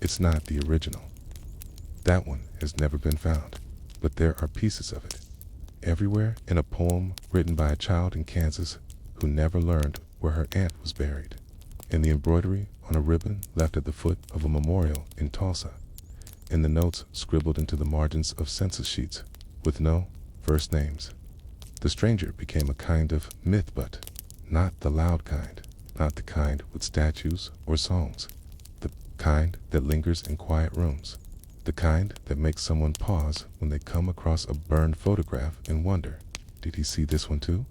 It's not the original. That one has never been found, but there are pieces of it everywhere in a poem written by a child in Kansas who never learned where her aunt was buried, in the embroidery on a ribbon left at the foot of a memorial in Tulsa, in the notes scribbled into the margins of census sheets with no first names. The stranger became a kind of myth, but not the loud kind, not the kind with statues or songs, the kind that lingers in quiet rooms, the kind that makes someone pause when they come across a burned photograph and wonder, did he see this one too?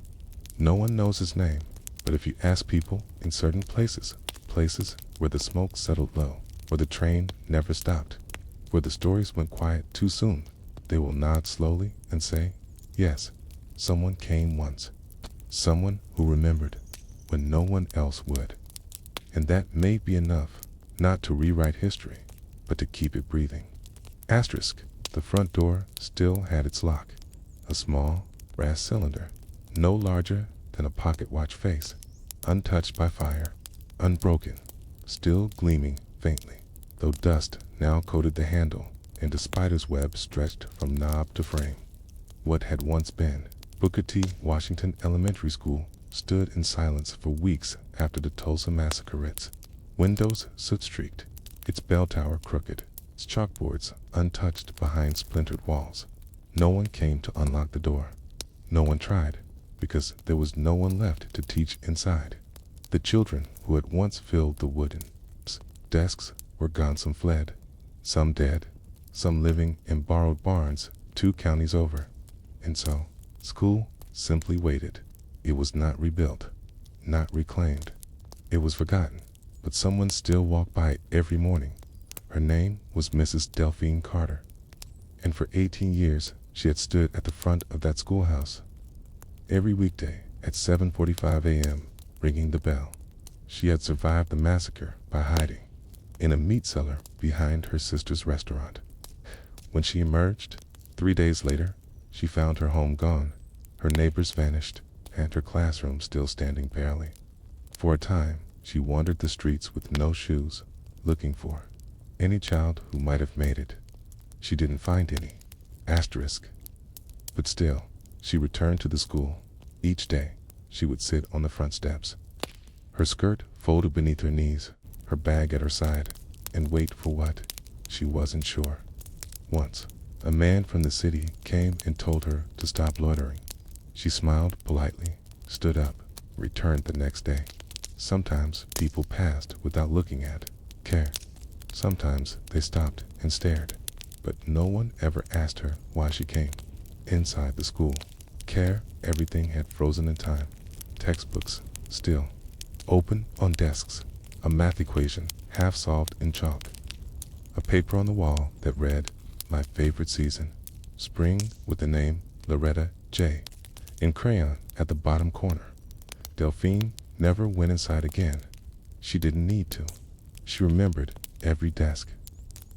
No one knows his name, but if you ask people in certain places where the smoke settled low, where the train never stopped, where the stories went quiet too soon, they will nod slowly and say, yes, someone came once, someone who remembered when no one else would. And that may be enough not to rewrite history, but to keep it breathing. Asterisk, the front door still had its lock, a small brass cylinder, no larger than a pocket watch face, untouched by fire, unbroken, still gleaming faintly, though dust now coated the handle and a spider's web stretched from knob to frame. What had once been Booker T. Washington Elementary School stood in silence for weeks after the Tulsa Massacre. Its windows soot-streaked, its bell tower crooked, its chalkboards untouched behind splintered walls. No one came to unlock the door. No one tried, because there was no one left to teach inside. The children who had once filled the wooden desks were gone. Some fled, some dead, some living in borrowed barns 2 counties over. And so, school simply waited. It was not rebuilt, not reclaimed. It was forgotten, but someone still walked by it every morning. Her name was Mrs. Delphine Carter, and for 18 years she had stood at the front of that schoolhouse. Every weekday at 7:45 a.m., ringing the bell. She had survived the massacre by hiding in a meat cellar behind her sister's restaurant. When she emerged 3 days later, she found her home gone, her neighbors vanished, and her classroom still standing barely. For a time, she wandered the streets with no shoes, looking for any child who might have made it. She didn't find any. Asterisk. But still, she returned to the school. Each day, she would sit on the front steps, her skirt folded beneath her knees, her bag at her side, and wait for what? She wasn't sure. Once, a man from the city came and told her to stop loitering. She smiled politely, stood up, returned the next day. Sometimes people passed without looking at care. Sometimes they stopped and stared, but no one ever asked her why she came. Inside the school, everything had frozen in time. Textbooks, still, open on desks, a math equation half solved in chalk. A paper on the wall that read, "My favorite season, spring," with the name Loretta J. in crayon at the bottom corner. Delphine never went inside again. She didn't need to. She remembered every desk,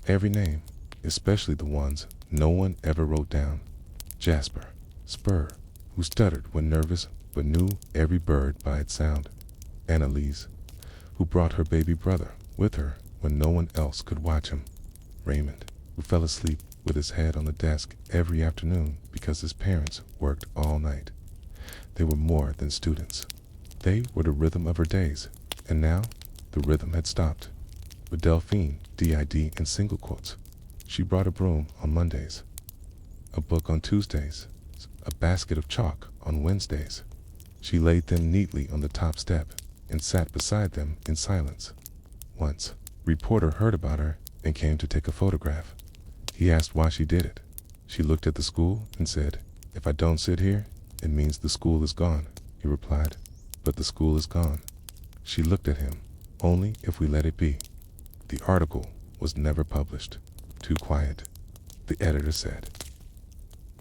every name, especially the ones no one ever wrote down. Jasper, Spur, who stuttered when nervous but knew every bird by its sound. Annalise, who brought her baby brother with her when no one else could watch him. Raymond, who fell asleep with his head on the desk every afternoon because his parents worked all night. They were more than students. They were the rhythm of her days, and now the rhythm had stopped. But Delphine, D.I.D. in single quotes. She brought a broom on Mondays, a book on Tuesdays, a basket of chalk on Wednesdays. She laid them neatly on the top step and sat beside them in silence. Once, a reporter heard about her and came to take a photograph. He asked why she did it. She looked at the school and said, "If I don't sit here, it means the school is gone," he replied. "But the school is gone." She looked at him. "Only if we let it be." The article was never published. Too quiet, the editor said.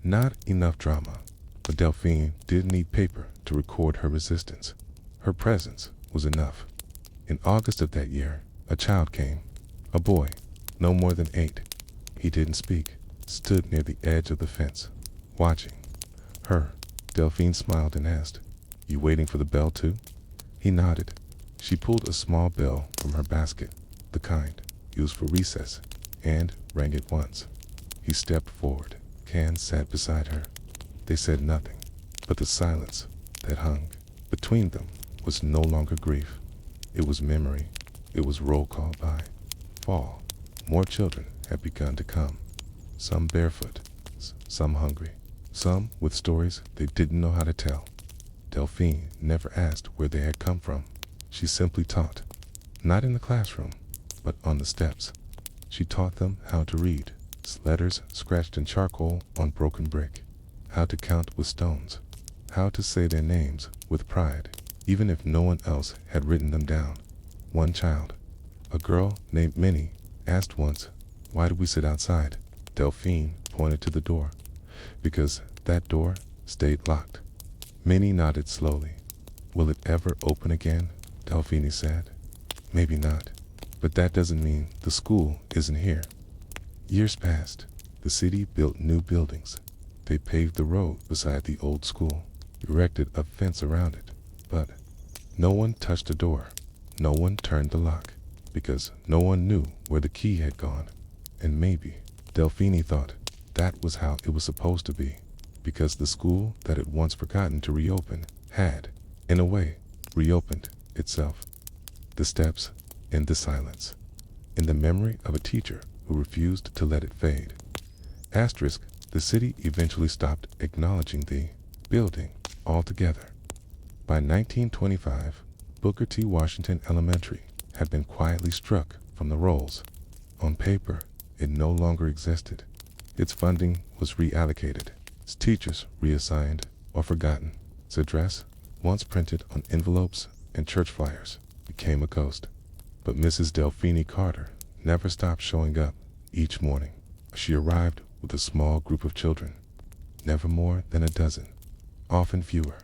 Not enough drama. But Delphine didn't need paper to record her resistance. Her presence was enough. In August of that year, a child came, a boy, no more than 8. He didn't speak, stood near the edge of the fence, watching her. Delphine smiled and asked, "You waiting for the bell too?" He nodded. She pulled a small bell from her basket, the kind used for recess, and rang it once. He stepped forward. Can sat beside her. They said nothing, but the silence that hung between them was no longer grief. It was memory. It was roll call by fall. More children had begun to come, some barefoot, some hungry, some with stories they didn't know how to tell. Delphine never asked where they had come from. She simply taught, not in the classroom, but on the steps. She taught them how to read, letters scratched in charcoal on broken brick, how to count with stones, how to say their names with pride, even if no one else had written them down. One child, a girl named Minnie, asked once, "Why do we sit outside?" Delphine pointed to the door. "Because that door stayed locked." Minnie nodded slowly. "Will it ever open again?" Delphine said. "Maybe not, but that doesn't mean the school isn't here." Years passed. The city built new buildings. They paved the road beside the old school, erected a fence around it. But no one touched the door. No one turned the lock, because no one knew where the key had gone. And maybe, Delphine thought, that was how it was supposed to be, because the school that had once forgotten to reopen had, in a way, reopened itself. The steps in the silence, in the memory of a teacher who refused to let it fade. Asterisk, the city eventually stopped acknowledging the building altogether. By 1925, Booker T. Washington Elementary had been quietly struck from the rolls. On paper, it no longer existed. Its funding was reallocated, its teachers reassigned or forgotten. Its address, once printed on envelopes and church flyers, became a ghost. But Mrs. Delphine Carter never stopped showing up each morning. She arrived with a small group of children, never more than a dozen, often fewer.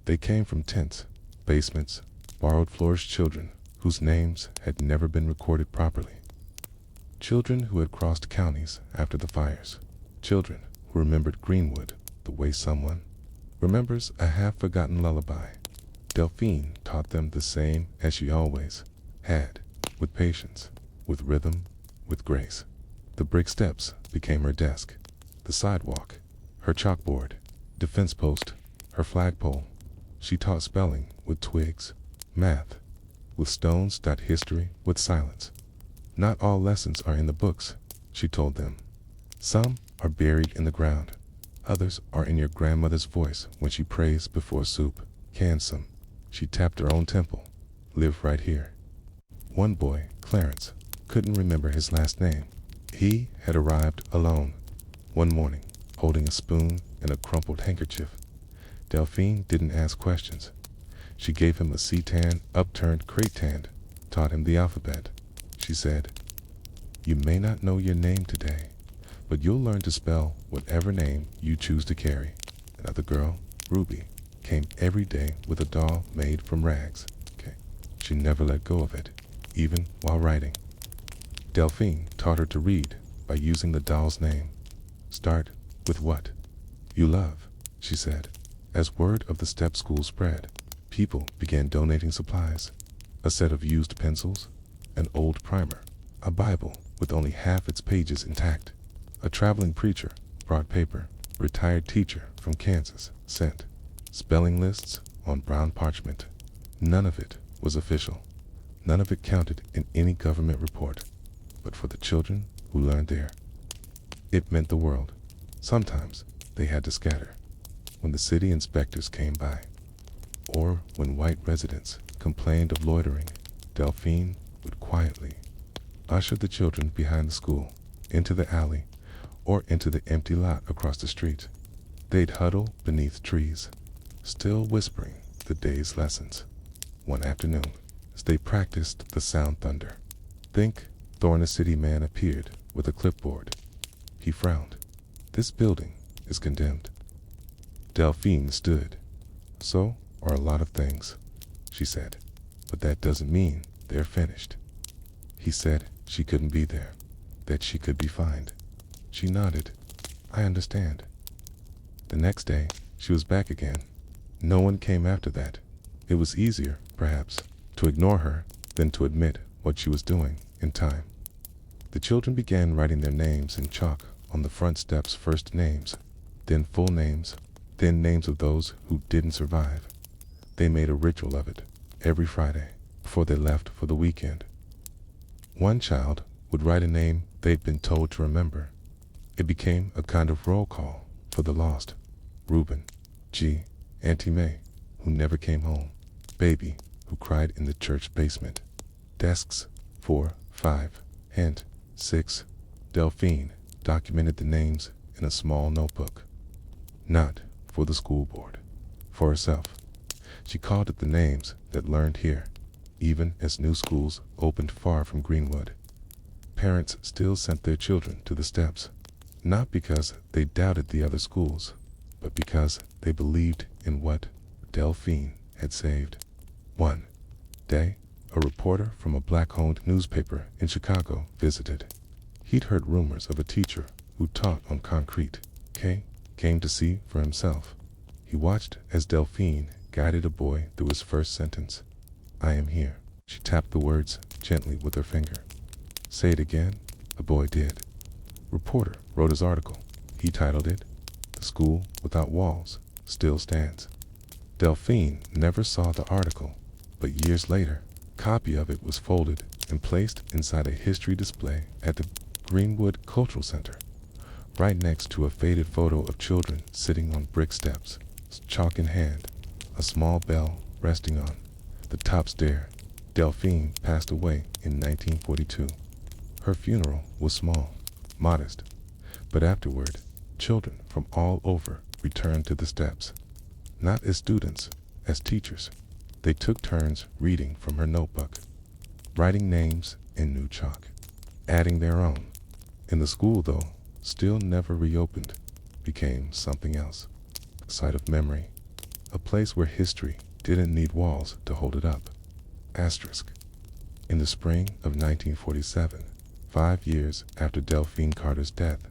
They came from tents, basements, borrowed floors, children whose names had never been recorded properly. Children who had crossed counties after the fires. Children who remembered Greenwood the way someone remembers a half-forgotten lullaby. Delphine taught them the same as she always had, with patience, with rhythm, with grace. The brick steps became her desk, the sidewalk, her chalkboard, defense post, her flagpole. She taught spelling with twigs, math with stones, history with silence. Not all lessons are in the books, she told them. Some are buried in the ground. Others are in your grandmother's voice when she prays before soup. Can some? She tapped her own temple. Live right here. One boy, Clarence, couldn't remember his last name. He had arrived alone one morning, holding a spoon and a crumpled handkerchief. Delphine didn't ask questions. She gave him a C-tan, upturned crate-tan, taught him the alphabet. She said, "You may not know your name today, but you'll learn to spell whatever name you choose to carry." Another girl, Ruby, came every day with a doll made from rags. She never let go of it, even while writing. Delphine taught her to read by using the doll's name. "Start with what you love," she said. As word of the step school spread, people began donating supplies. A set of used pencils, an old primer, a Bible with only half its pages intact. A traveling preacher brought paper. A retired teacher from Kansas sent spelling lists on brown parchment. None of it was official. None of it counted in any government report. But for the children who learned there, it meant the world. Sometimes they had to scatter when the city inspectors came by, or when white residents complained of loitering. Delphine would quietly usher the children behind the school, into the alley, or into the empty lot across the street. They'd huddle beneath trees, still whispering the day's lessons. One afternoon, as they practiced the sound thunder, think Thorn, a city man, appeared with a clipboard. He frowned. "This building is condemned." Delphine stood. So are a lot of things, she said. But that doesn't mean they're finished. He said she couldn't be there, that she could be fined. She nodded. I understand. The next day, she was back again. No one came after that. It was easier, perhaps, to ignore her than to admit what she was doing in time. The children began writing their names in chalk on the front steps, first names, then full names, then names of those who didn't survive. They made a ritual of it every Friday before they left for the weekend. One child would write a name they'd been told to remember. It became a kind of roll call for the lost. Reuben, G, Auntie May, who never came home, Baby, who cried in the church basement. Desks 4, 5, and 6. Delphine documented the names in a small notebook. Not for the school board, for herself. She called it the names that learned here, even as new schools opened far from Greenwood. Parents still sent their children to the steps, not because they doubted the other schools, but because they believed in what Delphine had saved. One day, a reporter from a black-owned newspaper in Chicago visited. He'd heard rumors of a teacher who taught on concrete. Kay came to see for himself. He watched as Delphine guided a boy through his first sentence. I am here. She tapped the words gently with her finger. Say it again. The boy did. Reporter wrote his article. He titled it, The School Without Walls Still Stands. Delphine never saw the article, but years later, a copy of it was folded and placed inside a history display at the Greenwood Cultural Center, right next to a faded photo of children sitting on brick steps, chalk in hand, a small bell resting on the top stair. Delphine passed away in 1942. Her funeral was small, modest, but afterward, children from all over returned to the steps. Not as students, as teachers. They took turns reading from her notebook, writing names in new chalk, adding their own. And the school, though still never reopened, became something else. A site of memory, a place where history didn't need walls to hold it up. Asterisk. In the spring of 1947, 5 years after Delphine Carter's death,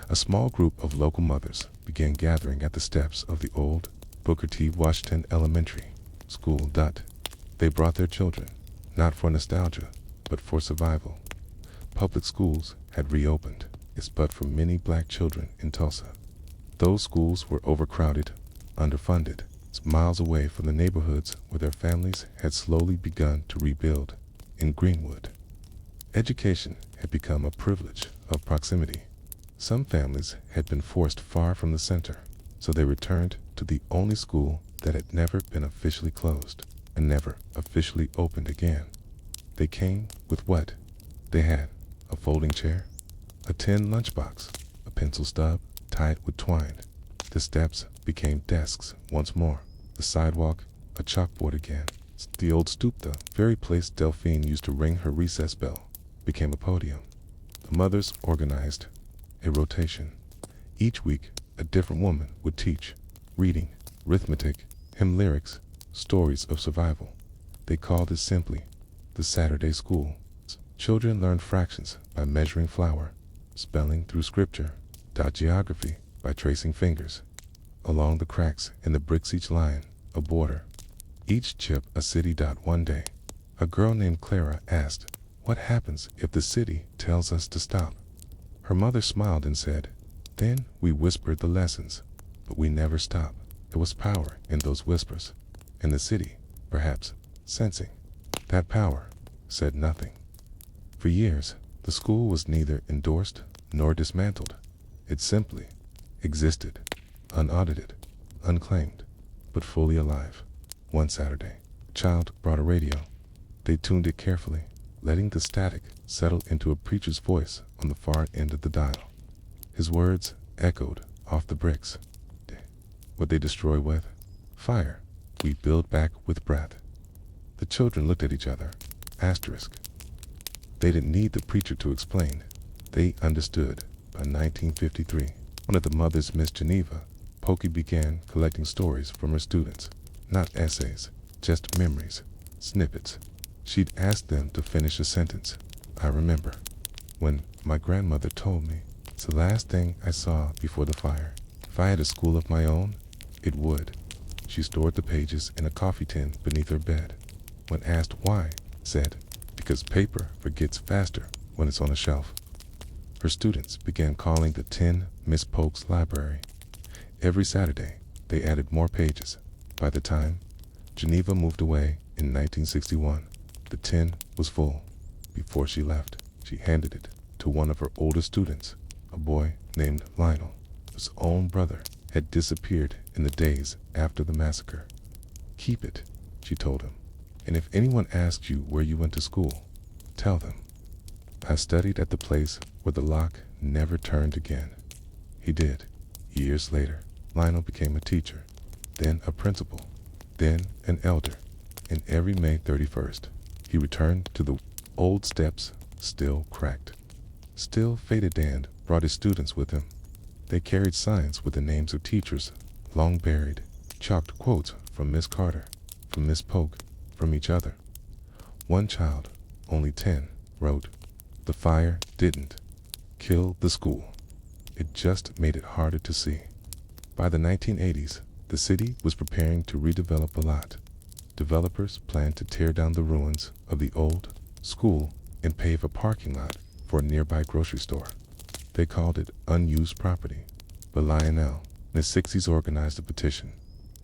a small group of local mothers began gathering at the steps of the old Booker T. Washington Elementary School. They brought their children, not for nostalgia, but for survival. Public schools had reopened, but for many black children in Tulsa. Those schools were overcrowded, underfunded, miles away from the neighborhoods where their families had slowly begun to rebuild. In Greenwood, education had become a privilege of proximity. Some families had been forced far from the center, so they returned to the only school that had never been officially closed and never officially opened again. They came with what they had: a folding chair, a tin lunchbox, a pencil stub tied with twine. The steps became desks once more, the sidewalk a chalkboard again. The old stoop, the very place Delphine used to ring her recess bell, became a podium. The mothers organized a rotation. Each week, a different woman would teach reading, arithmetic, hymn lyrics, stories of survival. They called it simply the Saturday School. Children learned fractions by measuring flour, spelling through scripture, geography by tracing fingers along the cracks in the bricks, each line a border, each chip a city. One day, a girl named Clara asked, "What happens if the city tells us to stop?" Her mother smiled and said, "Then we whispered the lessons, but we never stopped." There was power in those whispers, and the city, perhaps, sensing that power, said nothing. For years, the school was neither endorsed nor dismantled. It simply existed, unaudited, unclaimed, but fully alive. One Saturday, a child brought a radio. They tuned it carefully, letting the static settle into a preacher's voice on the far end of the dial. His words echoed off the bricks. What they destroy with? Fire. We build back with breath. The children looked at each other. Asterisk. They didn't need the preacher to explain. They understood. By 1953, one of the mothers, Miss Geneva, Pokey began collecting stories from her students, not essays, just memories, snippets. She'd ask them to finish a sentence. I remember when my grandmother told me it's the last thing I saw before the fire. If I had a school of my own, it would. She stored the pages in a coffee tin beneath her bed. When asked why, said, because paper forgets faster when it's on a shelf. Her students began calling the tin Miss Polk's library. Every Saturday, they added more pages. By the time Geneva moved away in 1961, the tin was full. Before she left, she handed it to one of her older students, a boy named Lionel, whose own brother had disappeared in the days after the massacre. Keep it, she told him, and if anyone asks you where you went to school, tell them. I studied at the place where the lock never turned again. He did. Years later, Lionel became a teacher, then a principal, then an elder, and every May 31st, he returned to the old steps, still cracked, still faded, and brought his students with him. They carried signs with the names of teachers, long buried, chalked quotes from Miss Carter, from Miss Polk, from each other. One child, only 10, wrote, "The fire didn't kill the school. It just made it harder to see." By the 1980s, the city was preparing to redevelop a lot. Developers planned to tear down the ruins of the old school and pave a parking lot for a nearby grocery store. They called it unused property. But Lionel, in his 60s, organized a petition.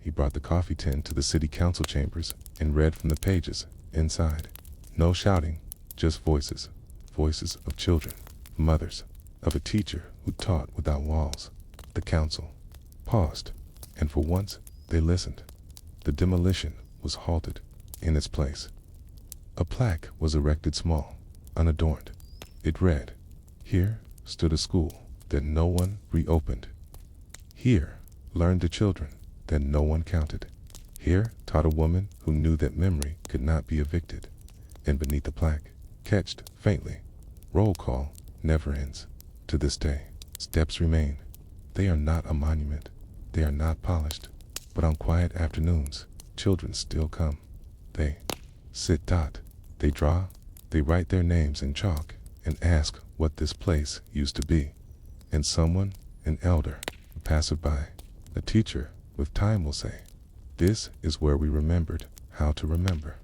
He brought the coffee tin to the city council chambers and read from the pages inside. No shouting, just voices. Voices of children, mothers, of a teacher who taught without walls. The council paused, and for once they listened. The demolition was halted. In its place, a plaque was erected, small, unadorned. It read, "Here stood a school that no one reopened. Here learned the children that no one counted. Here taught a woman who knew that memory could not be evicted." And beneath the plaque, catched faintly, "Roll call never ends." To this day, steps remain. They are not a monument. They are not polished. But on quiet afternoons, children still come. They sit. They draw. They write their names in chalk and ask what this place used to be. And someone, an elder, a passerby, a teacher with time will say, "This is where we remembered how to remember."